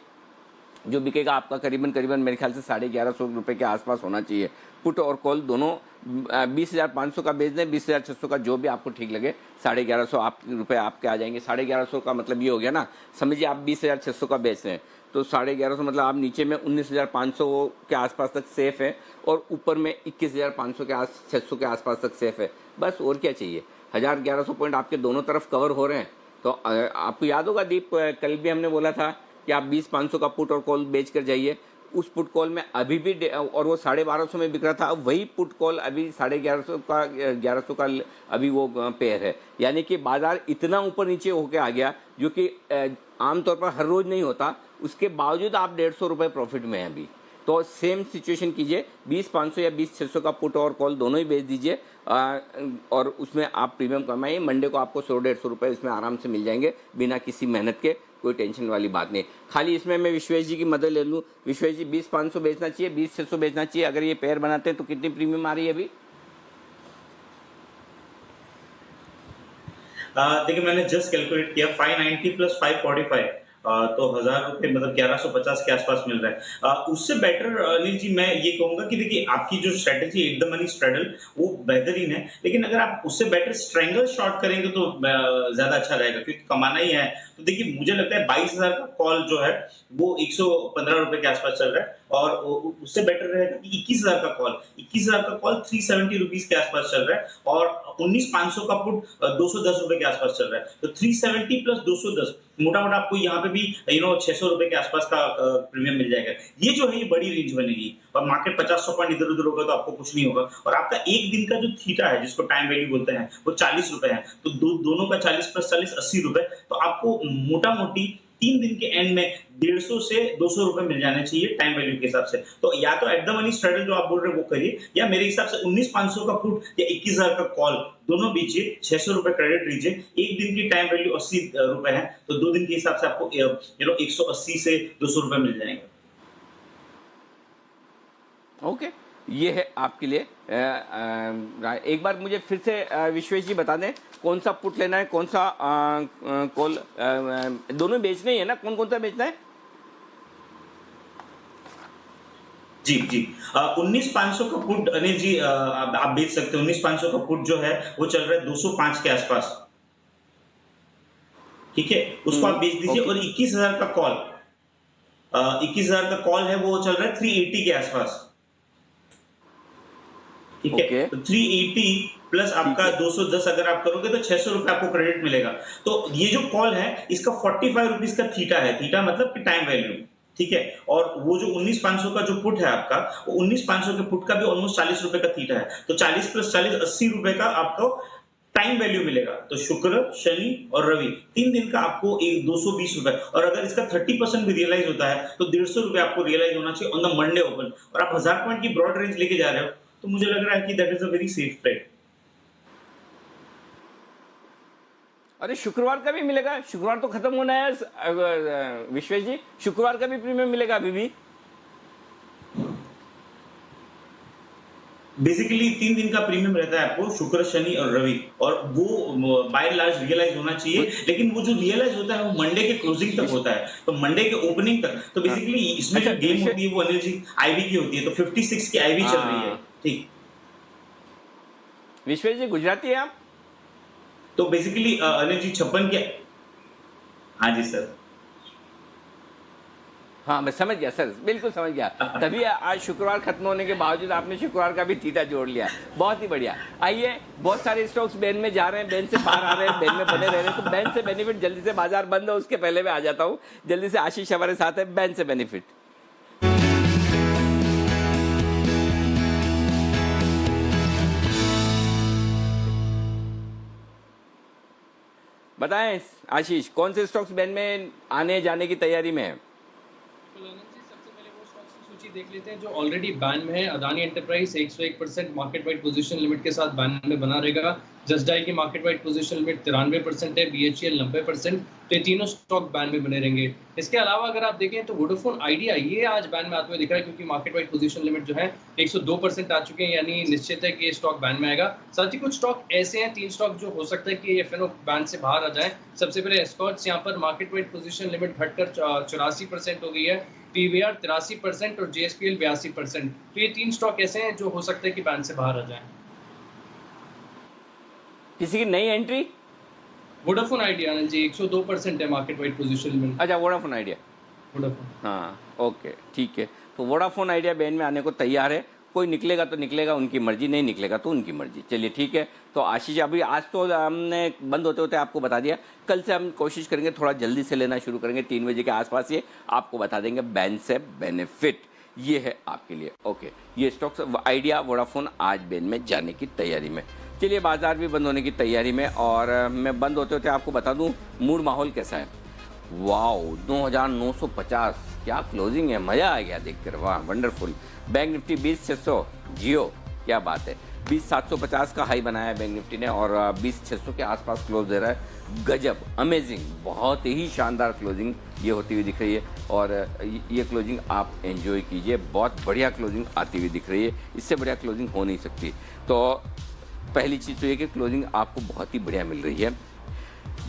जो बिकेगा आपका करीबन मेरे ख्याल से 1150 रुपए के आसपास होना चाहिए। पुट और कॉल दोनों 20,500 का बेच दें, 20,600 का जो भी आपको ठीक लगे, 1150 रुपए आपके आ जाएंगे। 1150 का मतलब ये हो गया ना, समझिए आप 20,600 का बेच रहे हैं तो 1150 मतलब आप नीचे में 19,500 के आसपास तक सेफ है और ऊपर में 21,500 के 600 के आसपास तक सेफ है। बस और क्या चाहिए, 1,100 पॉइंट आपके दोनों तरफ कवर हो रहे हैं। तो आपको याद होगा दीप, कल भी हमने बोला था कि आप 20,500 का पुट और कॉल बेच कर जाइए। उस पुट कॉल में अभी भी, और वो 1250 में बिक रहा था, वही पुट कॉल अभी 1150 का अभी वो पेयर है। यानी कि बाजार इतना ऊपर नीचे होके आ गया, जो कि आमतौर पर हर रोज नहीं होता, उसके बावजूद आप 150 रुपये प्रॉफिट में हैं अभी। तो सेम सिचुएशन कीजिए, 20,500 या 20,600 का पुट और कॉल दोनों ही बेच दीजिए और उसमें आप प्रीमियम कमाइए। मंडे को आपको 100-150 रुपये इसमें आराम से मिल जाएंगे बिना किसी मेहनत के। कोई टेंशन वाली बात नहीं। खाली इसमें मैं विश्वेश जी की मदद ले लूँ। विश्वेश जी 20,500 बेचना चाहिए, 20,600 बेचना चाहिए? अगर ये पेयर बनाते हैं तो कितनी प्रीमियम आ रही है अभी? देखिए मैंने जस्ट कैलकुलेट किया 590 प्लस 545 तो 1000 रुपये मतलब 1150 के आसपास मिल रहा है। उससे बेटर अनिल जी मैं ये कहूंगा कि देखिए आपकी जो strategy at the money straddle वो बेहतरीन है, लेकिन अगर आप उससे बेटर स्ट्रेंगल शॉर्ट करेंगे तो ज्यादा अच्छा रहेगा क्योंकि कमाना ही है। तो देखिए मुझे लगता है 22,000 का कॉल जो है वो 115 रुपए के आसपास चल रहा है और उससे बेटर रहेगा कि 21,000 का कॉल 370 रुपीज के आसपास चल रहा है और 19,500 का पुट 210 रुपए के आसपास चल रहा है। तो 370 प्लस 210 मोटा मोटा आपको यहाँ पे भी 600 रुपए के आसपास का प्रीमियम मिल जाएगा। ये जो है ये बड़ी रेंज बनेगी और मार्केट 50-100 पॉइंट इधर उधर होगा तो आपको कुछ नहीं होगा। और आपका एक दिन का जो थीटा है जिसको टाइम वैल्यू बोलते हैं वो 40 रुपए है, तो दोनों का 40 प्लस 40 80 रुपए। तो आपको मोटा मोटी 3 दिन के एंड में 150 से 200 रुपए मिल जाने चाहिए टाइम वैल्यू के हिसाब से। तो या तो एट द मनी स्ट्रेटल जो आप बोल रहे हैं वो करिए, या मेरे हिसाब से 19,500 का पुट या 21,000 का कॉल दोनों बीजिए, 600 रुपए क्रेडिट लीजिए। एक दिन की टाइम वैल्यू 80 रुपए है तो 2 दिन के हिसाब से आपको 180 से 200 रुपए मिल जाएंगे। ओके, ये है आपके लिए। एक बार मुझे फिर से विश्वेश जी बता दें कौन सा पुट लेना है, कौन सा कॉल, दोनों बेचने ही है ना? कौन कौन सा बेचना है? जी 19,500 का पुट अनिल जी आप बेच सकते हो। 19,500 का पुट जो है वो चल रहा है 205 के आसपास, ठीक है, उसको आप बेच दीजिए। और 21,000 का कॉल 21,000 का कॉल है वो चल रहा है 380 के आसपास, ठीक है। तो 380 प्लस आपका 210 अगर आप करोगे तो 600 रुपए आपको क्रेडिट मिलेगा। तो ये जो कॉल है इसका 45 रुपीज का थीटा है, थीटा मतलब कि टाइम वैल्यू, ठीक है। और वो जो 19,500 का जो पुट है आपका, वो 19,500 के पुट का भी ऑलमोस्ट 40 रुपए का थीटा है। तो 40 प्लस 40 80 रुपए का आपको टाइम वैल्यू मिलेगा। तो शुक्र, शनि और रवि 3 दिन का आपको 220 रुपए। और अगर इसका 30% भी रियलाइज होता है तो 150 रुपए आपको रियलाइज होना चाहिए ऑन द मंडे ओपन। और आप 1000 पॉइंट की ब्रॉड रेंज लेके जा रहे हो तो मुझे लग रहा है कि that is a very safe trade. अरे शुक्रवार का भी मिलेगा, शुक्रवार तो खत्म होना है विश्वेश जी, शुक्रवार का भी प्रीमियम मिलेगा अभी भी। बेसिकली 3 दिन का प्रीमियम रहता है आपको, शुक्र, शनि और रवि, और वो बाय एंड लार्ज रियलाइज होना चाहिए। लेकिन वो जो रियलाइज होता है वो मंडे के क्लोजिंग तक होता है, तो मंडे के ओपनिंग तक। तो बेसिकली इसमें जो गेम होती है वो अनिल जी आईवी की होती है। तो 56 की आईवी चल रही है, ठीक। विश्वेश जी गुजराती है आप? तो बेसिकली अनिल जी 56 के, हाँ जी सर, हाँ मैं समझ गया सर, बिल्कुल समझ गया। तभी आज शुक्रवार खत्म होने के बावजूद आपने शुक्रवार का भी थीटा जोड़ लिया, बहुत ही बढ़िया। आइए, बहुत सारे स्टॉक्स बैन में जा रहे हैं, बैन से बाहर आ रहे हैं, बैन में बने रह रहे हैं। तो बैन से बेनिफिट, जल्दी से बाजार बंद हो उसके पहले मैं आ जाता हूँ। जल्दी से आशीष हमारे साथ है, बैन से बेनिफिट। बताएं आशीष, कौन से स्टॉक्स बैन में आने जाने की तैयारी में है? देख लेते हैं जो ऑलरेडी बैन में है। Adani enterprise 101% market wide position limit के साथ बैन में बना रहेगा। जस्ट डायल की मार्केट वाइड पोजीशन लिमिट 93% है, BHEL 90%। तो ये तीनों स्टॉक बैन में बने रहेंगे। इसके अलावा अगर आप देखें तो वोडाफोन आइडिया ये आज बैन में आते हुए दिख रहा है, क्योंकि मार्केट वाइड पोजीशन लिमिट जो है 102% आ चुके हैं, यानी निश्चित है कि ये स्टॉक बैन में आएगा। साथ ही कुछ स्टॉक ऐसे हैं, 3 स्टॉक जो हो सकता है कि FNO बैन से बाहर आ जाए। सबसे पहले एस्कॉर्ट्स, यहाँ पर मार्केट वाइड पोजीशन लिमिट घटकर 84% हो गई है, PVR 83% और JSPL 82%। तो ये 3 स्टॉक ऐसे हैं जो हो सकता है कि बैन से बाहर आ जाएं। किसी की नई एंट्री? वोडाफोन आइडिया जी 102% है मार्केट वाइड पोजीशन में। अच्छा, वोडाफोन आइडिया, हाँ ओके ठीक है। तो वोडाफोन आइडिया बैन में आने को तैयार है। कोई निकलेगा तो निकलेगा, उनकी मर्जी, नहीं निकलेगा तो उनकी मर्जी। चलिए ठीक है। तो आशीष, अभी आज तो हमने बंद होते होते आपको बता दिया, कल से हम कोशिश करेंगे थोड़ा जल्दी से लेना शुरू करेंगे, 3 बजे के आसपास ये आपको बता देंगे बैन से बेनिफिट। ये है आपके लिए ओके। ये स्टॉक्स आइडिया, वोडाफोन आज बैन में जाने की तैयारी में। चलिए, बाजार भी बंद होने की तैयारी में, और मैं बंद होते होते आपको बता दूं मूड माहौल कैसा है। वाओ, 2950, क्या क्लोजिंग है, मजा आ गया देखकर, वाह वंडरफुल। बैंक निफ्टी 20,600, जियो क्या बात है। 20,750 का हाई बनाया है बैंक निफ्टी ने और 20,600 के आसपास क्लोज दे रहा है। गजब, अमेजिंग, बहुत ही शानदार क्लोजिंग ये होती हुई दिख रही है और ये क्लोजिंग आप एंजॉय कीजिए। बहुत बढ़िया क्लोजिंग आती हुई दिख रही है, इससे बढ़िया क्लोजिंग हो नहीं सकती। तो पहली चीज़ तो ये कि क्लोजिंग आपको बहुत ही बढ़िया मिल रही है।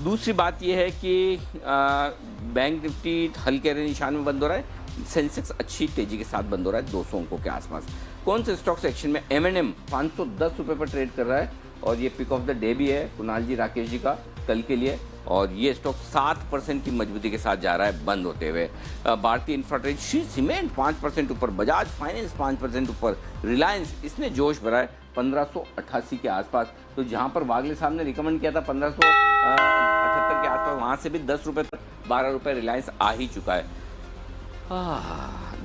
दूसरी बात ये है कि बैंक निफ्टी हल्के निशान में बंद हो रहा है। सेंसेक्स अच्छी तेजी के साथ बंद हो रहा है 200 अंकों के आसपास। कौन से स्टॉक्स एक्शन में? M&M 510 रुपये पर ट्रेड कर रहा है और ये पिक ऑफ द डे भी है कुणाल जी, राकेश जी का कल के लिए। और ये स्टॉक 7% की मजबूती के साथ जा रहा है बंद होते हुए। भारतीय इंफ्राटेक, श्री सीमेंट 5% ऊपर, बजाज फाइनेंस 5% ऊपर, रिलायंस इसने जोश भरा है 1588 के आसपास। तो जहां पर वागले साहब ने रिकमेंड किया था 1578 के आसपास, वहां से भी 10 रुपये तक 12 रुपये रिलायंस आ ही चुका है।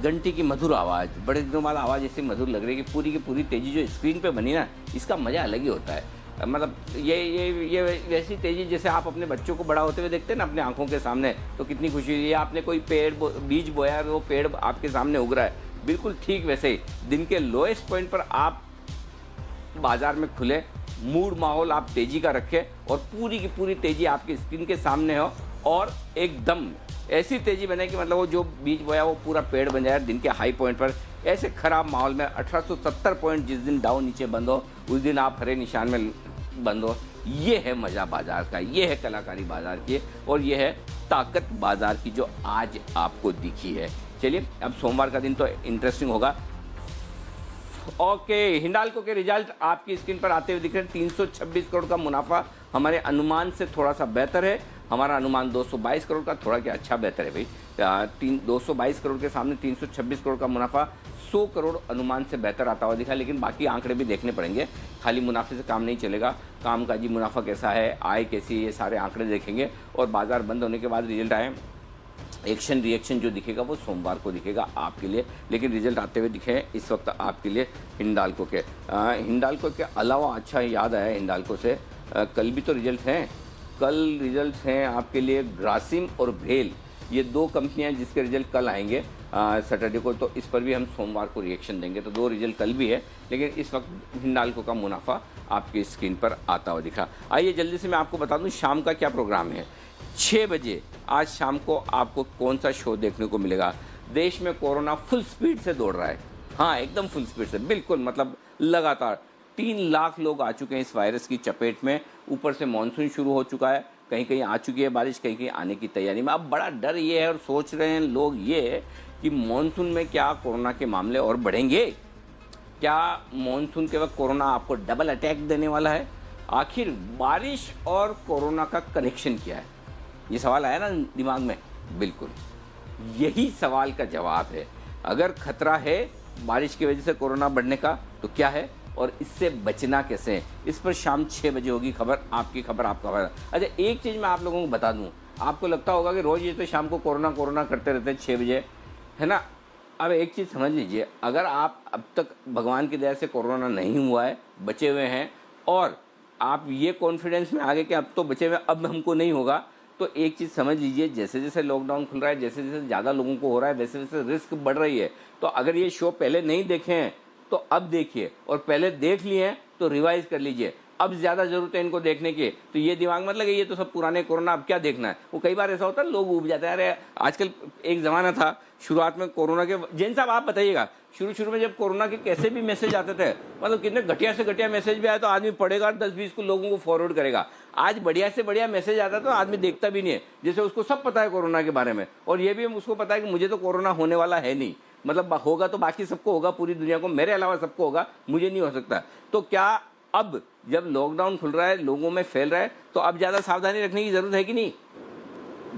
घंटी की मधुर आवाज़, बड़े दिनों बाद आवाज़ ऐसी मधुर लग रही है कि पूरी की पूरी तेजी जो स्क्रीन पे बनी ना, इसका मज़ा अलग ही होता है। मतलब ये वैसी तेजी जैसे आप अपने बच्चों को बड़ा होते हुए देखते हैं ना अपने आंखों के सामने, तो कितनी खुशी हुई है। आपने कोई बीज बोया है, वो पेड़ आपके सामने उग रहा है, बिल्कुल ठीक वैसे ही दिन के लोएस्ट पॉइंट पर आप बाजार में खुले, मूड माहौल आप तेजी का रखें और पूरी की पूरी तेजी आपकी स्क्रीन के सामने हो और एकदम ऐसी तेजी बने कि मतलब वो जो बीज बोया वो पूरा पेड़ बन जाए दिन के हाई पॉइंट पर। ऐसे खराब माहौल में 1870 पॉइंट जिस दिन डाउन नीचे बंद हो, उस दिन आप हरे निशान में बंद हो। ये है मज़ा बाजार का, ये है कलाकारी बाजार की और ये है ताकत बाजार की जो आज आपको दिखी है। चलिए, अब सोमवार का दिन तो इंटरेस्टिंग होगा। ओके, हिंडाल्को के रिजल्ट आपकी स्क्रीन पर आते हुए दिख रहे हैं। 326 करोड़ का मुनाफा हमारे अनुमान से थोड़ा सा बेहतर है। हमारा अनुमान 222 करोड़ का, थोड़ा क्या अच्छा बेहतर है भाई। 222 करोड़ के सामने 326 करोड़ का मुनाफा 100 करोड़ अनुमान से बेहतर आता हुआ दिखा। लेकिन बाकी आंकड़े भी देखने पड़ेंगे, खाली मुनाफे से काम नहीं चलेगा। कामकाजी मुनाफा कैसा है, आय कैसी है, ये सारे आंकड़े देखेंगे और बाजार बंद होने के बाद रिजल्ट आए, एक्शन रिएक्शन जो दिखेगा वो सोमवार को दिखेगा आपके लिए। लेकिन रिजल्ट आते हुए दिखे इस वक्त आपके लिए हिंडाल्को के। हिंडाल्को के अलावा अच्छा याद आया हिंडाल्को से, कल भी तो रिजल्ट हैं। कल रिजल्ट हैं आपके लिए ग्रासिम और भेल, ये दो कंपनियां जिसके रिजल्ट कल आएंगे सैटरडे को, तो इस पर भी हम सोमवार को रिएक्शन देंगे। तो दो रिजल्ट कल भी है, लेकिन इस वक्त हिंडाल्को का मुनाफा आपकी स्क्रीन पर आता हुआ दिखा। आइए जल्दी से मैं आपको बता दूं शाम का क्या प्रोग्राम है। 6 बजे आज शाम को आपको कौन सा शो देखने को मिलेगा। देश में कोरोना फुल स्पीड से दौड़ रहा है, हाँ एकदम फुल स्पीड से, बिल्कुल मतलब लगातार 3 लाख लोग आ चुके हैं इस वायरस की चपेट में। ऊपर से मानसून शुरू हो चुका है, कहीं कहीं आ चुकी है बारिश, कहीं कहीं आने की तैयारी में। अब बड़ा डर ये है और सोच रहे हैं लोग ये कि मानसून में क्या कोरोना के मामले और बढ़ेंगे, क्या मानसून के वक्त कोरोना आपको डबल अटैक देने वाला है। आखिर बारिश और कोरोना का कनेक्शन क्या है, ये सवाल आया ना दिमाग में। बिल्कुल यही सवाल का जवाब है। अगर खतरा है बारिश की वजह से कोरोना बढ़ने का तो क्या है और इससे बचना कैसे है, इस पर शाम 6 बजे होगी खबर, आपकी खबर आपका खबर। अच्छा एक चीज़ मैं आप लोगों को बता दूं, आपको लगता होगा कि रोज़ ये तो शाम को कोरोना करते रहते हैं 6 बजे, है ना। अब एक चीज़ समझ लीजिए, अगर आप अब तक भगवान की दया से कोरोना नहीं हुआ है, बचे हुए हैं और आप ये कॉन्फिडेंस में आ गए कि अब तो बचे हुए, अब हमको नहीं होगा, तो एक चीज़ समझ लीजिए, जैसे जैसे लॉकडाउन खुल रहा है, जैसे जैसे ज़्यादा लोगों को हो रहा है, वैसे वैसे रिस्क बढ़ रही है। तो अगर ये शो पहले नहीं देखे हैं तो अब देखिए, और पहले देख लिए हैं तो रिवाइज कर लीजिए। अब ज़्यादा ज़रूरत है इनको देखने की, तो ये दिमाग मत लगे ये तो सब पुराने कोरोना, अब क्या देखना है। वो कई बार ऐसा होता है लोग उब जाते हैं, अरे आजकल एक ज़माना था शुरुआत में कोरोना के, जैन साहब आप बताइएगा, शुरू में जब कोरोना के कैसे भी मैसेज आते थे, मतलब कितने घटिया से घटिया मैसेज भी आया तो आदमी पढ़ेगा 10-20 को लोगों को फॉरवर्ड करेगा। आज बढ़िया से बढ़िया मैसेज आता है तो आदमी देखता भी नहीं है, जैसे उसको सब पता है कोरोना के बारे में, और ये भी उसको पता है कि मुझे तो कोरोना होने वाला है नहीं, मतलब होगा तो बाकी सबको होगा, पूरी दुनिया को, मेरे अलावा सबको होगा, मुझे नहीं हो सकता। तो क्या अब जब लॉकडाउन खुल रहा है, लोगों में फैल रहा है, तो अब ज़्यादा सावधानी रखने की जरूरत है कि नहीं?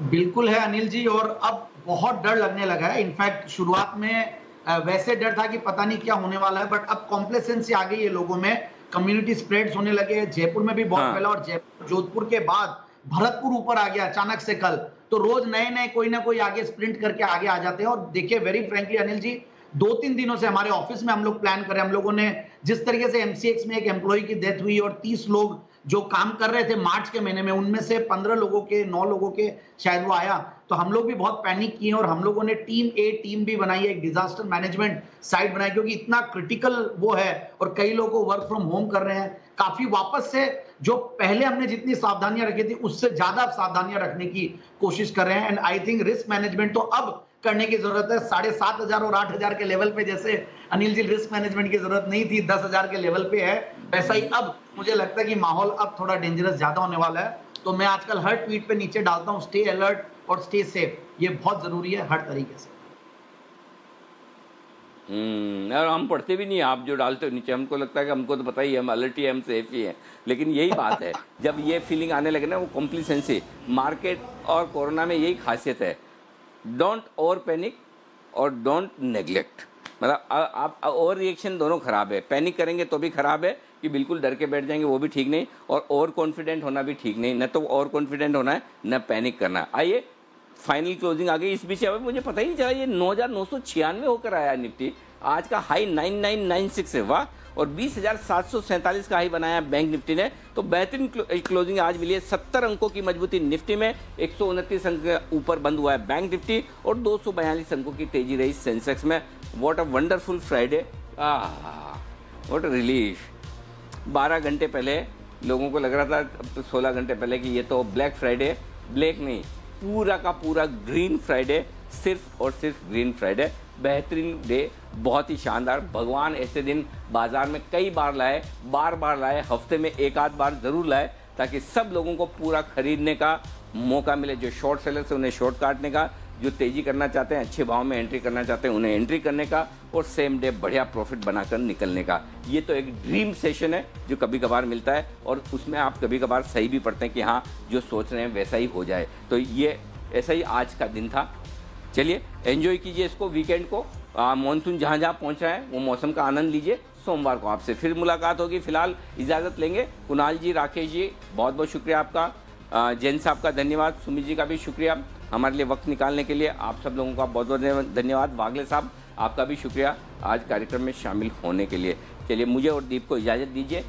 बिल्कुल है अनिल जी, और अब बहुत डर लगने लगा है। इनफैक्ट शुरुआत में वैसे डर था कि पता नहीं क्या होने वाला है, बट अब कॉम्प्लेसेंसी आ गई है लोगों में, कम्युनिटी स्प्रेड्स होने लगे। जयपुर में भी बहुत फैला, और जयपुर जोधपुर के बाद भरतपुर ऊपर आ गया अचानक से कल। तो रोज नए कोई ना कोई आगे स्प्रिंट करके आगे आ जाते हैं। और देखिए वेरी फ्रेंकली अनिल जी, 2-3 दिनों से हमारे ऑफिस में हम लोग प्लान कर रहे हैं। हम लोगों ने जिस तरीके से MCX में एक एम्प्लॉय की डेथ हुई और 30 लोग जो काम कर रहे थे मार्च के महीने में, उनमें से 15 लोगों के 9 लोगों के शायद वो आया, तो हम लोग भी बहुत पैनिक किए और हम लोगों ने टीम ए टीम भी बनाई है, एक डिजास्टर मैनेजमेंट साइट बनाई, क्योंकि इतना क्रिटिकल वो है और कई लोग वर्क फ्रॉम होम कर रहे हैं। काफी वापस से जो पहले हमने जितनी सावधानियां रखी थी उससे ज्यादा सावधानियां रखने की कोशिश कर रहे हैं। And I think risk management तो अब करने की जरूरत है। 7,500 और 8,000 के लेवल पे जैसे अनिल जी रिस्क मैनेजमेंट की जरूरत नहीं थी, 10,000 के लेवल पे है, वैसा ही अब मुझे लगता है कि माहौल अब थोड़ा डेंजरस ज्यादा होने वाला है। तो मैं आजकल हर ट्वीट पे नीचे डालता हूँ स्टे अलर्ट और स्टे सेफ, ये बहुत जरूरी है हर तरीके से। और हम पढ़ते भी नहीं, आप जो डालते हो नीचे, हमको लगता है कि हमको तो पता ही है, हम अलर्ट ही, हम सेफ ही हैं। लेकिन यही बात है, जब ये फीलिंग आने लगे ना, वो कॉम्प्लिसेंसी, मार्केट और कोरोना में यही खासियत है, डोंट ओवर पैनिक और डोंट नेग्लेक्ट। मतलब आप ओवर रिएक्शन दोनों खराब है, पैनिक करेंगे तो भी खराब है कि बिल्कुल डर के बैठ जाएंगे, वो भी ठीक नहीं, और ओवर कॉन्फिडेंट होना भी ठीक नहीं। न तो ओवर कॉन्फिडेंट होना है, न पैनिक करना है। आइए फाइनल क्लोजिंग आ गई। इस बीच अब मुझे पता ही नहीं चला ये 9,996 होकर आया निफ्टी, आज का हाई 9996 है, वाह। और 20,747 का हाई बनाया बैंक निफ्टी ने, तो बेहतरीन क्लोजिंग आज मिली है। 70 अंकों की मजबूती निफ्टी में, 129 अंक ऊपर बंद हुआ है बैंक निफ्टी, और 242 अंकों की तेजी रही सेंसेक्स में। What a wonderful Friday, what a relief. 12 घंटे पहले लोगों को लग रहा था, 16 घंटे पहले, कि ये तो ब्लैक फ्राइडे, ब्लैक नहीं, पूरा का पूरा ग्रीन फ्राइडे, सिर्फ और सिर्फ ग्रीन फ्राइडे। बेहतरीन डे, बहुत ही शानदार। भगवान ऐसे दिन बाजार में कई बार लाए, बार बार लाए, हफ्ते में एक आध बार ज़रूर लाए, ताकि सब लोगों को पूरा खरीदने का मौका मिले। जो शॉर्ट सेलर्स हैं उन्हें शॉर्ट काटने का, जो तेज़ी करना चाहते हैं, अच्छे भाव में एंट्री करना चाहते हैं, उन्हें एंट्री करने का, और सेम डे बढ़िया प्रॉफिट बनाकर निकलने का। ये तो एक ड्रीम सेशन है जो कभी कभार मिलता है, और उसमें आप कभी कभार सही भी पढ़ते हैं कि हाँ जो सोच रहे हैं वैसा ही हो जाए। तो ये ऐसा ही आज का दिन था। चलिए एंजॉय कीजिए इसको, वीकेंड को। मॉनसून जहाँ जहाँ पहुँच रहा है वो मौसम का आनंद लीजिए। सोमवार को आपसे फिर मुलाकात होगी। फिलहाल इजाज़त लेंगे। कुणाल जी, राकेश जी, बहुत बहुत शुक्रिया आपका। जैन साहब का धन्यवाद, सुमित जी का भी शुक्रिया हमारे लिए वक्त निकालने के लिए। आप सब लोगों का बहुत बहुत धन्यवाद। वागले साहब, आपका भी शुक्रिया आज कार्यक्रम में शामिल होने के लिए। चलिए मुझे और दीप को इजाज़त दीजिए।